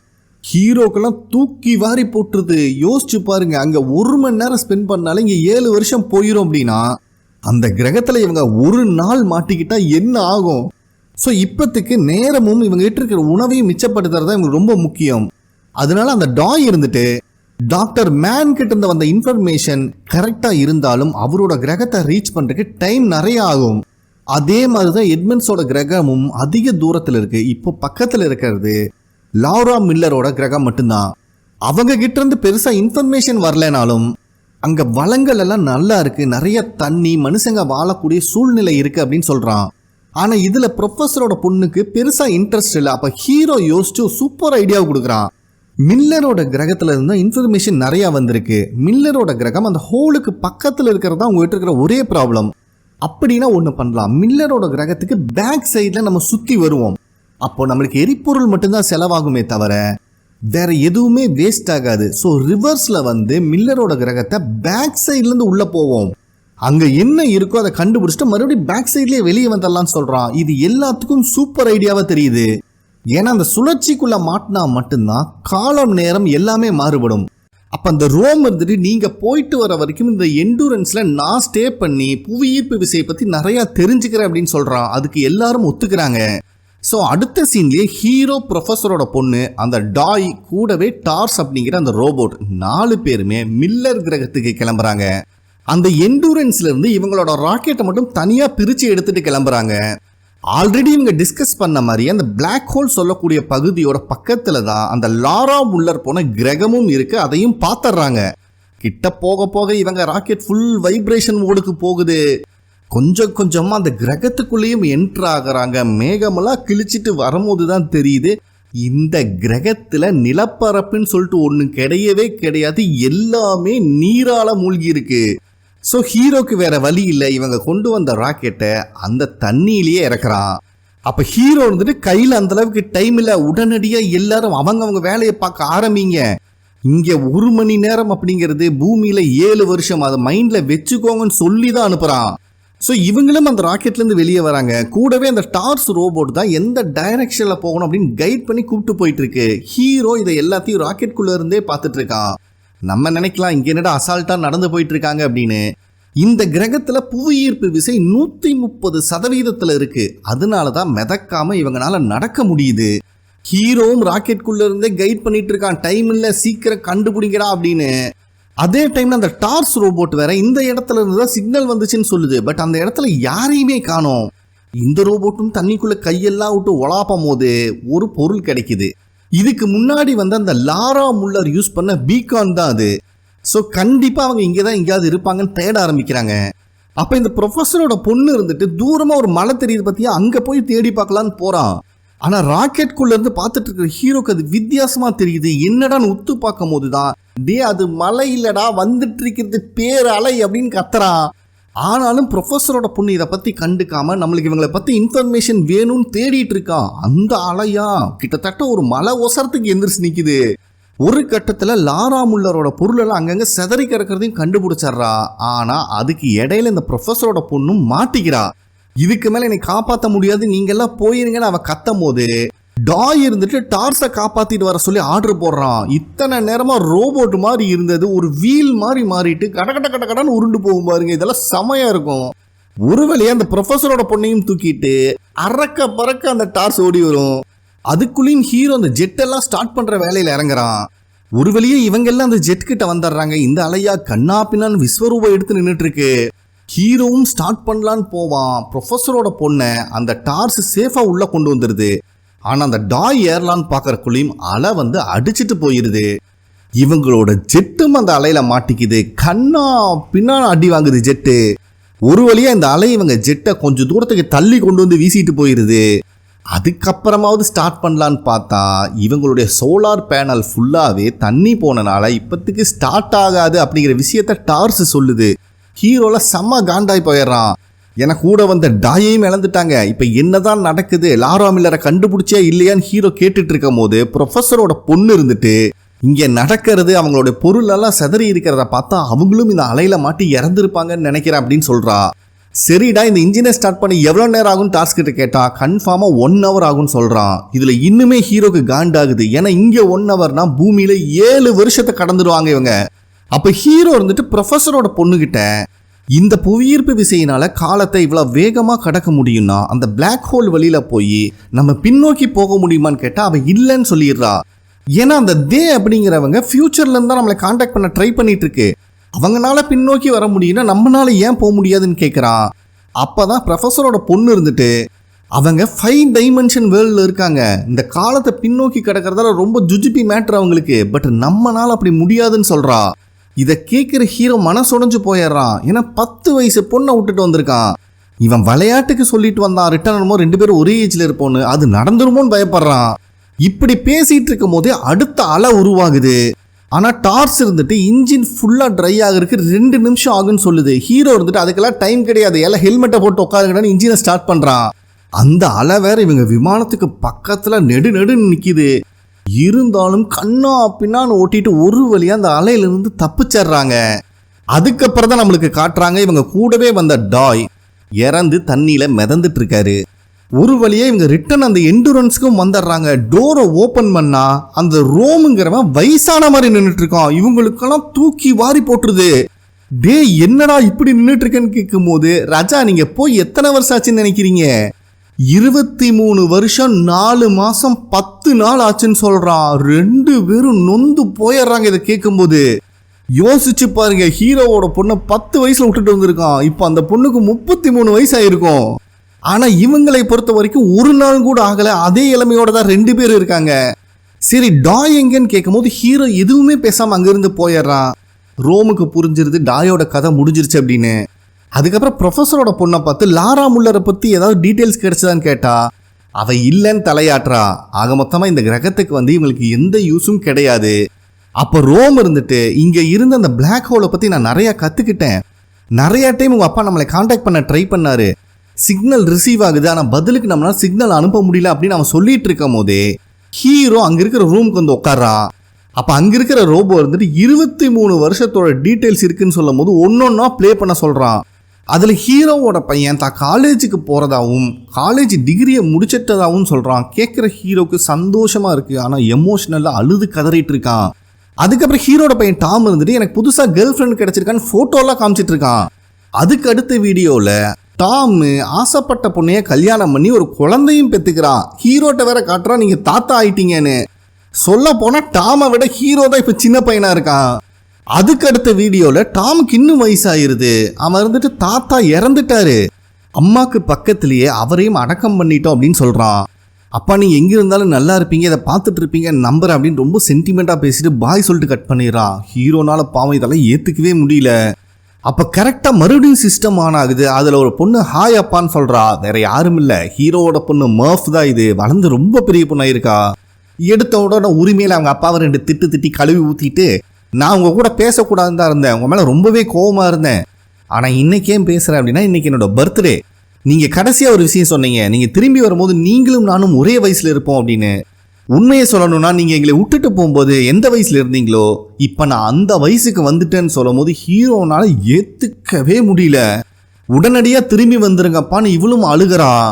ஹீரோக்கெல்லாம் தூக்கி வாரி போட்டுருது. யோசிச்சு பாருங்க, அங்க 1 மணி நேரம் ஸ்பெண்ட் பண்ணாலும் இங்க 7 வருஷம் போயிடும் அப்படின்னா அந்த கிரகத்துல இவங்க 1 நாள் மாட்டிக்கிட்டா என்ன ஆகும்? ஸோ இப்பத்துக்கு நேரமும் இவங்க கிட்ட இருக்கிற உணவையும் மிச்சப்படுத்துறதா இவங்களுக்கு ரொம்ப முக்கியம். அதனால அந்த டாய் இருந்துட்டு டாக்டர் மேன் கிட்ட இருந்த வந்த இன்ஃபர்மேஷன் கரெக்டா இருந்தாலும் அவரோட கிரகத்தை ரீச் பண்றதுக்கு டைம் நிறைய ஆகும். அதே மாதிரிதான் எட்மண்ட்ஸோட கிரகமும் அதிக தூரத்தில் இருக்கு. இப்போ பக்கத்தில் இருக்கிறது லாரா மில்லரோட கிரகம் மட்டும்தான். அவங்க கிட்ட இருந்து பெருசா இன்ஃபர்மேஷன் வரலனாலும் அங்க வளங்கள் எல்லாம் நல்லா இருக்கு, நிறைய தண்ணி, மனுஷங்க வாழக்கூடிய சூழ்நிலை இருக்கு அப்படின்னு சொல்றான். ஆனா இதுல ப்ரொஃபஸரோட பொண்ணுக்கு பெருசா இன்ட்ரெஸ்ட் இல்லை. அப்ப ஹீரோ யோசிச்சு சூப்பர் ஐடியாவை கொடுக்குறான். மில்லரோட கிரகத்துல இருந்தா இன்ஃபர்மேஷன் நிறைய வந்திருக்கு. மில்லரோட கிரகம் அந்த ஹோலுக்கு பக்கத்துல இருக்கிறதா உங்ககிட்ட இருக்கிற ஒரே ப்ராப்ளம். அப்படின்னா ஒண்ணு பண்ணலாம், மில்லரோட கிரகத்துக்கு பேக் சைட்ல நம்ம சுத்தி வருவோம். அப்போ நம்மளுக்கு எரிபொருள் மட்டும்தான் செலவாகுமே தவிர வேற எதுவுமே வேஸ்ட் ஆகாது. ஸோ ரிவர்ஸ்ல வந்து மில்லரோட கிரகத்தை பேக் சைட்ல இருந்து உள்ள போவோம். அங்க என்ன இருக்கோ அதை கண்டுபிடிச்சிட்டு மறுபடியும் பேக் சைட்லயே வெளியே வந்துடலாம்னு சொல்றான். இது எல்லாத்துக்கும் சூப்பர் ஐடியாவா தெரியுது. ஏன்னா அந்த சுழற்சிக்குள்ள மாட்டினா மட்டும்தான் காலம் நேரம் எல்லாமே மாறுபடும். அப்ப அந்த ரோம் இருந்துட்டு நீங்க போயிட்டு வர வரைக்கும் இந்த எண்டூரன்ஸ்ல நான் ஸ்டே பண்ணி புவியீர்ப்பு விசையை பத்தி நிறைய தெரிஞ்சுக்கிறேன் அப்படின்னு சொல்றான். அதுக்கு எல்லாரும் ஒத்துக்கிறாங்க. ஸோ அடுத்த சீன்லேயே ஹீரோ, ப்ரொஃபஸரோட பொண்ணு, அந்த டாய் கூடவே டார்ஸ் அப்படிங்கிற அந்த ரோபோட் 4 பேருமே மில்லர் கிரகத்துக்கு கிளம்புறாங்க. அந்த எண்டூரன்ஸ்ல இருந்து இவங்களோட ராக்கெட்டை மட்டும் தனியா பிரிச்சு எடுத்துட்டு கிளம்புறாங்க. ஆல்ரெடி இவங்க டிஸ்கஸ் பண்ண மாதிரி அந்த பிளாக் ஹோல் சொல்லக்கூடிய பகுதியோட பக்கத்துல தான் அந்த லாரா முல்லர் போன கிரகமும் இருக்கு. அதையும் பார்த்துடுறாங்க. கிட்ட போக போக இவங்க ராக்கெட் ஃபுல் வைப்ரேஷன் மோடுக்கு போகுது. கொஞ்சம் கொஞ்சமா அந்த கிரகத்துக்குள்ளேயும் என்ட்ரு ஆகுறாங்க. மேகமெல்லாம் கிழிச்சிட்டு வரும்போது தான் தெரியுது இந்த கிரகத்துல நிலப்பரப்புன்னு சொல்லிட்டு ஒன்று கிடையவே கிடையாது. எல்லாமே நீரால மூழ்கி இருக்கு. ஸோ ஹீரோக்கு வேற வழி இல்லை. இவங்க கொண்டு வந்த ராக்கெட்டை அந்த தண்ணியிலேயே இறக்குறான். அப்போ ஹீரோ வந்துட்டு கையில் அந்த அளவுக்கு டைம் இல்லை. உடனடியாக எல்லாரும் அவங்க வேலையை பார்க்க ஆரம்பிங்க. இங்கே 1 மணி நேரம் அப்படிங்கிறது பூமியில் 7 வருஷம். அதை மைண்டில் வச்சுக்கோங்கன்னு சொல்லி தான் அனுப்புகிறான். ஸோ இவங்களும் அந்த ராக்கெட்லேருந்து வெளியே வராங்க. கூடவே அந்த டார்ஸ் ரோபோட் தான் எந்த டைரக்ஷனில் போகணும் அப்படின்னு கைட் பண்ணி கூப்பிட்டு போயிட்டு இருக்கு. ஹீரோ இதை எல்லாத்தையும் ராக்கெட்குள்ளே இருந்தே பார்த்துட்டு இருக்கான். நம்ம நினைக்கலாம் இங்கே என்னடா அசால்ட்டாக நடந்து போயிட்டு இருக்காங்க அப்படின்னு. இந்த கிரகத்தில் புவியீர்ப்பு விசை 130% இருக்கு. அதனால தான் மிதக்காம இவங்களால நடக்க முடியுது. ஹீரோவும் ராக்கெட்குள்ள இருந்தே கைட் பண்ணிட்டு இருக்கான். டைம் இல்லை, சீக்கிரம் கண்டுபிடிக்கிறா அப்படின்னு. அதே டைம்ல அந்த டார்ஸ் ரோபோட் வேற இந்த இடத்துல இருந்து தான் சிக்னல் வந்துச்சுன்னு சொல்லுது. பட் அந்த இடத்துல யாரையுமே காணோம். இந்த ரோபோட்டும் தண்ணிக்குள்ள கையெல்லாம் விட்டு ஒலாப்பும் போது ஒரு பொருள் கிடைக்குது. இதுக்கு முன்னாடி வந்து அந்த லாரா முல்லர் யூஸ் பண்ண பீகான் தான் அது. ஸோ கண்டிப்பாக அவங்க இங்கே தான் எங்கேயாவது இருப்பாங்கன்னு தேட ஆரம்பிக்கிறாங்க. அப்போ இந்த ப்ரொஃபஸரோட பொண்ணு இருந்துட்டு தூரமாக ஒரு மலை தெரியுது பார்த்தியா, அங்கே போய் தேடி பார்க்கலான்னு போகிறான். ஆனால் ராக்கெட்குள்ளே இருந்து பார்த்துட்டு இருக்கிற ஹீரோக்கு அது வித்தியாசமாக தெரியுது. என்னடான்னு உத்து பார்க்கும் போது தான் அது மலை இல்லடா, வந்துட்டு இருக்கிறது பேர் அலை அப்படின்னு கத்துறான். ஆனாலும் ப்ரொஃபஸரோட பொண்ணு இதை பற்றி கண்டுக்காம நம்மளுக்கு இவங்களை பற்றி இன்ஃபர்மேஷன் வேணும்னு தேடிட்டு இருக்கான். அந்த அலையா கிட்டத்தட்ட ஒரு மலை ஒசரத்துக்கு எந்திரிச்சு நிற்குது. ஒரு கட்டத்தில் லாரா முல்லரோட பொருளெல்லாம் அங்கங்கே செதறி கிடக்கிறதையும் கண்டுபிடிச்சிட்றா. ஆனால் அதுக்கு இடையில இந்த ப்ரொஃபஸரோட பொண்ணும் மாட்டிக்கிறா. இதுக்கு மேலே என்னை காப்பாற்ற முடியாது, நீங்கள்லாம் போயிருங்கன்னு அவன் கத்தும் போது டாய் இருந்துட்டு டார்ஸை காப்பாற்றிட்டு வர சொல்லி ஆர்டர் போடுறான். இத்தனை நேரமாக ரோபோட் மாதிரி இருந்தது ஒரு வீல் மாதிரி மாறிட்டு கடன்னு உருண்டு போகும் பாருங்க. இதெல்லாம் செமையாக இருக்கும். ஒரு வழியாக அந்த ப்ரொஃபஸரோட பொண்ணையும் தூக்கிட்டு அறக்க பறக்க அந்த டார்ஸ் ஓடி வரும். அதுக்குள்ளேயும் ஹீரோ அந்த ஜெட்டெல்லாம் ஸ்டார்ட் பண்ணுற வேலையில் இறங்குறான். ஒரு வழியே இவங்கெல்லாம் அந்த ஜெட் கிட்ட வந்துடுறாங்க. இந்த அலையா கண்ணா பின்னான்னு விஸ்வரூபம் எடுத்து நின்றுட்டு இருக்கு. ஹீரோவும் ஸ்டார்ட் பண்ணலான்னு போவான். ப்ரொஃபஸரோட பொண்ணை அந்த டார்ஸ் சேஃபாக உள்ளே கொண்டு வந்துடுது. ஆனால் அந்த டாய் ஏர்லான்னு பார்க்கறக்குள்ளேயும் அலை வந்து அடிச்சுட்டு போயிடுது. இவங்களோட ஜெட்டும் அந்த அலையில் மாட்டிக்குது. கண்ணா பின்னால் அடி வாங்குது ஜெட்டு. ஒரு வழியாக இந்த அலை இவங்க ஜெட்டை கொஞ்சம் தூரத்துக்கு தள்ளி கொண்டு வந்து வீசிட்டு போயிடுது. அதுக்கப்புறமாவது ஸ்டார்ட் பண்ணலான்னு பார்த்தா இவங்களுடைய சோலார் பேனல் ஃபுல்லாகவே தண்ணி போனனால இப்போத்துக்கு ஸ்டார்ட் ஆகாது அப்படிங்கிற விஷயத்த டார்ஸ் சொல்லுது. ஹீரோவில் செம்ம காண்டாய் போயிடுறான். ஏன்னா கூட வந்த டாயையும் இழந்துட்டாங்க. இப்போ என்னதான் நடக்குது, லாரா மில்லரை கண்டுபிடிச்சா இல்லையான்னு ஹீரோ கேட்டுட்டு இருக்கும் போது ப்ரொஃபஸரோட பொண்ணு இருந்துட்டு இங்கே நடக்கிறது அவங்களுடைய பொருளெல்லாம் செதறி இருக்கிறத பார்த்தா அவங்களும் இந்த அலையில மாட்டி இறந்துருப்பாங்கன்னு நினைக்கிறேன் அப்படின்னு சொல்கிறா. சரிடா இந்த இன்ஜினை ஸ்டார்ட் பண்ணி எவ்வளோ நேரம் ஆகும்னு டாஸ்க் கிட்ட கேட்டா கன்ஃபார்மாக 1 hour ஆகும்னு சொல்கிறான். இதில் இன்னுமே ஹீரோக்கு காண்டாகுது. ஏன்னா இங்கே 1 hourனா பூமியில் 7 வருஷத்தை கடந்துடுவாங்க இவங்க. அப்போ ஹீரோ இருந்துட்டு ப்ரொஃபஸரோட பொண்ணுகிட்ட இந்த புவியீர்ப்பு விசையினால காலத்தை இவ்வளோ வேகமாக கடக்க முடியும்னா அந்த பிளாக் ஹோல் வழியில் போய் நம்ம பின்னோக்கி போக முடியுமான்னு கேட்டால் அவன் இல்லைன்னு சொல்லிடுறா. ஏன்னா அந்த தே அப்படிங்கிறவங்க ஃபியூச்சர்லேருந்து தான் நம்மளை காண்டாக்ட் பண்ண ட்ரை பண்ணிட்டு இருக்கு. அவங்களால பின்னோக்கி வர முடியும்னா நம்மளால ஏன் போக முடியாதுன்னு கேட்குறான். அப்போ தான் ப்ரொஃபஸரோட பொண்ணு இருந்துட்டு அவங்க 5 டைமென்ஷன் வேர்ல்டில் இருக்காங்க. இந்த காலத்தை பின்னோக்கி கிடக்கிறதால ரொம்ப ஜுஜிபி மேட்ரு அவங்களுக்கு. பட் நம்மளால அப்படி முடியாதுன்னு சொல்கிறா. இதை கேட்குற ஹீரோ மனசுடைஞ்சு போயிடுறான். ஏன்னா 10 வயசு பொண்ணை விட்டுட்டு வந்திருக்கான். இவன் விளையாட்டுக்கு சொல்லிட்டு வந்தான் ரிட்டர்ன் வருமோ 2 பேரும் ஒரே ஏஜில் இருப்போன்னு. அது நடந்துருமோன்னு பயப்படுறான். இப்படி பேசிகிட்டு இருக்கும் போதே அடுத்த அலை உருவாகுது. ஆனால் டார்ஸ் இருந்துட்டு இன்ஜின் ஃபுல்லாக ட்ரை ஆகிறதுக்கு 2 நிமிஷம் ஆகுன்னு சொல்லுது. ஹீரோ இருந்துட்டு அதுக்கெல்லாம் டைம் கிடையாது, எல்லாம் ஹெல்மெட்டை போட்டு உட்காருங்கன்னு இன்ஜினை ஸ்டார்ட் பண்ணுறான். அந்த அலை வேற இவங்க விமானத்துக்கு பக்கத்தில் நெடுன்னு நிற்கிது. இருந்தாலும் கண்ணா பின்னான்னு ஓட்டிட்டு ஒரு வழியாக அந்த அலையிலிருந்து தப்பிச்சிடுறாங்க. அதுக்கப்புறம் தான் நம்மளுக்கு காட்டுறாங்க இவங்க கூடவே வந்த டாய் இறந்து தண்ணியில் மிதந்துட்டு இருக்காரு. ஒரு வழியாக இவங்க ரிட்டன் அந்த எண்டூரன்ஸுக்கும் வந்துடுறாங்க. டோரை ஓப்பன் பண்ணா அந்த ரோமுங்கிறவன் வயசான மாதிரி நின்றுட்டு இருக்கான். இவங்களுக்கெல்லாம் தூக்கி வாரி போட்டுருது. டே என்னடா இப்படி நின்றுட்டு இருக்கேன்னு கேட்கும் போது, ராஜா நீங்க போய் எத்தனை வருஷம் ஆச்சுன்னு நினைக்கிறீங்க? 23 வருஷம் 4 மாசம் 10 நாள் ஆச்சுன்னு சொல்றான். 2 பேரும் நொந்து போயிடுறாங்க இதை கேட்கும்போது. யோசிச்சு பாருங்க, ஹீரோவோட பொண்ணை 10 வயசுல விட்டுட்டு வந்திருக்கான். இப்போ அந்த பொண்ணுக்கு 33 வயசு ஆயிருக்கும். ஆனால் இவங்களை பொறுத்த வரைக்கும் ஒரு நாள் கூட ஆகலை, அதே இளமையோட தான் 2 பேர் இருக்காங்க. சரி டாய் எங்கன்னு கேட்கும்போது ஹீரோ எதுவுமே பேசாமல் அங்கேருந்து போயிடுறான். ரோமுக்கு புரிஞ்சிருது டாயோட கதை முடிஞ்சிருச்சு அப்படின்னு. அதுக்கப்புறம் ப்ரொஃபஸரோட பொண்ணை பார்த்து லாரா முல்லரை பற்றி ஏதாவது டீட்டெயில்ஸ் கிடைச்சதான்னு கேட்டா அவ இல்லைன்னு தலையாட்டுறா. ஆக மொத்தமாக இந்த கிரகத்துக்கு இவங்களுக்கு எந்த யூஸும் கிடையாது. அப்போ ரோம் இருந்துட்டு இங்கே இருந்த அந்த பிளாக் ஹோலை பற்றி நான் நிறையா கற்றுக்கிட்டேன். நிறையா டைம் உங்கள் அப்பா நம்மளை காண்டாக்ட் பண்ண ட்ரை பண்ணாரு, சிக்னல் ரிசீவ் ஆகுது ஆனால் பதிலுக்கு நம்மளால் சிக்னல் அனுப்ப முடியல அப்படின்னு அவன் சொல்லிட்டு இருக்கும் போதே ஹீரோ அங்கே இருக்கிற ரூமுக்கு உட்கார்றான். அப்போ அங்கே இருக்கிற ரோபோ 23 வருஷத்தோட டீட்டெயில்ஸ் இருக்குன்னு சொல்லும் போது ஒன்னொன்னா ப்ளே பண்ண சொல்கிறான். அதில் ஹீரோவோட பையன் தான் காலேஜுக்கு போகிறதாகவும் காலேஜ் டிகிரியை முடிச்சிட்டதாகவும் சொல்கிறான். கேட்குற ஹீரோக்கு சந்தோஷமாக இருக்குது, ஆனால் எமோஷ்னலாக அழுது கதறிட்டு இருக்கான். அதுக்கப்புறம் ஹீரோட பையன் டாம் எனக்கு புதுசாக கேர்ள் ஃப்ரெண்ட் கிடச்சிருக்கான்னு ஃபோட்டோலாம் காமிச்சிட்டு இருக்கான். அதுக்கு அடுத்த வீடியோவில் டாம் ஆசைப்பட்ட பொண்ணைய கல்யாணம் பண்ணி ஒரு குழந்தையும் பெற்றுக்கிறான். ஹீரோட்ட வேற காட்டுறான் நீங்கள் தாத்தா ஆயிட்டீங்கன்னு. சொல்ல போனால் டாமை விட ஹீரோ தான் இப்போ சின்ன பையனாக இருக்கான். அதுக்கு அடுத்த வீடியோவில் டாமுக்கு இன்னும் வயசாயிருது. அவன் தாத்தா இறந்துட்டாரு, அம்மாக்கு பக்கத்துலேயே அவரையும் அடக்கம் பண்ணிட்டோம் அப்படின்னு சொல்கிறான். அப்பா நீங்கள் எங்கே இருந்தாலும் நல்லா இருப்பீங்க, இதை பார்த்துட்டு இருப்பீங்க நம்புறேன் அப்படின்னு ரொம்ப சென்டிமெண்ட்டாக பேசிட்டு பாய் சொல்லிட்டு கட் பண்ணிடுறான். ஹீரோனால பாவம் இதெல்லாம் ஏற்றுக்கவே முடியல. அப்போ கரெக்டாக மறுபடியும் சிஸ்டம் ஆன் ஆகுது. அதில் ஒரு பொண்ணு ஹாய் அப்பான்னு சொல்கிறா. வேற யாரும் இல்லை, ஹீரோவோட பொண்ணு மர்ஃப் தான். இது வளர்ந்து ரொம்ப பெரிய பொண்ணாக இருக்கா. எடுத்த உடனே உரிமையில் அவங்க அப்பாவை 2 திட்டி கழுவி ஊற்றிட்டு நான் உங்கள் கூட பேசக்கூடாதுன்னு தான் இருந்தேன், உங்கள் மேலே ரொம்பவே கோவமாக இருந்தேன், ஆனால் இன்றைக்கி ஏன் பேசுகிறேன் அப்படின்னா இன்றைக்கி என்னோட பர்த்டே, நீங்கள் கடைசியாக ஒரு விஷயம் சொன்னீங்க, நீங்கள் திரும்பி வரும்போது நீங்களும் நானும் ஒரே வயசில் இருப்போம் அப்படின்னு. உண்மையை சொல்லணும்னா நீங்கள் எங்களை விட்டுட்டு போகும்போது எந்த வயசில் இருந்தீங்களோ இப்போ நான் அந்த வயசுக்கு வந்துட்டேன்னு சொல்லும் போது ஹீரோனால ஏற்றுக்கவே முடியல. உடனடியாக திரும்பி வந்துருங்கப்பான்னு இவளும் அழுகிறான்.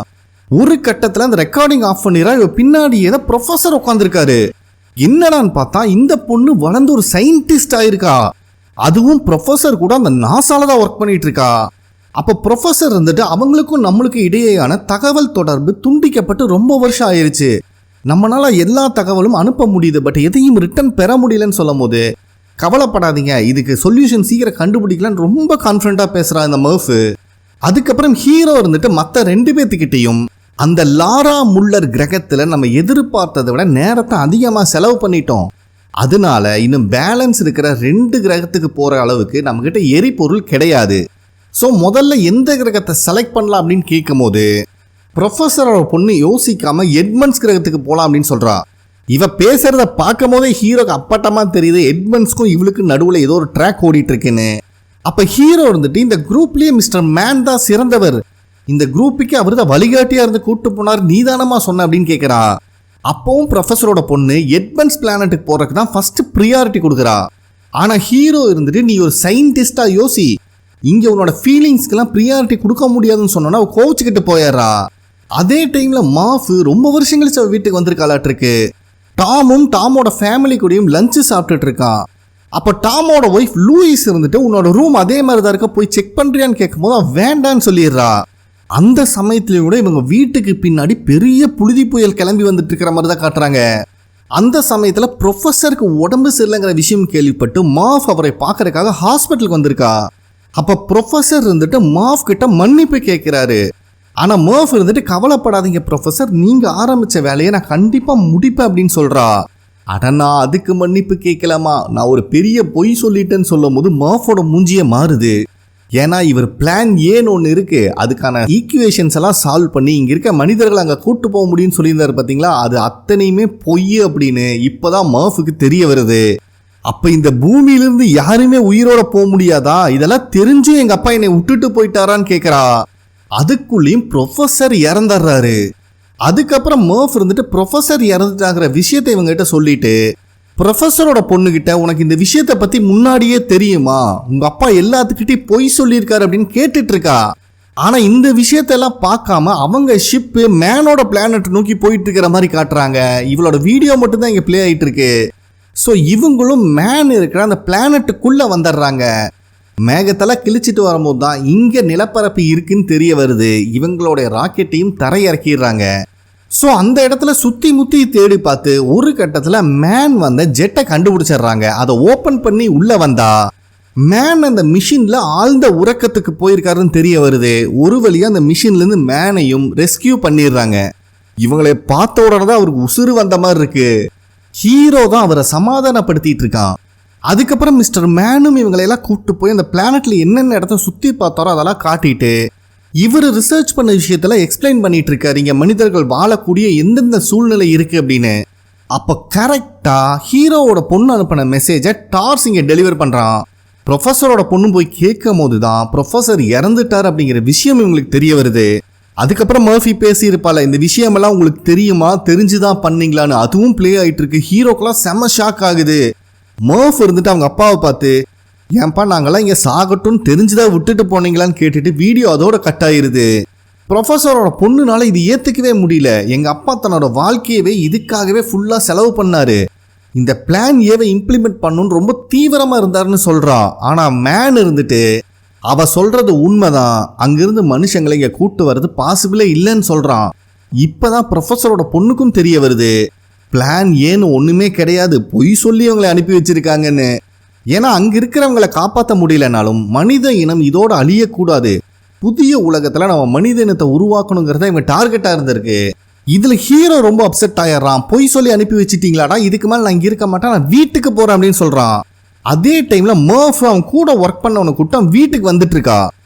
ஒரு கட்டத்தில் அந்த ரெக்கார்டிங் ஆஃப் பண்ணிடுறா. இவ பின்னாடி ஏதோ ப்ரொஃபஸர் உட்காந்துருக்காரு. என்னடான்னு பார்த்தா இந்த பொண்ணு வளர்ந்து ஒரு சயின்டிஸ்ட் ஆயிருக்கா. அதுவும் ப்ரொஃபஸர் கூட அந்த நாசால தான் ஒர்க் பண்ணிட்டு இருக்கா. அப்போ ப்ரொஃபஸர் அவங்களுக்கும் நம்மளுக்கும் இடையேயான தகவல் தொடர்பு துண்டிக்கப்பட்டு ரொம்ப வருஷம் ஆயிருச்சு. நம்மளால எல்லா தகவலும் அனுப்ப முடியுது, பட் எதையும் ரிட்டர்ன் பெற முடியலன்னு சொல்லும் போது கவலைப்படாதீங்க, இதுக்கு சொல்யூஷன் சீக்கிரம் கண்டுபிடிக்கலான்னு ரொம்ப கான்ஃபிடண்டாக பேசுகிறா இந்த மர்ஃப். அதுக்கப்புறம் ஹீரோ மற்ற 2 பேர்த்துக்கிட்டையும் அந்த லாரா முல்லர் கிரகத்தில் நம்ம எதிர்பார்த்ததை விட நேரத்தை அதிகமாக செலவு பண்ணிட்டோம், அதனால இன்னும் பேலன்ஸ் இருக்கிற 2 கிரகத்துக்கு போகிற அளவுக்கு நம்மக்கிட்ட எரிபொருள் கிடையாது. ஸோ முதல்ல எந்த கிரகத்தை செலக்ட் பண்ணலாம் அப்படின்னு கேட்கும் போது ப்ரொஃபஸரோட பொண்ணு யோசிக்காம எட்மண்ட்ஸ் கிரகத்துக்கு போகலாம் அப்படின்னு சொல்கிறா. இவ பேசுறத பார்க்கும் போதே ஹீரோக்கு அப்பட்டமாக தெரியுது எட்மண்ட்ஸ்க்கும் இவளுக்கு நடுவில் ஏதோ ஒரு ட்ராக் ஓடிட்டு இருக்குன்னு. அப்போ ஹீரோ இந்த குரூப்லேயே மிஸ்டர் மேன் தான் சிறந்தவர், இந்த குரூப்புக்கு அவர் தான் வழிகாட்டியாக இருந்து கூப்பிட்டு போனார், நீதானமாக சொன்ன அப்படின்னு கேட்குறா. அப்பவும் ப்ரொஃபஸரோட பொண்ணு எட்மண்ட்ஸ் பிளானட்டுக்கு போகிறதுக்கு தான் ஃபர்ஸ்ட் ப்ரியாரிட்டி கொடுக்குறா. ஆனால் ஹீரோ நீ ஒரு சயின்டிஸ்டாக யோசி, இங்கே உன்னோட ஃபீலிங்ஸ்க்கெல்லாம் ப்ரியாரிட்டி கொடுக்க முடியாதுன்னு சொன்னோன்னா அவள் கோவிச்சுக்கிட்டு போயிடுறா. அதே டைமில் மாஃப் ரொம்ப வருஷம் கழிச்சு அவள் வீட்டுக்கு வந்திருக்காளாட்டிருக்கு. டாமும் டாமோட ஃபேமிலி கூடயும் லஞ்சு சாப்பிட்டுட்டு இருக்கான். அப்போ டாமோட ஒய்ஃப் லூயிஸ் உன்னோட ரூம் அதே மாதிரி தான் இருக்க, போய் செக் பண்ணுறியான்னு கேட்கும் போது அவன் வேண்டான்னு சொல்லிடுறா. அந்த சமயத்துலேயும் கூட இவங்க வீட்டுக்கு பின்னாடி பெரிய புழுதி புயல் கிளம்பி வந்துட்டு இருக்கிற மாதிரி தான் காட்டுறாங்க. அந்த சமயத்தில் ப்ரொஃபஸருக்கு உடம்பு சரியில்லைங்கிற விஷயம் கேள்விப்பட்டு மாஃப் அவரை பார்க்கறதுக்காக ஹாஸ்பிட்டலுக்கு வந்திருக்கா. அப்போ ப்ரொஃபஸர் மாஃப் கிட்ட மன்னிப்பு கேட்குறாரு. ஆனால் மாஃப் கவலைப்படாதீங்க ப்ரொஃபஸர், நீங்கள் ஆரம்பித்த வேலையை நான் கண்டிப்பாக முடிப்பேன் அப்படின்னு சொல்கிறா. அட நான் அதுக்கு மன்னிப்பு கேட்கலாமா, நான் ஒரு பெரிய பொய் சொல்லிட்டேன்னு சொல்லும் போது மாஃபோட மூஞ்சியே மாறுது. ஏன்னா இவர் பிளான் ஏன்னு ஒன்று இருக்கு, அதுக்கான ஈக்குவேஷன்ஸ் எல்லாம் சால்வ் பண்ணி இங்கே இருக்க மனிதர்களை அங்கே கூட்டு போக முடியும்னு சொல்லியிருந்தாரு பார்த்தீங்களா, அது அத்தனையுமே பொய் அப்படின்னு இப்போதான் மாஃபுக்கு தெரிய வருது. அப்போ இந்த பூமியிலிருந்து யாருமே உயிரோட போக முடியாதா, இதெல்லாம் தெரிஞ்சு எங்கள் அப்பா என்னை விட்டுட்டு போயிட்டாரான்னு கேட்குறா. அதுக்குள்ளேயும் ப்ரொஃபஸர் இறந்துடுறாரு. அதுக்கப்புறம் மர்ஃப் ப்ரொஃபஸர் இறந்துட்டாங்கிற விஷயத்தை இவங்ககிட்ட சொல்லிட்டு ப்ரொஃபஸரோட பொண்ணுகிட்ட உனக்கு இந்த விஷயத்தை பற்றி முன்னாடியே தெரியுமா, உங்கள் அப்பா எல்லாத்துக்கிட்டையும் பொய் சொல்லியிருக்காரு அப்படின்னு கேட்டுட்டு இருக்கா. ஆனால் இந்த விஷயத்தெல்லாம் பார்க்காம அவங்க ஷிப்பு மேனோட பிளானட் நோக்கி போயிட்டு இருக்கிற மாதிரி காட்டுறாங்க. இவளோட வீடியோ மட்டும்தான் இங்கே ப்ளே ஆகிட்டு இருக்கு. ஸோ இவங்களும் மேன் இருக்கிற அந்த பிளானட்டுக்குள்ளே வந்துடுறாங்க. மேகத்தெல்லாம் கிழிச்சிட்டு வரும்போது தான் இங்கே நிலப்பரப்பு இருக்குன்னு தெரிய வருது. இவங்களோட ராக்கெட்டையும் தரையிறக்கிடுறாங்க. ஸோ அந்த இடத்துல சுற்றி முற்றி தேடி பார்த்து ஒரு கட்டத்தில் மேன் ஜெட்டை கண்டுபிடிச்சிடுறாங்க. அதை ஓப்பன் பண்ணி உள்ளே வந்தா மேன் அந்த மிஷின்ல ஆழ்ந்த உறக்கத்துக்கு போயிருக்காருன்னு தெரிய வருது. ஒரு வழியா அந்த மிஷின்ல இருந்து மேனையும் ரெஸ்கியூ பண்ணிடுறாங்க. இவங்களை பார்த்த உடனே தான் அவருக்கு உசுறு வந்த மாதிரி இருக்கு. ஹீரோ தான் அவரை சமாதானப்படுத்திட்டு இருக்கான். அதுக்கப்புறம் மிஸ்டர் மேனும் இவங்களையெல்லாம் கூப்பிட்டு போய் அந்த பிளானட்ல என்னென்ன இடத்த சுத்தி பார்த்தாரோ அதெல்லாம் காட்டிட்டு இவர் ரிசர்ச் பண்ண விஷயத்துல எக்ஸ்பிளைன் பண்ணிட்டு இருக்காரு, இங்க மனிதர்கள் வாழக்கூடிய எந்தெந்த சூழ்நிலை இருக்கு அப்படின்னு. அப்ப கரெக்டா ஹீரோவோட பொண்ணு அனுப்பின மெசேஜை டார்ஸ் இங்க டெலிவர் பண்றான். ப்ரொஃபஸரோட பொண்ணு போய் கேட்கும் போது தான் ப்ரொஃபஸர் இறந்துட்டார் அப்படிங்கிற விஷயம் இவங்களுக்கு தெரிய வருது. அதுக்கப்புறம் மர்ஃபி பேசியிருப்பால, இந்த விஷயமெல்லாம் உங்களுக்கு தெரியுமா, தெரிஞ்சுதான் பண்ணீங்களான்னு. அதுவும் பிளே ஆகிட்டு இருக்கு. ஹீரோக்கெல்லாம் செம்ம ஷாக் ஆகுது. மர்ஃப் இருந்துட்டு அவங்க அப்பாவை பார்த்து, ஏன்பா நாங்கள்லாம் இங்கே சாகட்டும்னு தெரிஞ்சுதான் விட்டுட்டு போனீங்களான்னு கேட்டுட்டு வீடியோ அதோட கட் ஆயிருது. ப்ரொஃபஸரோட பொண்ணுனால இது ஏற்றுக்கவே முடியல. எங்கள் அப்பா தன்னோட வாழ்க்கையவே இதுக்காகவே ஃபுல்லாக செலவு பண்ணாரு, இந்த பிளான் ஏவை இம்ப்ளிமெண்ட் பண்ணணும்னு ரொம்ப தீவிரமாக இருந்தாருன்னு சொல்கிறா. ஆனால் மேன் இருந்துட்டு அவ சொல்கிறது உண்மைதான், அங்கிருந்து மனுஷங்களை இங்கே கூட்டு வர்றது பாசிபிளே இல்லைன்னு சொல்கிறான். இப்போ தான் ப்ரொஃபஸரோட பொண்ணுக்கும் தெரிய வருது, பிளான் ஏன்னு ஒன்றுமே கிடையாது, பொய் சொல்லி அவங்களை அனுப்பி வச்சிருக்காங்கன்னு. ஏன்னா அங்கே இருக்கிறவங்களை காப்பாற்ற முடியலனாலும் மனித இனம் இதோட அழியக்கூடாது, புதிய உலகத்தில் நம்ம மனித இனத்தை உருவாக்கணுங்கிறத இவங்க டார்கெட்டாக இருந்திருக்கு. இதில் ஹீரோ ரொம்ப அப்செட் ஆயிடுறான். பொய் சொல்லி அனுப்பி வச்சிட்டீங்களாடா, இதுக்கு மேலே நான் இங்கே இருக்க மாட்டேன், நான் வீட்டுக்கு போகிறேன் அப்படின்னு சொல்கிறான். அதே டைமில் மர்ஃப் அவன் கூட ஒர்க் பண்ணவனை கூட்டம் வீட்டுக்கு வந்துட்டு இருக்கா.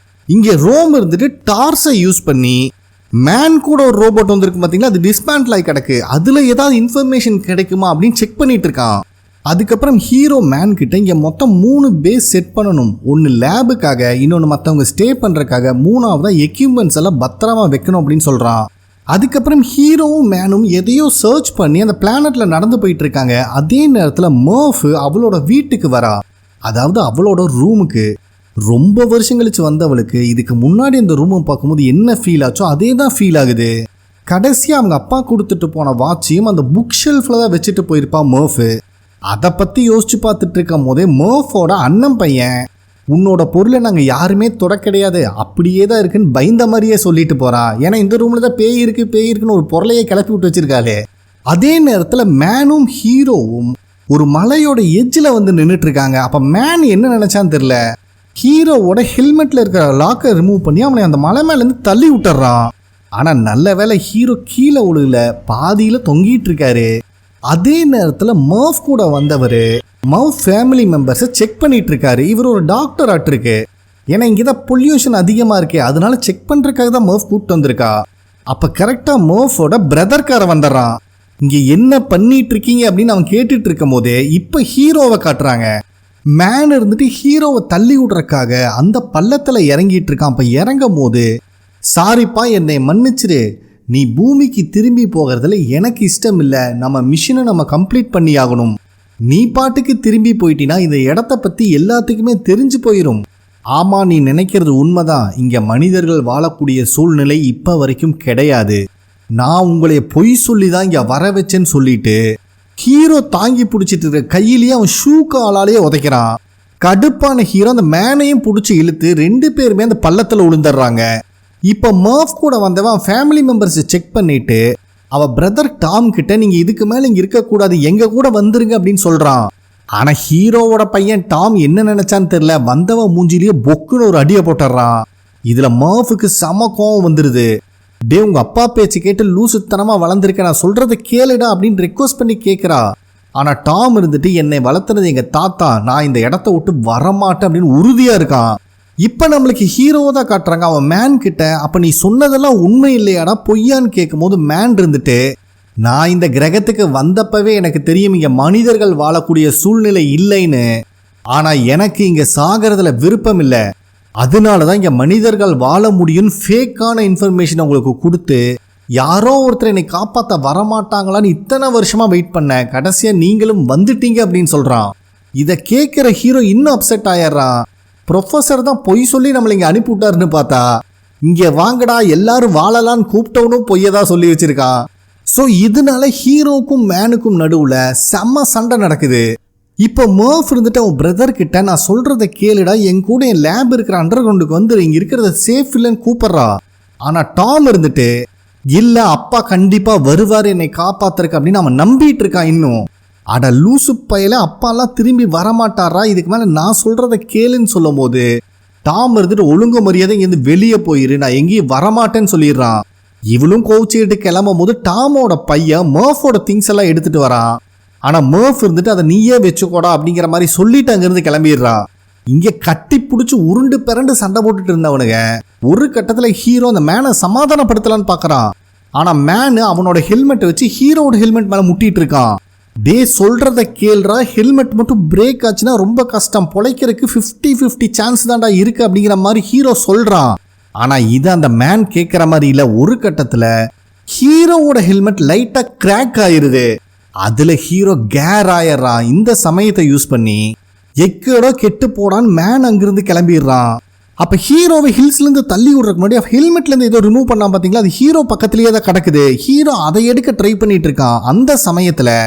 இங்கே ரோம் இருந்துட்டு டார்ஸை யூஸ் பண்ணி மேன் கூட ஒரு ரோபோட் வந்துருக்கு பார்த்தீங்களா, அது டிஸ்மேண்டில் ஆகி கிடக்கு, அதில் ஏதாவது இன்ஃபர்மேஷன் கிடைக்குமா அப்படின்னு செக் பண்ணிட்டு இருக்கான். அதுக்கப்புறம் ஹீரோ மேன் கிட்ட இங்கே மொத்தம் 3 பேஸ் செட் பண்ணணும். ஒன்று லேபுக்காக, இன்னொன்று மற்றவங்க ஸ்டே பண்ணுறதுக்காக, 3ஆவது எக்யூப்மெண்ட்ஸ் எல்லாம் பத்திரமா வைக்கணும் அப்படின்னு சொல்கிறான். அதுக்கப்புறம் ஹீரோவும் மேனும் எதையோ சர்ச் பண்ணி அந்த பிளானட்ல நடந்து போயிட்டு இருக்காங்க. அதே நேரத்தில் மர்ஃப் அவளோட வீட்டுக்கு வரா, அதாவது அவளோட ரூமுக்கு. ரொம்ப வருஷம் கழிச்சு வந்தவளுக்கு இதுக்கு முன்னாடி இந்த ரூமை பார்க்கும்போது என்ன ஃபீல் ஆச்சோ அதே தான் ஃபீல் ஆகுது. கடைசியாக அவங்க அப்பா கொடுத்துட்டு போன வாட்சையும் அந்த புக் ஷெல்ஃபில் தான் வச்சுட்டு போயிருப்பான் மர்ஃப். அதை பற்றி யோசிச்சு பார்த்துட்டு இருக்கும் போதே மர்ஃபோட அண்ணன் பையன், உன்னோட பொருளை நாங்கள் யாருமே தொட கிடையாது, அப்படியே தான் இருக்குன்னு பயந்த மாதிரியே சொல்லிட்டு போகிறான். ஏன்னா இந்த ரூமில் தான் பேய் இருக்குன்னு ஒரு பொருளையே கிளப்பி விட்டு வச்சிருக்காளே. அதே நேரத்தில் மேனும் ஹீரோவும் ஒரு மலையோட எட்ஜில் வந்து நின்றுட்டு இருக்காங்க. அப்போ மேன் என்ன நினச்சான்னு தெரில, ஹீரோவோட ஹெல்மெட்டில் இருக்கிற லாக்கை ரிமூவ் பண்ணி அவனை அந்த மலை மேலேருந்து தள்ளி விட்டுறான். ஆனால் நல்ல வேலை ஹீரோ கீழே உழுல, பாதியில் தொங்கிட்டு இருக்காரு. அதே நேரத்தில் மர்ஃப் கூட வந்தவர் மர்ஃப் ஃபேமிலி மெம்பர்ஸை செக் பண்ணிட்டு இருக்காரு. இவர் ஒரு டாக்டர் ஆட்டிருக்கு, ஏன்னா இங்கே தான் பொல்யூஷன் அதிகமாக இருக்கே, அதனால செக் பண்ணுறதுக்காக தான் மர்ஃப் கூப்பிட்டு வந்திருக்கா. அப்போ கரெக்டாக மர்ஃபோட பிரதர்கார வந்துடுறான். இங்கே என்ன பண்ணிட்டு இருக்கீங்க அப்படின்னு அவன் கேட்டுட்டு இருக்கும் போதே இப்போ ஹீரோவை காட்டுறாங்க. மேன் இருந்துட்டு ஹீரோவை தள்ளி விடுறதுக்காக அந்த பள்ளத்தில் இறங்கிட்டு இருக்கான். அப்போ இறங்கும் போது, சாரிப்பா என்னை மன்னிச்சிரு, நீ பூமிக்கு திரும்பி போகிறதுல எனக்கு இஷ்டம் இல்லை, நம்ம மிஷினை நம்ம கம்ப்ளீட் பண்ணி ஆகணும், நீ பாட்டுக்கு திரும்பி போயிட்டினா இந்த இடத்த பற்றி எல்லாத்துக்குமே தெரிஞ்சு போயிடும். ஆமாம், நீ நினைக்கிறது உண்மைதான், இங்கே மனிதர்கள் வாழக்கூடிய சூழ்நிலை இப்போ வரைக்கும் கிடையாது, நான் உங்களை பொய் சொல்லி தான் இங்கே வர வச்சேன்னு சொல்லிட்டு ஹீரோ தாங்கி பிடிச்சிட்டு இருக்க கையிலேயே அவன் ஷூ காலாலேயே உதைக்கிறான். கடுப்பான ஹீரோ அந்த மேனையும் பிடிச்சி இழுத்து 2 பேருமே அந்த பள்ளத்தில் விழுந்துடுறாங்க. இப்போ மர்ஃப் கூட வந்தவன் ஃபேமிலி மெம்பர்ஸை செக் பண்ணிட்டு அவள் பிரதர் டாம் கிட்ட, நீங்கள் இதுக்கு மேலே இங்கே இருக்கக்கூடாது, எங்கள் கூட வந்துருங்க அப்படின்னு சொல்கிறான். ஆனால் ஹீரோவோட பையன் டாம் என்ன நினச்சான்னு தெரில, வந்தவன் மூஞ்சிலேயே பொக்குன்னு ஒரு அடியை போட்டுடுறான். இதில் மர்ஃபுக்கு செம கோவம் வந்துடுது. டே, உங்கள் அப்பா பேச்சு கேட்டு லூசுத்தனமாக வளர்ந்துருக்க, நான் சொல்கிறத கேளுடா அப்படின்னு ரெக்வஸ்ட் பண்ணி கேட்குறா. ஆனால் டாம் இருந்துட்டு, என்னை வளர்த்துனது எங்கள் தாத்தா, நான் இந்த இடத்த விட்டு வரமாட்டேன் அப்படின்னு உறுதியாக இருக்கான். இப்போ நம்மளுக்கு ஹீரோவை தான் காட்டுறாங்க. அவன் மேன் கிட்ட, அப்போ நீ சொன்னதெல்லாம் உண்மை இல்லையாடா பொய்யான்னு கேட்கும் போது மேன் இருந்துட்டு, நான் இந்த கிரகத்துக்கு வந்தப்பவே எனக்கு தெரியும் இங்கே மனிதர்கள் வாழக்கூடிய சூழ்நிலை இல்லைன்னு, ஆனால் எனக்கு இங்கே சாகிறதுல விருப்பம் இல்லை, அதனால தான் இங்கே மனிதர்கள் வாழ முடியும்னு ஃபேக்கான இன்ஃபர்மேஷன் உங்களுக்கு கொடுத்து யாரோ ஒருத்தர் என்னை காப்பாற்ற வரமாட்டாங்களான்னு இத்தனை வருஷமாக வெயிட் பண்ணேன், கடைசியாக நீங்களும் வந்துட்டீங்க அப்படின்னு சொல்கிறான். இதை கேட்குற ஹீரோ இன்னும் அப்செட் ஆயிடுறான். ப்ரொஃபஸர் தான் பொய் சொல்லி நம்மளை இங்கே அனுப்பி விட்டாருன்னு பார்த்தா, இங்கே வாங்கடா எல்லாரும் வாழலான்னு கூப்பிட்டவனும் பொய்யதான் சொல்லி வச்சிருக்கான். ஸோ இதனால ஹீரோக்கும் மேனுக்கும் நடுவில் செம்ம சண்டை நடக்குது. இப்போ மர்ஃப் இருந்துட்டு அவன் பிரதர் கிட்ட, நான் சொல்கிறத கேளுடா, என் கூட என் லேப் இருக்கிற அண்டர் கிரவுண்டுக்கு வந்து இங்கே இருக்கிறத சேஃப் இல்லைன்னு கூப்பிட்றா. ஆனால் டாம் இருந்துட்டு, இல்லை அப்பா கண்டிப்பாக வருவார் என்னை காப்பாத்துறக்கு அப்படின்னு அவன் நம்பிட்டு இருக்கான். இன்னும் அட லூசு பையில அப்பாலாம் திரும்பி வரமாட்டாரா, இதுக்கு மேலே நான் சொல்கிறத கேளுன்னு சொல்லும் போது டாம் இருந்துட்டு ஒழுங்கு மரியாதை இங்கேருந்து வெளியே போயிரு, நான் எங்கேயும் வரமாட்டேன்னு சொல்லிடுறான். இவளும் கோவிச்சுக்கிட்டு கிளம்பும் போது டாமோட பையன் மர்ஃபோட திங்ஸ் எல்லாம் எடுத்துட்டு வரான். ஆனால் மர்ஃப் இருந்துட்டு அதை நீயே வச்சுக்கோடா அப்படிங்கிற மாதிரி சொல்லிட்டு அங்கேருந்து கிளம்பிடுறான். இங்கே கட்டி பிடிச்சி உருண்டு பிறண்டு சண்டை போட்டுட்டு இருந்தவனுங்க ஒரு கட்டத்தில் ஹீரோ அந்த மேனை சமாதானப்படுத்தலான்னு பார்க்குறான். ஆனால் மேனு அவனோட ஹெல்மெட்டை வச்சு ஹீரோட ஹெல்மெட் மேலே முட்டிட்டு இருக்கான். டே சொல்கிறத கேள்றா, ஹெல்மெட் மட்டும் பிரேக் ஆச்சுன்னா ரொம்ப கஷ்டம், பொழைக்கிறதுக்கு 50-50 சான்ஸ் தான்டா இருக்குது அப்படிங்கிற மாதிரி ஹீரோ சொல்கிறான். ஆனால் இது அந்த மேன் கேட்குற மாதிரி இல்லை. ஒரு கட்டத்தில் ஹீரோவோட ஹெல்மெட் லைட்டாக கிராக் ஆயிருது. அதில் ஹீரோ கேர் ஆயிடுறான். இந்த சமயத்தை யூஸ் பண்ணி எக்கடோ கெட்டு போடான்னு மேன் அங்கிருந்து கிளம்பிடுறான். அப்போ ஹீரோவை ஹில்ஸ்லேருந்து தள்ளி விடுறதுக்கு முன்னாடி ஹெல்மெட்லேருந்து ஏதோ ரிமூவ் பண்ணால் பார்த்தீங்களா, அது ஹீரோ பக்கத்துலேயே தான் கிடக்குது. ஹீரோ அதை எடுக்க ட்ரை பண்ணிட்டு இருக்கான். அந்த சமயத்தில்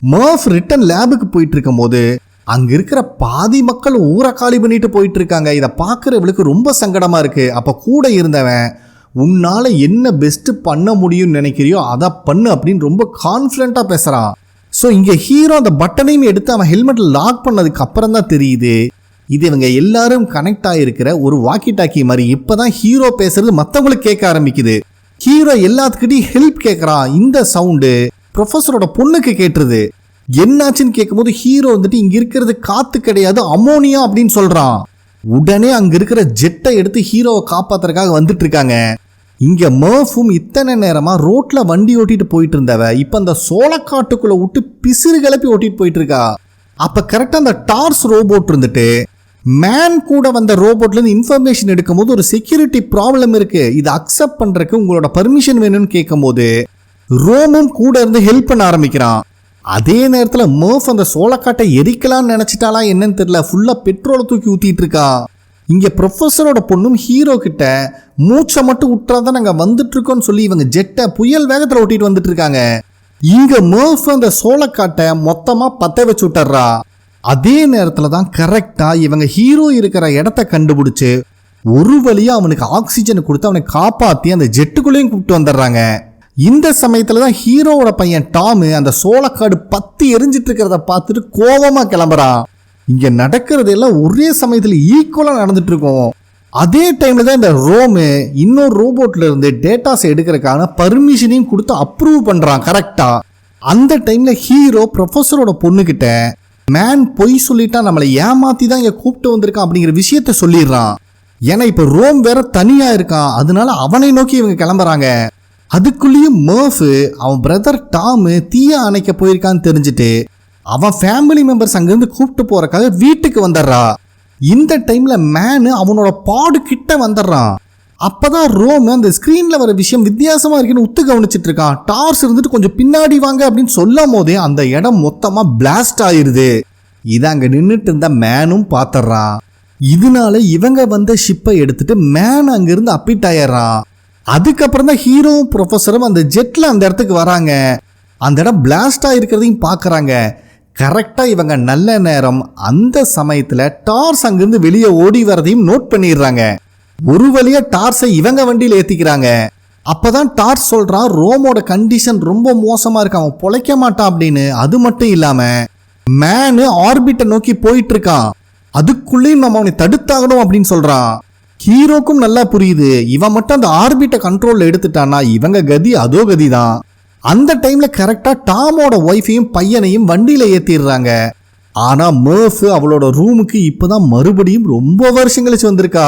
மர்ஃப் ரிட்டன் லேபுக்கு போயிட்டு இருக்கும் போது அங்கே இருக்கிற பாதி மக்கள் ஊரை காலி பண்ணிட்டு போயிட்டு இருக்காங்க. இதை பார்க்குறவளுக்கு ரொம்ப சங்கடமாக இருக்கு. அப்போ கூட இருந்தவன் உன்னால் என்ன பெஸ்ட்டு பண்ண முடியும்னு நினைக்கிறியோ அதை பண்ணு அப்படின்னு ரொம்ப கான்ஃபிடென்ட்டாக பேசுகிறான். ஸோ இங்கே ஹீரோ அந்த பட்டனையும் எடுத்து அவன் ஹெல்மெட்டில் லாக் பண்ணதுக்கு அப்புறம் தான் தெரியுது இது இவங்க எல்லாரும் கனெக்ட் ஆகிருக்கிற ஒரு வாக்கி டாக்கி மாதிரி. இப்போ தான் ஹீரோ பேசுறது மற்றவங்களுக்கு கேட்க ஆரம்பிக்குது. ஹீரோ எல்லாத்துக்கிட்டையும் ஹெல்ப் கேட்குறான். இந்த சவுண்டு ப்ரொஃபஸரோட பொண்ணுக்கு கேட்டுருது. என்னாச்சுன்னு கேட்கும்போது ஹீரோ வந்துட்டு இங்கே இருக்கிறது காற்று கிடையாது, அமோனியா அப்படின்னு சொல்கிறான். உடனே அங்கே இருக்கிற ஜெட்டை எடுத்து ஹீரோவை காப்பாற்றுறதுக்காக வந்துட்டு இருக்காங்க. இங்கே மர்ஃபும் இத்தனை நேரமாக ரோட்டில் வண்டி ஓட்டிட்டு போயிட்டு இருந்தவ இப்போ அந்த சோளக்காட்டுக்குள்ளே விட்டு பிசிறு கிளப்பி ஓட்டிட்டு போயிட்டு இருக்கா. அப்போ கரெக்டாக அந்த டார்ஸ் ரோபோட் இருந்துட்டு மேன் கூட வந்த ரோபோட்லேருந்து இன்ஃபர்மேஷன் எடுக்கும் போது ஒரு செக்யூரிட்டி ப்ராப்ளம் இருக்குது, இதை அக்செப்ட் பண்ணுறதுக்கு உங்களோட பர்மிஷன் வேணும்னு கேட்கும் போது ரோமும் கூட இருந்து ஹெல்ப் பண்ண ஆரம்பிக்கிறான். அதே நேரத்தில் மர்ஃப் அந்த சோளக்காட்டை எரிக்கலான்னு நினச்சிட்டாலா என்னன்னு தெரியல, ஃபுல்லாக பெட்ரோலை தூக்கி ஊற்றிட்டு இருக்கா. இங்கே ப்ரொஃபஸரோட பொண்ணும் ஹீரோ கிட்ட மூச்சை மட்டும் விட்டுறாதான் நாங்கள் வந்துட்டு இருக்கோம்னு சொல்லி இவங்க ஜெட்டை புயல் வேகத்தில் ஓட்டிட்டு வந்துட்டு இருக்காங்க. இங்கே மர்ஃப் அந்த சோளக்காட்டை மொத்தமாக பற்ற வச்சு விட்டுறா. அதே நேரத்தில் தான் கரெக்டாக இவங்க ஹீரோ இருக்கிற இடத்த கண்டுபிடிச்சு ஒரு வழியாக அவனுக்கு ஆக்சிஜனை கொடுத்து அவனை காப்பாற்றி அந்த ஜெட்டுக்குள்ளேயும் கூப்பிட்டு வந்துடுறாங்க. இந்த சமயத்தில் தான் ஹீரோவோட பையன் டாமு அந்த சோளக்காடு பத்தி எரிஞ்சிட்டு இருக்கிறத பார்த்துட்டு கோபமாக கிளம்புறான். இங்கே நடக்கிறது எல்லாம் ஒரே சமயத்தில் ஈக்குவலாக நடந்துட்டு இருக்கும். அதே டைமில் தான் இந்த ரோமு இன்னொரு ரோபோட்ல இருந்து டேட்டாஸ் எடுக்கிறதுக்கான பர்மிஷனையும் கொடுத்து அப்ரூவ் பண்ணுறான் கரெக்டாக. அந்த டைமில் ஹீரோ ப்ரொஃபஸரோட பொண்ணுக்கிட்ட மேன் பொய் சொல்லிட்டா நம்மளை ஏமாற்றி தான் இங்கே கூப்பிட்டு வந்திருக்கான் அப்படிங்கிற விஷயத்த சொல்லிடுறான். ஏன்னா இப்போ ரோம் வேற தனியாக இருக்கான், அதனால அவனை நோக்கி இவங்க கிளம்புறாங்க. அதுக்குள்ளேயும் மர்ஃப் அவன் பிரதர் டாமு தீய அணைக்க போயிருக்கான்னு தெரிஞ்சுட்டு அவன் ஃபேமிலி மெம்பர்ஸ் அங்கேருந்து கூப்பிட்டு போறக்காக வீட்டுக்கு வந்துடுறா. இந்த டைம்ல மேனு அவனோட பாடு கிட்ட வந்துடுறான். அப்பதான் ரோம் அந்த ஸ்கிரீன்ல வர விஷயம் வித்தியாசமா இருக்குன்னு உத்து கவனிச்சிட்டு இருக்கான். டார்ஸ் இருந்துட்டு கொஞ்சம் பின்னாடி வாங்க அப்படின்னு சொல்லும் போதே அந்த இடம் மொத்தமா பிளாஸ்ட் ஆயிருது. இதை அங்க நின்றுட்டு இருந்த மேனும் பாத்துறான். இதனால இவங்க வந்த ஷிப்பை எடுத்துட்டு மேன் அங்கிருந்து அப்பிட் ஆயிடுறான். அதுக்கப்புறம் தான் ஹீரோவும் ப்ரொஃபஸரும் அந்த ஜெட்ல அந்த இடத்துக்கு வராங்க. அந்த இடம் பிளாஸ்ட் ஆயிருக்கிறதையும் பார்க்குறாங்க. கரெக்டாக இவங்க நல்ல நேரம் அந்த சமயத்தில் டார்ஸ் அங்கிருந்து வெளியே ஓடி வரதையும் நோட் பண்ணிடுறாங்க. ஒரு வழியாக டார்ஸை இவங்க வண்டியில் ஏற்றிக்கிறாங்க. அப்போதான் டார்ஸ் சொல்கிறான் ரோமோட கண்டிஷன் ரொம்ப மோசமாக இருக்கு, அவன் பொழைக்க மாட்டான் அப்படின்னு. அது மட்டும் இல்லாமல் மேனு ஆர்பிட்டை நோக்கி போயிட்டு இருக்கான், அதுக்குள்ளேயும் நம்ம அவனை தடுத்தாகணும் அப்படின்னு சொல்கிறான். ஹீரோக்கும் நல்லா புரியுது, இவன் மட்டும் அந்த ஆர்பிட்டை கண்ட்ரோலில் எடுத்துட்டான்னா இவங்க கதி அதோ கதி தான். அந்த டைம்ல கரெக்டா டாமோட ஒய்ஃபையும் பையனையும் வண்டியில ஏத்திடுறாங்க. ஆனா மர்ஃப் அவளோட ரூமுக்கு இப்பதான் மறுபடியும் ரொம்ப வருஷம் கழிச்சு வந்திருக்கா.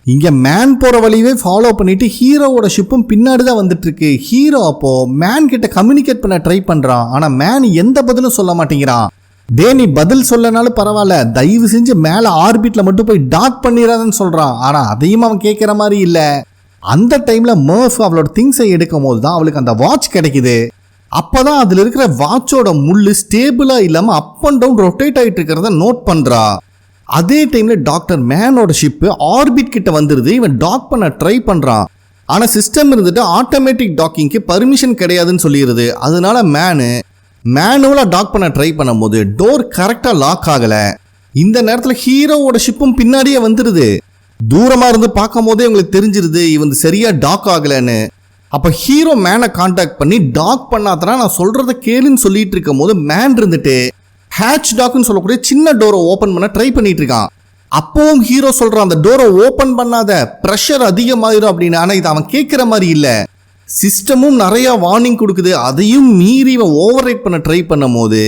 இங்க மேன் போற வழியவே ஃபாலோ பண்ணிட்டு ஹீரோவோட ஷிப்பும் பின்னாடி தான் வந்துட்டு இருக்கு. ஹீரோ அப்போ மேன் கிட்ட கம்யூனிகேட் பண்ண ட்ரை பண்றான். ஆனா மேன் எந்த பதிலும் சொல்ல மாட்டேங்கிறான். டே நீ பதில் சொல்லனாலும் பரவாயில்ல, தயவு செஞ்சு மேல ஆர்பிட்ல மட்டும் போய் டாக் பண்ணிடாதன்னு சொல்றான். ஆனா அதையும் அவன் கேட்கிற மாதிரி இல்லை. அந்த டைம்ல மர்ஃப் அவளோட திங்ஸை எடுக்கும் போது தான் அவளுக்கு அந்த வாட்ச் கிடைக்குது. அப்பதான் அதுல இருக்கிற வாட்சோட முள்ளு ஸ்டேபிளா இல்லாம அப் அண்ட் டவுன் ரொட்டேட் ஆகிட்டு இருக்கிறத நோட் பண்றா. அதே டைம்ல டாக்டர் மேனோட ஷிப்பு ஆர்பிட் கிட்ட வந்துருது. இவன் டாக் பண்ண ட்ரை பண்றான். ஆனா சிஸ்டம் இருந்துட்டு ஆட்டோமேட்டிக் டாக்கிங்க்கு பர்மிஷன் கிடையாதுன்னு சொல்லிடுது. அதனால மேனுவலா டாக் பண்ண ட்ரை பண்ணும்போது டோர் கரெக்டா லாக் ஆகல. இந்த நேரத்தில் ஹீரோவோட ஷிப்பும் பின்னாடியே வந்துடுது. தூரமா இருந்து பார்க்கும் போதே உங்களுக்கு தெரிஞ்சிருது இவன் சரியா டாக் ஆகலன்னு. அப்ப ஹீரோ மேனை கான்டாக்ட் பண்ணி டாக் பண்ணாதனா நான் சொல்றத கேளுன்னு சொல்லிட்டு இருக்கும் போது மேன் இருந்துட்டு ஹேட்ச் டாக்னு சொல்லக்கூடிய சின்ன டோரை ஓபன் பண்ண ட்ரை பண்ணிட்டு இருக்கான். அப்பவும் ஹீரோ சொல்றான் அந்த டோரை ஓபன் பண்ணாத, பிரஷர் அதிகமாயிரும் அப்படின்னு. ஆனா இது அவன் கேட்கிற மாதிரி இல்ல. சிஸ்டமும் நிறைய வார்னிங் கொடுக்குது. அதையும் மீறி இவன் ஓவர் ரைட் பண்ண ட்ரை பண்ணும் போது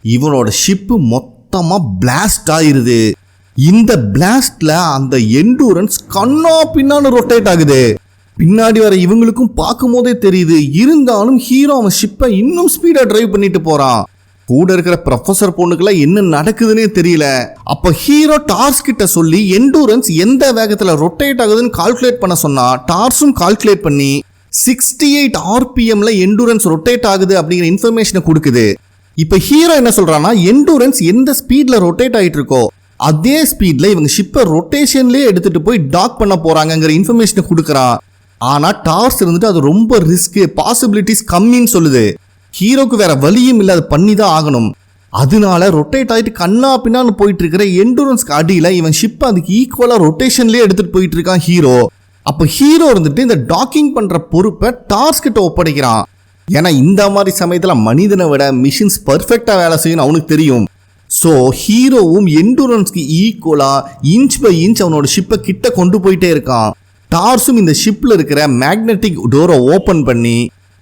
இவனோட ஷிப்பு மொத்தமா பிளாஸ்ட் ஆயிருது. இந்த பிளாஸ்ட்ல அந்த எண்டூரன்ஸ் கண்ணா பின்னான்னு ரொட்டேட் ஆகுது. பின்னாடி வர இவங்களுக்கும் பார்க்கும் போதே தெரியுது. இருந்தாலும் ஹீரோ அவன் ஷிப்பை இன்னும் ஸ்பீடா டிரைவ் பண்ணிட்டு போறான். கூட இருக்கிற ப்ரொஃபசர் பொண்ணுக்கெல்லாம் என்ன நடக்குதுன்னே தெரியல. அப்ப ஹீரோ டார்ஸ் கிட்ட சொல்லி எண்டூரன்ஸ் எந்த வேகத்துல ரொட்டேட் ஆகுதுன்னு கால்குலேட் பண்ண சொன்னா டார்ஸும் கால்குலேட் பண்ணி 68 RPMல எண்டூரன்ஸ் ரொட்டேட் ஆகுது அப்படிங்கிற இன்ஃபர்மேஷனை கொடுக்குது. இப்ப ஹீரோ என்ன சொல்றான்னா எண்டூரன்ஸ் எந்த ஸ்பீட்ல ரொட்டேட் ஆயிட்டு இருக்கோ அதே ஸ்பீட்ல இவங்க ஷிப்பை ரொட்டேஷன்லயே எடுத்துட்டு போய் டாக் பண்ண போறாங்கிற இன்ஃபர்மேஷனை கொடுக்குறான். ஆனா டார்ஸ் இருந்துட்டு அது ரொம்ப ரிஸ்க், பாசிபிலிட்டிஸ் கம்மின்னு சொல்லுது. ஹீரோக்கு வேற வழியும் இல்லை, அது பண்ணி தான் ஆகணும். அதனால ரொட்டேட் ஆகிட்டு கண்ணா பின்னான்னு போயிட்டு இருக்கிற எண்டூரன்ஸ்க்கு அடியில் இவன் ஷிப்பை அதுக்கு ஈக்குவலாக ரொட்டேஷன்லேயே எடுத்துட்டு போயிட்டு இருக்கான் ஹீரோ. அப்போ ஹீரோ இருந்துட்டு இந்த டாக்கிங் பண்ணுற பொறுப்பை டார்ஸ் கிட்ட ஒப்படைக்கிறான். ஏன்னா இந்த மாதிரி சமயத்தில் மனிதனை விட மிஷின்ஸ் பர்ஃபெக்டாக வேலை செய்யணும் அவனுக்கு தெரியும். ஸோ ஹீரோவும் எண்டூரன்ஸ்க்கு ஈக்குவலாக இன்ச் பை இன்ச் அவனோட ஷிப்பை கிட்ட கொண்டு போயிட்டே இருக்கான். டார்ஸும் இந்த ஷிப்பில் இருக்கிற மேக்னெட்டிக் டோரை ஓப்பன் பண்ணி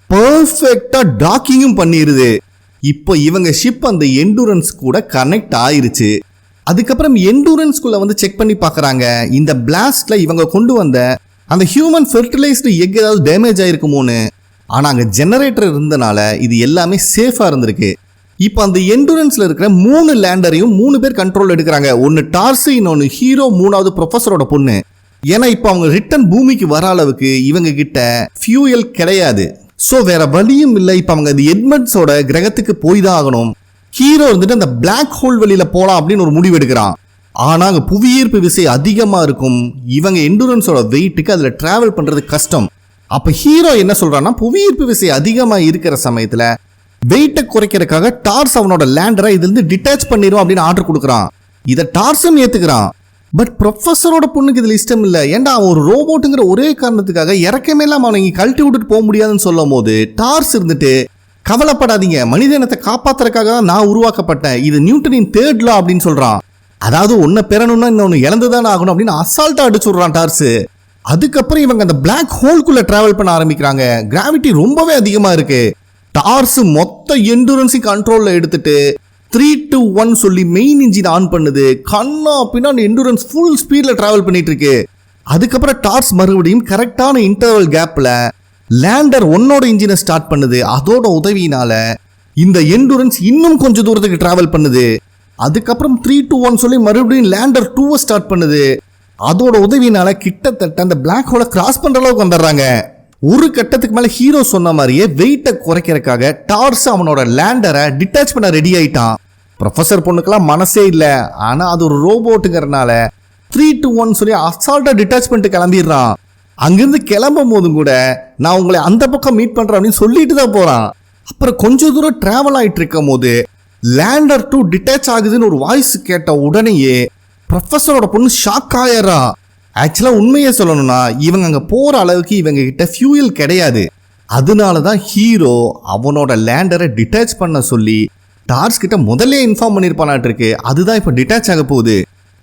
பர்ஃபெக்டா டாக்கிங்கும் பண்ணிருது. இப்போ இவங்க ஷிப் அந்த எண்டூரன்ஸ் கூட கனெக்ட் ஆயிருச்சு. அதுக்கப்புறம் எண்டூரன்ஸ்குள்ள வந்து செக் பண்ணி பார்க்கறாங்க. இந்த பிளாஸ்ட்ல இவங்க கொண்டு வந்த அந்த ஹியூமன் ஃபெர்டிலைஸ்டு எக் ஏதாவது டேமேஜ் ஆயிருக்குமோன்னு. ஆனா அங்க ஜெனரேட்டர் இருந்தனால இது எல்லாமே சேஃபா இருந்திருக்கு. இப்போ அந்த எண்டூரன்ஸ்ல இருக்கிற 3 லேண்டரையும் 3 பேர் கண்ட்ரோல் எடுக்கிறாங்க. ஒன்னு டார்ஸ், இன்னொன்னு ஹீரோ, 3வது ப்ரொஃபஸரோட பொண்ணு. ஏன்னா இப்போ அவங்க ரிட்டர்ன் பூமிக்கு வர அளவுக்கு இவங்க கிட்ட ஃபியூயல் கிடையாது. ஸோ வேற வழியும் இல்லை. இப்போ அவங்க அது எட்மண்ட்ஸோட கிரகத்துக்கு போய் தான் ஆகணும். ஹீரோ வந்துட்டு அந்த பிளாக் ஹோல் வழியில போகலாம் அப்படின்னு ஒரு முடிவு எடுக்கிறான். ஆனால் அங்கே புவியீர்ப்பு விசை அதிகமாக இருக்கும். இவங்க எண்டூரன்ஸோட வெயிட்டுக்கு அதில் டிராவல் பண்ணுறது கஷ்டம். அப்போ ஹீரோ என்ன சொல்றான்னா புவியீர்ப்பு விசை அதிகமாக இருக்கிற சமயத்தில் வெயிட்டை குறைக்கிறதுக்காக டார்ஸ் அவனோட லேண்டரை இதுலேருந்து டிட்டாச் பண்ணிடும் அப்படின்னு ஆர்டர் கொடுக்குறான். இதை டார்ஸும் ஏற்றுக்கிறான். பட் ப்ரொஃபஸரோட பொண்ணுக்கு இதில் இஷ்டம் இல்லை. ஏன்டா அவன் ஒரு ரோபோட்டுங்கிற ஒரே காரணத்துக்காக இறக்கமே இல்லாமல் அவனை இங்கே கழட்டி விட்டுட்டு போக முடியாதுன்னு சொல்லும் போது டார்ஸ் இருந்துட்டு கவலைப்படாதீங்க, மனித இனத்தை காப்பாத்துறதுக்காக தான் நான் உருவாக்கப்பட்டேன், இது நியூட்டனின் 3rd law அப்படின்னு சொல்றான். அதாவது ஒன்றை பெறணும்னா இன்னொன்று இழந்துதானே ஆகணும் அப்படின்னு அசால்ட்டா அடிச்சு விடுறான் டார்ஸ். அதுக்கப்புறம் இவங்க அந்த பிளாக் ஹோல்குள்ள டிராவல் பண்ண ஆரம்பிக்கிறாங்க. கிராவிட்டி ரொம்பவே அதிகமா இருக்கு. டார்ஸ் மொத்த எண்டூரன்ஸையும் கண்ட்ரோல்ல எடுத்துட்டு 3, 2, 1 சொல்லி மெயின் இன்ஜின் ஆன் பண்ணுது. கண்ணா பின்னாடி எண்டூரன்ஸ் ஃபுல் ஸ்பீட்ல டிராவல் பண்ணிட்டு இருக்கு. அதுக்கப்புறம் டார்ஸ் மறுபடியும் கரெக்டான இன்டர்வல் கேப்ல லேண்டர் 1ஓட இன்ஜினை ஸ்டார்ட் பண்ணுது. அதோட உதவியினால இந்த எண்டூரன்ஸ் இன்னும் கொஞ்சம் தூரத்துக்கு டிராவல் பண்ணுது. அதுக்கப்புறம் 3, 2, 1 சொல்லி மறுபடியும் லேண்டர் 2 ஸ்டார்ட் பண்ணுது. அதோட உதவியினால கிட்டத்தட்ட அந்த பிளாக் ஹோலை கிராஸ் பண்ற அளவுக்கு வந்துடுறாங்க. ஒரு கட்டத்துக்கு மேல ஹீரோ சொன்ன மாதிரியே வெயிட்டை குறைக்கிறதுக்காக டார்ஸ் அவனோட லேண்டரை டிட்டாச் பண்ண ரெடி ஆயிட்டான். ப்ரொஃபசர் பொண்ணுக்கெல்லாம் மனசே இல்லை. ஆனா அது ஒரு ரோபோட்டுங்கிறனால 3, 2, 1 சொல்லி அசால்ட்டா டிட்டாச் பண்ணிட்டு கிளம்பிடுறான். அங்கிருந்து கிளம்பும் போதும் கூட நான் உங்களை அந்த பக்கம் மீட் பண்றேன் அப்படின்னு சொல்லிட்டு தான் போறான். அப்புறம் கொஞ்சம் தூரம் டிராவல் ஆயிட்டு இருக்கும் போது லேண்டர் 2 டிட்டாச் ஆகுதுன்னு ஒரு வாய்ஸ் கேட்ட உடனேயே ப்ரொஃபஸரோட பொண்ணு ஷாக் ஆயிடுறா. ஆக்சுவலா உண்மையை சொல்லணும்னா இவங்க அங்க போற அளவுக்கு இவங்க கிட்ட ஃபியூயல் கிடையாது. அதனாலதான் ஹீரோ அவனோட லேண்டரை டிட்டாச் பண்ண சொல்லி டார்ஸ் கிட்ட முதல்ல இன்ஃபார்ம் பண்ணிருப்பானாட்டு இருக்கு. அதுதான் இப்ப டிட்டாச் ஆக போகுது.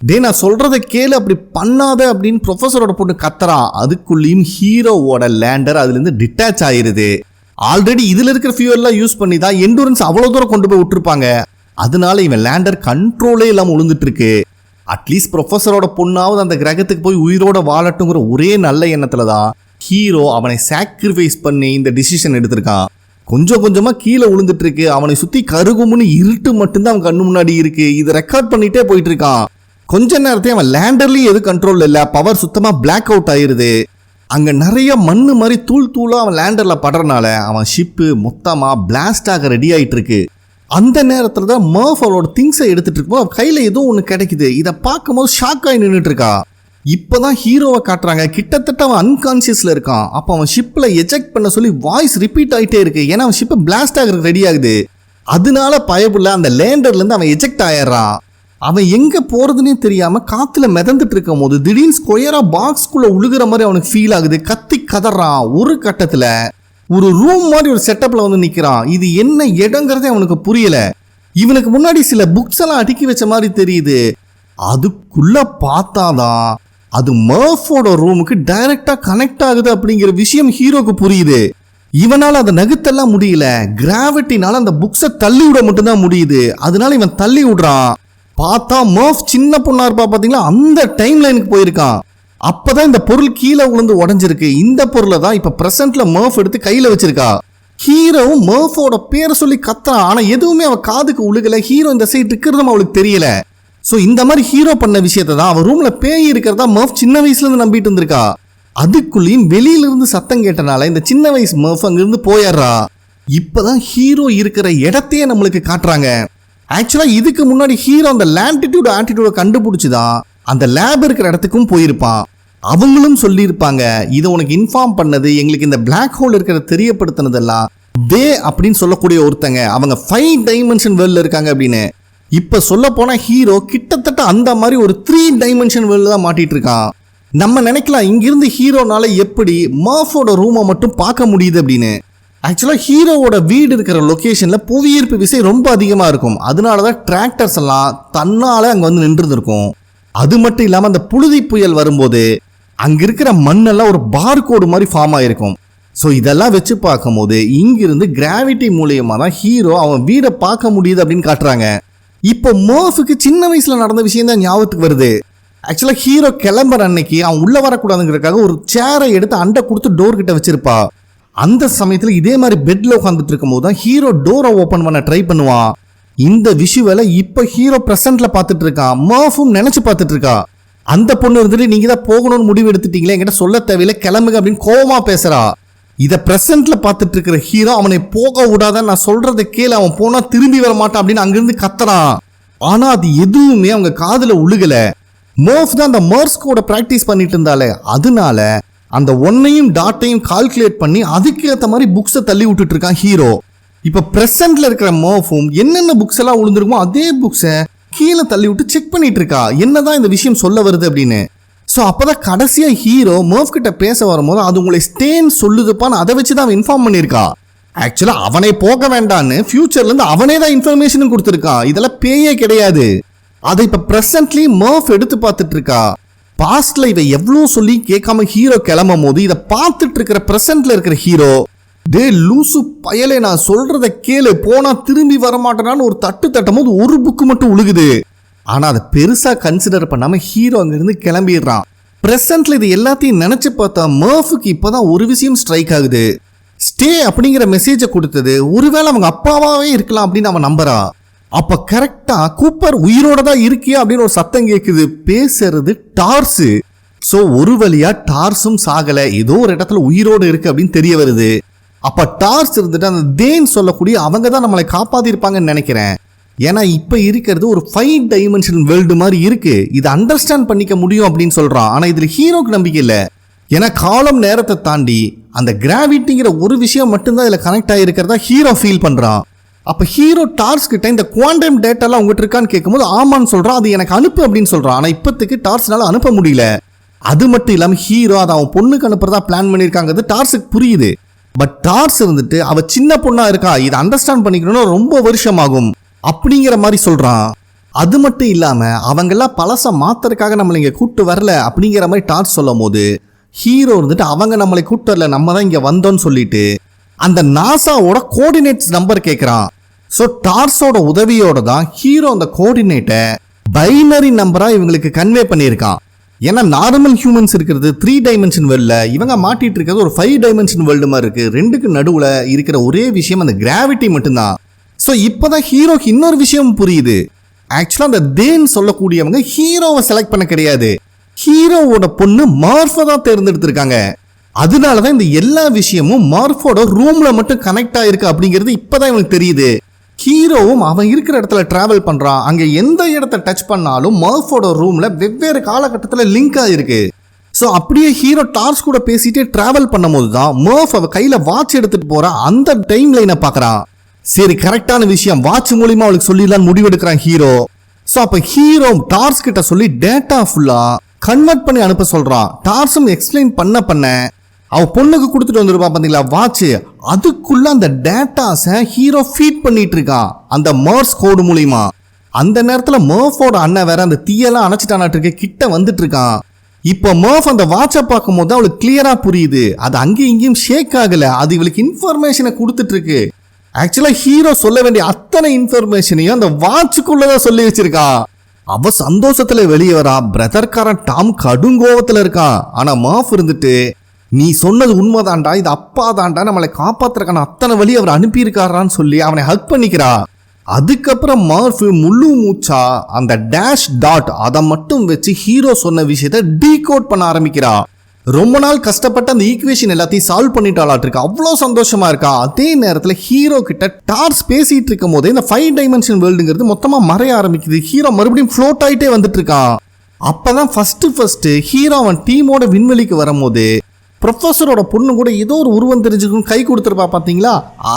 டே நான் சொல்றத கேளு, அப்படி பண்ணாத அப்படின்னு ப்ரொஃபஸரோட பொண்ணு கத்துறான். அதுக்குள்ளேயும் ஹீரோவோட லேண்டர் அதுல இருந்து டிட்டாச் ஆயிருது. ஆல்ரெடி இதுல இருக்கிற ஃபியூயல்லாம் யூஸ் பண்ணி தான் எண்டூரன்ஸ் அவ்வளவு தூரம் கொண்டு போய் விட்டுருப்பாங்க. அதனால இவன் லேண்டர் கண்ட்ரோலே இல்லாம விழுந்துட்டு இருக்கு. அட்லீஸ்ட் ப்ரொஃபஸரோட பொண்ணாவது அந்த கிரகத்துக்கு போய் உயிரோட வாழட்டுங்கிற ஒரே நல்ல எண்ணத்துல தான் ஹீரோ அவனை சாக்ரிஃபைஸ் பண்ணி இந்த டிசிஷன் எடுத்திருக்கான். கொஞ்சம் கொஞ்சமா கீழே விழுந்துட்டு இருக்கு. அவனை சுத்தி கருகும்னு இருட்டு மட்டும்தான் அவன் கண்ணு முன்னாடி இருக்கு. இதை ரெக்கார்ட் பண்ணிட்டே போயிட்டு இருக்கான். கொஞ்ச நேரத்தையும் அவன் லேண்டர்லயும் எது கண்ட்ரோல் இல்ல, பவர் சுத்தமா பிளாக் அவுட் ஆயிருது. அங்க நிறைய மண்ணு மாதிரி தூள் தூளா அவன் லேண்டர்ல படுறனால அவன் ஷிப்பு மொத்தமா பிளாஸ்ட் ஆக ரெடி ஆயிட்டு இருக்கு. அந்த நேரத்துல தான் மர்ஃப் அவளோட திங்ஸை எடுத்துட்டு இருக்கும்போது அவன் கையில ஏதோ ஒன்று கிடைக்குது. இதை பார்க்கும்போது ஷாக் ஆகி நின்றுட்டு இருக்கா. இப்பதான் ஹீரோவை காட்டுறாங்க. கிட்டத்தட்ட அவன் அன்கான்சியஸ்ல இருக்கான். அப்போ அவன் ஷிப்ல எஜெக்ட் பண்ண சொல்லி வாய்ஸ் ரிப்பீட் ஆகிட்டே இருக்கு. ஏன்னா அவன் ஷிப்பை பிளாஸ்ட் ஆகிறதுக்கு ரெடி ஆகுது. அதனால பயப்புள்ள அந்த லேண்டர்ல இருந்து அவன் எஜெக்ட் ஆயிடுறான். அவன் எங்க போறதுன்னே தெரியாம காத்துல மிதந்துட்டு இருக்கும் போது திடீர்னு ஸ்கொயரா பாக்ஸ்குள்ள உழுகுற மாதிரி அவனுக்கு ஃபீல் ஆகுது. கத்தி கதறான். ஒரு கட்டத்துல ஒரு ரூம் மாதிரி ஒரு செட்டப்ல வந்து நிக்கிறான். இது என்ன இடங்கிறதே அவனுக்கு புரியல. இவனுக்கு முன்னாடி சில புக்ஸ் எல்லாம் அடுக்கி வச்ச மாதிரி தெரியுது. அதுக்குள்ள பார்த்தாதான் அது மர்ஃபோட ரூமுக்கு டைரக்டா கனெக்ட் ஆகுது அப்படிங்கிற விஷயம் ஹீரோக்கு புரியுது. இவனால அதை நகர்த்தெல்லாம் முடியல. கிராவிட்டினால அந்த புக்ஸை தள்ளி விட மட்டும்தான் முடியுது. அதனால இவன் தள்ளி விடுறான். பார்த்தா மர்ஃப் சின்ன பொண்ணா இருப்பா பாத்தீங்களா, அந்த டைம் லைனுக்கு போயிருக்கான். அப்பதான் இந்த பொருள் கீழே விழுந்து உடஞ்சிருக்கு. இந்த பொருளை தான் இப்ப பிரசன்ட்ல மர்ஃப் எடுத்து கையில வச்சிருக்கா. ஹீரோவும் மர்ஃபோட பேரை சொல்லி கத்துறான். ஆனா எதுவுமே அவ காதுக்கு உழுகல. ஹீரோ இந்த சைடு இருக்கிறதும் அவளுக்கு தெரியல. ஸோ இந்த மாதிரி ஹீரோ பண்ண விஷயத்தை தான் அவன் ரூம்ல பேய் இருக்கிறதா மர்ஃப் சின்ன வயசுல இருந்து நம்பிட்டு இருந்திருக்கா. அதுக்குள்ளேயும் வெளியில இருந்து சத்தம் கேட்டனால இந்த சின்ன வயசு மர்ஃப் அங்கிருந்து போயிடுறா. இப்பதான் ஹீரோ இருக்கிற இடத்தையே நம்மளுக்கு காட்டுறாங்க. ஆக்சுவலா இதுக்கு முன்னாடி ஹீரோ அந்த லாட்டிடியூட் ஆட்டிடியூட கண்டுபிடிச்சுதான் அந்த லேப் இருக்கிற இடத்துக்கும் போயிருப்பான். அவங்களும் சொல்லியிருப்பாங்க, இதை உனக்கு இன்ஃபார்ம் பண்ணது எங்களுக்கு இந்த பிளாக் ஹோல் இருக்கிற தெரியப்படுத்தினதெல்லாம் தே அப்படின்னு சொல்லக்கூடிய ஒருத்தங்க, அவங்க 5 டைமென்ஷன் வேர்ல்ட்ல இருக்காங்க அப்படின்னு. இப்ப சொல்ல போனா ஹீரோ கிட்டத்தட்ட அந்த மாதிரி ஒரு 3 டைமென்ஷன் வேர்ல்டு தான் மாட்டிட்டு இருக்கான். நம்ம நினைக்கலாம் இங்கிருந்து ஹீரோனால எப்படி மர்ஃபோட ரூமை மட்டும் பார்க்க முடியுது அப்படின்னு. ஆக்சுவலா ஹீரோவோட வீடு இருக்கிற லொகேஷன்ல புவியீர்ப்பு விசை ரொம்ப அதிகமா இருக்கும். அதனாலதான் டிராக்டர்ஸ் எல்லாம் தன்னால அங்க வந்து நின்றுருக்கும். அது மட்டும் இல்லாம அந்த புழுதி புயல் வரும்போது அங்க இருக்கிற மண்ணெல்லாம் ஒரு பார்கோடு மாதிரி ஃபார்ம் ஆயிருக்கும். ஸோ இதெல்லாம் வச்சு பார்க்கும்போது இங்கிருந்து கிராவிட்டி மூலியமா தான் ஹீரோ அவன் வீடை பார்க்க முடியுது அப்படின்னு காட்டுறாங்க. இப்போ மர்ஃபுக்கு சின்ன வயசுல நடந்த விஷயம் தான் ஞாபகத்துக்கு வருது. ஆக்சுவலா ஹீரோ கிளம்புற அன்னைக்கு அவன் உள்ள வரக்கூடாதுங்கிறதுக்காக ஒரு சேரை எடுத்து அண்டை கொடுத்து டோர் கிட்ட வச்சிருப்பா. அந்த சமயத்துல இதே மாதிரி பெட்ல உட்காந்துட்டு இருக்கும் போது தான் ஹீரோ டோரை ஓபன் பண்ண ட்ரை பண்ணுவான். இந்த விஷுவலை இப்ப ஹீரோ பிரசன்ட்ல பார்த்துட்டு இருக்கான். மர்ஃபும் நினைச்சு பார்த்துட்டு இருக்கா. அந்த பொண்ணு இருந்துட்டு நீங்க தான் போகணும்னு முடிவு எடுத்துட்டீங்களே, என்கிட்ட சொல்ல தேவையில்லை, கிளம்புங்க அப்படின்னு கோவமா பேசுறா. இதை பிரசன்ட்ல பார்த்துட்டு இருக்கிற ஹீரோ அவனை போக விடாத, நான் சொல்றதை கேளு, அவன் போனா திரும்பி வர மாட்டான் அப்படின்னு அங்கிருந்து கத்துறான். ஆனா அது எதுவுமே அவங்க காதுல உழுகல. மர்ஃப் தான் அந்த மர்ஸ் கோட பிராக்டிஸ் பண்ணிட்டு இருந்தாலே, அதனால அந்த ஒன்னையும் டாட்டையும் கால்குலேட் பண்ணி அதுக்கு ஏற்ற மாதிரி புக்ஸை தள்ளி விட்டுட்டு இருக்கான் ஹீரோ. இப்ப பிரசன்ட்ல இருக்கிற மர்ஃபும் என்னென்ன புக்ஸ் எல்லாம் விழுந்திருக்குமோ அதே புக்ஸை கீழே தள்ளி விட்டு செக் பண்ணிட்டு இருக்கா, என்னதான் இந்த விஷயம் சொல்ல வருது அப்படின்னு. ஸோ அப்பதான் கடைசியா ஹீரோ மர்ஃப் கிட்ட பேச வரும்போது அது உங்களை ஸ்டேன் சொல்லுதுப்பான்னு அதை வச்சு தான் இன்ஃபார்ம் பண்ணியிருக்கா. ஆக்சுவலா அவனை போக வேண்டான்னு ஃபியூச்சர்ல இருந்து அவனே தான் இன்ஃபர்மேஷனும் கொடுத்துருக்கான். இதெல்லாம் பேயே கிடையாது. அதை இப்ப பிரசன்ட்லி மர்ஃப் எடுத்து பார்த்துட்டு இருக்கா. பாஸ்ட்ல இதை எவ்வளவு சொல்லி கேட்காம ஹீரோ கிளம்பும் போது இதை பார்த்துட்டு இருக்கிற பிரசன்ட்ல இருக்கிற ஹீரோ, டே லூசு பயலே, நான் சொல்றத கேளு, போனா திரும்பி வரமாட்டேனான்னு ஒரு தட்டு தட்டும் போது ஒரு புக்கு மட்டும் உழுகுது. ஆனா அதை பெருசா கன்சிடர் பண்ணாம ஹீரோ அங்கிருந்து கிளம்பிடுறான். பிரசன்ட்ல இது எல்லாத்தையும் நினைச்சு பார்த்தா மர்ஃபுக்கு இப்பதான் ஒரு விஷயம் ஸ்ட்ரைக் ஆகுது. ஸ்டே அப்படிங்கிற மெசேஜை கொடுத்தது ஒருவேளை அவங்க அப்பாவாவே இருக்கலாம் அப்படின்னு அவன் நம்புறா. அப்ப கரெக்டா கூப்பர் உயிரோட தான் இருக்கியா அப்படின்னு ஒரு சத்தம் கேட்குது. பேசுறது டார்ஸ். சோ ஒரு வழியா டார்ஸும் சாகல, ஏதோ ஒரு இடத்துல உயிரோடு இருக்கு அப்படின்னு தெரிய வருது. அப்ப டார்ஸ் இருந்துட்டு அந்த தேன் சொல்லக்கூடிய அவங்க தான் நம்மளை காப்பாத்திருப்பாங்கன்னு நினைக்கிறேன். ஏன்னா இப்ப இருக்கிறது ஒரு 5 டைமென்ஷன் வேர்ல்டு மாதிரி இருக்கு, இதை அண்டர்ஸ்டாண்ட் பண்ணிக்க முடியும் அப்படின்னு சொல்றான். ஆனா இதுல ஹீரோக்கு நம்பிக்கை இல்லை. ஏன்னா காலம் நேரத்தை தாண்டி அந்த கிராவிட்டிங்கிற ஒரு விஷயம் மட்டும்தான் இதுல கனெக்ட் ஆகிருக்கிறதா ஹீரோ ஃபீல் பண்றான். அப்ப ஹீரோ டார்ஸ் கிட்ட இந்த குவாண்டம் டேட்டாலாம் உங்ககிட்ட இருக்கான்னு கேட்கும்போது ஆமான்னு சொல்றான். அது எனக்கு அனுப்பு அப்படின்னு சொல்றான். ஆனா இப்போதைக்கு டார்ஸ்னால அனுப்ப முடியல. அது மட்டும் இல்லாம ஹீரோ அதை அவன் பொண்ணுக்கு அனுப்புறதா பிளான் பண்ணியிருக்காங்கிறது டார்ஸுக்கு புரியுது. பட் டார்ஸ் இருந்துட்டு அவ சின்ன பொண்ணா இருக்கா, இதை அண்டர்ஸ்டாண்ட் பண்ணிக்கணும்னு ரொம்ப வருஷம் ஆகும் அப்படிங்கிற மாதிரி சொல்றான். அது மட்டும் இல்லாம அவங்கெல்லாம் பழச மாத்தறதுக்காக நம்மளை இங்க கூட்டு வரல அப்படிங்கிற மாதிரி டார்ஸ் சொல்லும் போது ஹீரோ இருந்துட்டு அவங்க நம்மளை கூட்டு வரல, நம்ம தான் இங்க வந்தோம்னு சொல்லிட்டு அந்த நாசாவோட கோஆர்டினேட்ஸ் நம்பர் கேட்கிறான். ஸோ டார்ஸோட உதவியோட தான் ஹீரோ அந்த கோஆர்டினேட்டை பைனரி நம்பரா இவங்களுக்கு கன்வே பண்ணியிருக்கான். ஏன்னா நார்மல் ஹியூமன்ஸ் இருக்கிறது 3 டைமென்ஷன் வேர்ல்ட்ல, இவங்க மாட்டிட்டு இருக்கிறது ஒரு 5 டைமென்ஷன் வேர்ல்டு மாதிரி இருக்கு. ரெண்டுக்கு நடுவுல இருக்கிற ஒரே விஷயம் அந்த கிராவிட்டி மட்டும்தான். ஸோ இப்போதான் ஹீரோக்கு இன்னொரு விஷயம் புரியுது. ஆக்சுவலா அந்த தேன் சொல்லக்கூடியவங்க ஹீரோவை செலக்ட் பண்ண கிடையாது, ஹீரோவோட பொண்ணு மார்ஃபை தான் தேர்ந்தெடுத்திருக்காங்க. அதனாலதான் இந்த எல்லா விஷயமும் மார்ஃபோட ரூம்ல மட்டும் கனெக்ட் ஆயிருக்கு அப்படிங்கிறது இப்பதான் இவனுக்கு தெரியுது. ஹீரோவும் அவன் இருக்கிற இடத்துல டிராவல் பண்றான். அங்க எந்த இடத்த டச் பண்ணாலும் மார்ஃபோட ரூம்ல வெவ்வேறு காலகட்டத்தில் லிங்க் ஆயிருக்கு. ஸோ அப்படியே ஹீரோ டார்ஸ் கூட பேசிட்டே டிராவல் பண்ணும் போது தான் மர்ஃப் அவ கையில வாட்ச் எடுத்துட்டு போற அந்த டைம் லைனை பாக்குறான். சரி கரெக்டான விஷயம் வாட்ச் மூலியமா அவளுக்கு சொல்லிடலான்னு முடிவெடுக்கிறான் ஹீரோ. ஸோ அப்போ ஹீரோ டார்ஸ் கிட்ட சொல்லி டேட்டா ஃபுல்லா கன்வெர்ட் பண்ணி அனுப்ப சொல்றான். டார்ஸும் எக்ஸ்பிளைன் பண்ண அவ பொண்ணுக்கு கொடுத்துட்டு வந்துருப்பா பாத்தீங்களா வாட்ச், அதுக்குள்ள அந்த டேட்டாஸை ஹீரோ ஃபீட் பண்ணிட்டு இருக்கான் அந்த மர்ஸ் கோடு மூலியமா. அந்த நேரத்தில் மர்ஃபோட அண்ணன் வேற அந்த தீயெல்லாம் அணைச்சிட்டானாட்டு கிட்ட வந்துட்டு இருக்கான். இப்போ மர்ஃப் அந்த வாட்சை பார்க்கும் போது அவளுக்கு கிளியரா புரியுது அது அங்கேயும் இங்கேயும் ஷேக் ஆகல, அது இவளுக்கு இன்ஃபர்மேஷனை கொடுத்துட்டு இருக்கு. ஆக்சுவலா ஹீரோ சொல்ல வேண்டிய அத்தனை இன்ஃபர்மேஷனையும் அந்த வாட்சுக்குள்ளதான் சொல்லி வச்சிருக்கான். அவ சந்தோஷத்துல வெளியே வரா. பிரதர்காரன் டாம் கடுங்கோவத்துல இருக்கான். ஆனா மர்ஃப் இருந்துட்டு நீ சொன்னது உண்மைதான்டா, இது அப்பா தான்டா, நம்மளை காப்பாத்துறக்கான அத்தனை வழி அவர் அனுப்பியிருக்காரான்னு சொல்லி அவனை ஹக் பண்ணிக்கிறா. அதுக்கப்புறம் மர்ஃப் முழு மூச்சா அந்த டேஷ் டாட் அதை மட்டும் வச்சு ஹீரோ சொன்ன விஷயத்தை டீகோட் பண்ண ஆரம்பிக்கிறா. ரொம்ப நாள் கஷ்டப்பட்டு அந்த ஈக்குவேஷன் எல்லாத்தையும் சால்வ் பண்ணிட்டாளாட்டு இருக்கா. அவ்வளோ சந்தோஷமா இருக்கா. அதே நேரத்தில் ஹீரோ கிட்ட டார்ஸ் பேசிட்டு இருக்கும் போதே இந்த 5 டைமென்ஷன் வேர்ல்டுங்கிறது மொத்தமா மறைய ஆரம்பிக்குது. ஹீரோ மறுபடியும் ஃப்ளோட் ஆயிட்டே வந்துட்டு இருக்கான். அப்பதான் ஃபர்ஸ்ட் ஹீரோ அவன் டீமோட விண்வெளிக்கு வரும்போது ப்ரொஃபஸரோட பொண்ணு கூட ஏதோ ஒரு உருவம் தெரிஞ்சுக்கணும் கை கொடுத்துருப்பா பாத்தீங்களா,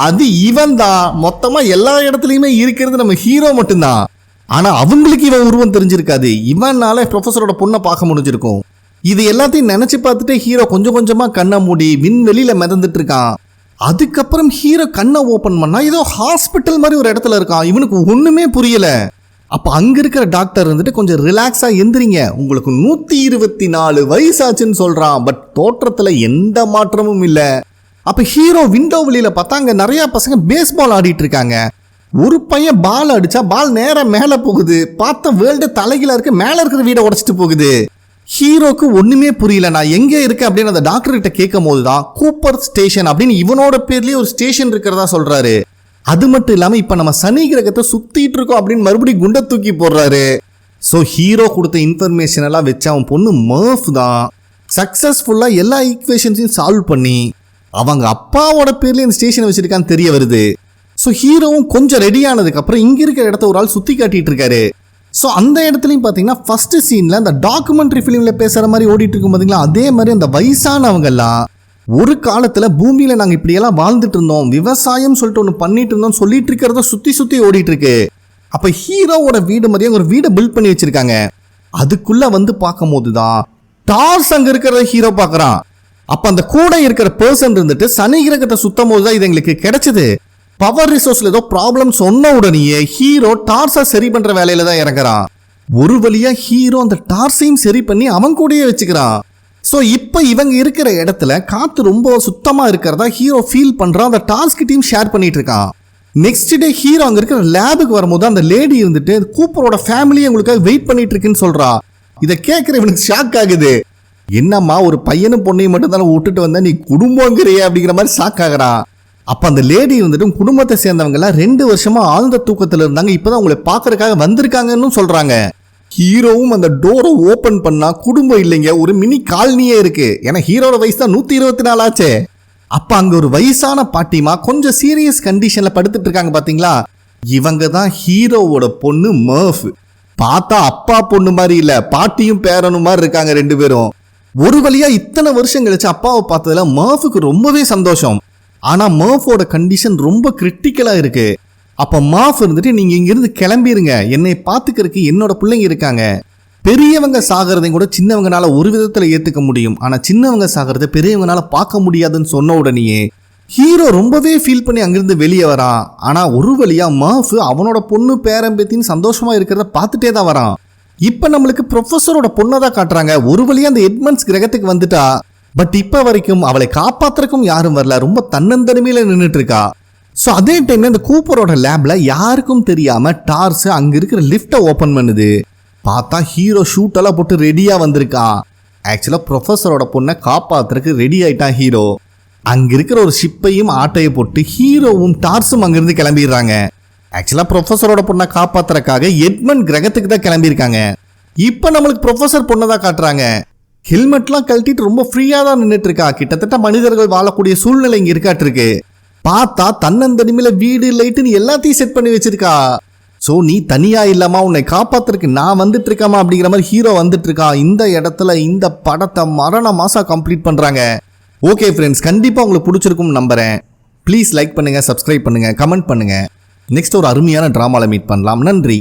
அது இவன் தான். மொத்தமா எல்லா இடத்துலயுமே இருக்கிறது நம்ம ஹீரோ மட்டும்தான். ஆனா அவங்களுக்கு இவன் உருவம் தெரிஞ்சிருக்காது. இவனால ப்ரொஃபஸரோட பொண்ணை பார்க்க முடிஞ்சிருக்கும். இது எல்லாத்தையும் நினைச்சு பார்த்துட்டு ஹீரோ கொஞ்சம் கொஞ்சமா கண்ணை மூடி விண்வெளியில மிதந்துட்டு இருக்கான். அதுக்கப்புறம் ஹீரோ கண்ணை ஓபன் பண்ணா ஏதோ ஹாஸ்பிட்டல் மாதிரி ஒரு இடத்துல இருக்கான். இவனுக்கு ஒண்ணுமே புரியல. அப்ப அங்க இருக்கிற டாக்டர் வந்துட்டு கொஞ்சம் ரிலாக்ஸா எந்திரிங்க, உங்களுக்கு 124 வயசாச்சுன்னு சொல்றான். பட் தோற்றத்துல எந்த மாற்றமும் இல்ல. அப்ப ஹீரோ விண்டோ வெளியில பார்த்தா அங்க நிறைய பசங்க பேஸ்பால் ஆடிட்டு இருக்காங்க. ஒரு பையன் பால் அடிச்சா பால் நேரம் மேல போகுது. பார்த்த வேர்ல்டு தலைகீழ இருக்கு, மேல இருக்கிற வீடை உடைச்சிட்டு போகுது. ஹீரோக்கு ஒண்ணுமே புரியல. நான் எங்க இருக்கேன் அப்படின்னு அந்த டாக்டர் கிட்ட கேட்கும் போதுதான் கூப்பர் ஸ்டேஷன் அப்படின்னு இவனோட பேர்லயே ஒரு ஸ்டேஷன் இருக்கிறதா சொல்றாரு. அது மட்டும் இல்லாம இப்ப நம்ம சனி கிரகத்தை சுத்திட்டு இருக்கோம் அப்படின்னு மறுபடியும் குண்டை தூக்கி போடுறாரு. ஸோ ஹீரோ கொடுத்த இன்ஃபர்மேஷன் எல்லாம் வச்சு அவன் பொண்ணு மர்ஃப் தான் சக்சஸ்ஃபுல்லா எல்லா ஈக்குவேஷன்ஸையும் சால்வ் பண்ணி அவங்க அப்பாவோட பேர்ல இந்த ஸ்டேஷன் வச்சிருக்கான்னு தெரிய வருது. ஸோ ஹீரோவும் கொஞ்சம் ரெடி ஆனதுக்கு அப்புறம் இங்க இருக்கிற இடத்த ஒரு ஆள் சுத்தி காட்டிட்டு இருக்காரு. ஸோ அந்த இடத்துலையும் பார்த்தீங்கன்னா ஃபர்ஸ்ட் சீன்ல அந்த டாக்குமெண்ட்ரி ஃபிலிம்ல பேசுற மாதிரி ஓடிட்டு இருக்கும் பார்த்தீங்களா, அதே மாதிரி அந்த வயசானவங்க எல்லாம் ஒரு காலத்துல பூமியில நாங்க இப்படியெல்லாம் வாழ்ந்துட்டு இருந்தோம், விவசாயம் சொல்லிட்டு ஒன்று பண்ணிட்டு இருந்தோம் சொல்லிட்டு இருக்கிறத சுத்தி ஓடிட்டு இருக்கு. அப்ப ஹீரோவோட வீடு மாதிரியே ஒரு வீடை பில்ட் பண்ணி வச்சிருக்காங்க. அதுக்குள்ள வந்து பார்க்கும் போதுதான் டார்ஸ் அங்க இருக்கிறத ஹீரோ பாக்குறான். அப்ப அந்த கூட இருக்கிற பர்சன் இருந்துட்டு சனி கிரகத்தை சுத்தம் போதுதான் இது எங்களுக்கு கிடைச்சது. பவர் ரிசோர்ஸ்ல ஏதோ ப்ராப்ளம் சொன்ன உடனேயே ஹீரோ டார்ஸை சரி பண்ற வேலையில தான் இறங்குறான். ஒரு வழியா ஹீரோ அந்த டார்ஸையும் சரி பண்ணி அவன் கூடயே வச்சுக்கிறான். ஸோ இப்போ இவங்க இருக்கிற இடத்துல காற்று ரொம்ப சுத்தமாக இருக்கிறதா ஹீரோ ஃபீல் பண்ணுறான். அந்த டாஸ்கிட்டையும் ஷேர் பண்ணிட்டு இருக்கான். நெக்ஸ்ட் டே ஹீரோ அங்கே இருக்கிற லேபுக்கு வரும்போது அந்த லேடி இருந்துட்டு கூப்பரோட ஃபேமிலி உங்களுக்காக வெயிட் பண்ணிட்டு இருக்குன்னு சொல்றா. இதை கேட்குற இவனுக்கு ஷாக் ஆகுது. என்னம்மா ஒரு பையனும் பொண்ணையும் மட்டும் தானே விட்டுட்டு வந்தா நீ குடும்பங்கிறிய அப்படிங்கிற மாதிரி ஷாக் ஆகுறான். அப்போ அந்த லேடி வந்துட்டு குடும்பத்தை சேர்ந்தவங்க எல்லாம் 2 வருஷமா ஆழ்ந்த தூக்கத்தில் இருந்தாங்க, இப்போதான் உங்களை பார்க்கறதுக்காக வந்திருக்காங்கன்னு சொல்றாங்க. ஹீரோவும் அந்த டோரை ஓபன் பண்ணா குடும்பம் இல்லைங்க, ஒரு மினி காலனியே இருக்கு. ஏன்னா ஹீரோட வயசு தான் 124 ஆச்சே. அப்ப அங்க ஒரு வயசான பாட்டிமா கொஞ்சம் சீரியஸ் கண்டிஷன்ல படுத்துட்டு இருக்காங்க பாத்தீங்களா. இவங்க தான் ஹீரோவோட பொண்ணு மர்ஃப். பார்த்தா அப்பா பொண்ணு மாதிரி இல்ல, பாட்டியும் பேரனும் மாதிரி இருக்காங்க 2 பேரும். ஒரு வழியா இத்தனை வருஷம் கழிச்சு அப்பாவை பார்த்ததுல மர்ஃபுக்கு ரொம்பவே சந்தோஷம். ஆனா மர்ஃபோட கண்டிஷன் ரொம்ப கிரிட்டிக்கலா இருக்கு. அப்ப மாஃப் இருந்துட்டு நீங்க இங்கிருந்து கிளம்பிருங்க, என்னை பாத்துக்கிறதுக்கு என்னோட பிள்ளைங்க இருக்காங்க. பெரியவங்க சாகிறதையும் கூட சின்னவங்கனால ஒரு விதத்துல ஏத்துக்க முடியும், ஆனா சின்னவங்க சாகிறத பெரியவங்கனால பார்க்க முடியாதுன்னு சொன்ன உடனேயே ஹீரோ ரொம்பவே ஃபீல் பண்ணி அங்கிருந்து வெளியே வரான். ஆனா ஒரு வழியா மாஃப் அவனோட பொண்ணு பேரம்பேத்தின்னு சந்தோஷமா இருக்கிறத பார்த்துட்டே தான் வரான். இப்ப நம்மளுக்கு ப்ரொஃபஸரோட பொண்ணை தான் காட்டுறாங்க. ஒரு வழியா அந்த எட்மண்ட்ஸ் கிரகத்துக்கு வந்துட்டா. பட் இப்ப வரைக்கும் அவளை காப்பாத்துறதுக்கும் யாரும் வரல, ரொம்ப தன்னந்தனிமையில நின்றுட்டு இருக்கா. ஸோ அதே டைம்ல இந்த கூப்பரோட லேப்ல யாருக்கும் தெரியாம டார்ஸ் அங்க இருக்கிற லிஃப்டை ஓபன் பண்ணுது. பார்த்தா ஹீரோ ஷூட் எல்லாம் போட்டு ரெடியா வந்திருக்கான். ஆக்சுவலா ப்ரொஃபஸரோட பொண்ணை காப்பாத்துறதுக்கு ரெடி ஆயிட்டான் ஹீரோ. அங்க இருக்கிற ஒரு ஷிப்பையும் ஆட்டையை போட்டு ஹீரோவும் டார்ஸும் அங்கிருந்து கிளம்பிடுறாங்க. ஆக்சுவலா ப்ரொஃபஸரோட பொண்ணை காப்பாத்துறதுக்காக எட்மண்ட் கிரகத்துக்கு தான் கிளம்பியிருக்காங்க. இப்ப நம்மளுக்கு ப்ரொஃபஸர் பொண்ணை தான் காட்டுறாங்க. ஹெல்மெட்லாம் கழட்டிட்டு ரொம்ப ஃப்ரீயா தான் நின்றுட்டு இருக்கா. கிட்டத்தட்ட மனிதர்கள் வாழக்கூடிய சூழ்நிலை இங்க இருக்காட்டு இருக்கு. பார்த்தா தன்னந்தனிமையில வீடு லைட்டுன்னு எல்லாத்தையும் செட் பண்ணி வச்சிருக்கா. ஸோ நீ தனியா இல்லாமா, உன்னை காப்பாத்துறதுக்கு நான் வந்துட்டு இருக்காமா அப்படிங்கிற மாதிரி ஹீரோ வந்துட்டு இருக்கா. இந்த இடத்துல இந்த படத்தை மரண மாசா கம்ப்ளீட் பண்றாங்க. ஓகே ஃப்ரெண்ட்ஸ், கண்டிப்பா உங்களுக்கு பிடிச்சிருக்கும் நம்புறேன். ப்ளீஸ் லைக் பண்ணுங்க, சப்ஸ்கிரைப் பண்ணுங்க, கமெண்ட் பண்ணுங்க. நெக்ஸ்ட் ஒரு அருமையான டிராமால மீட் பண்ணலாம். நன்றி.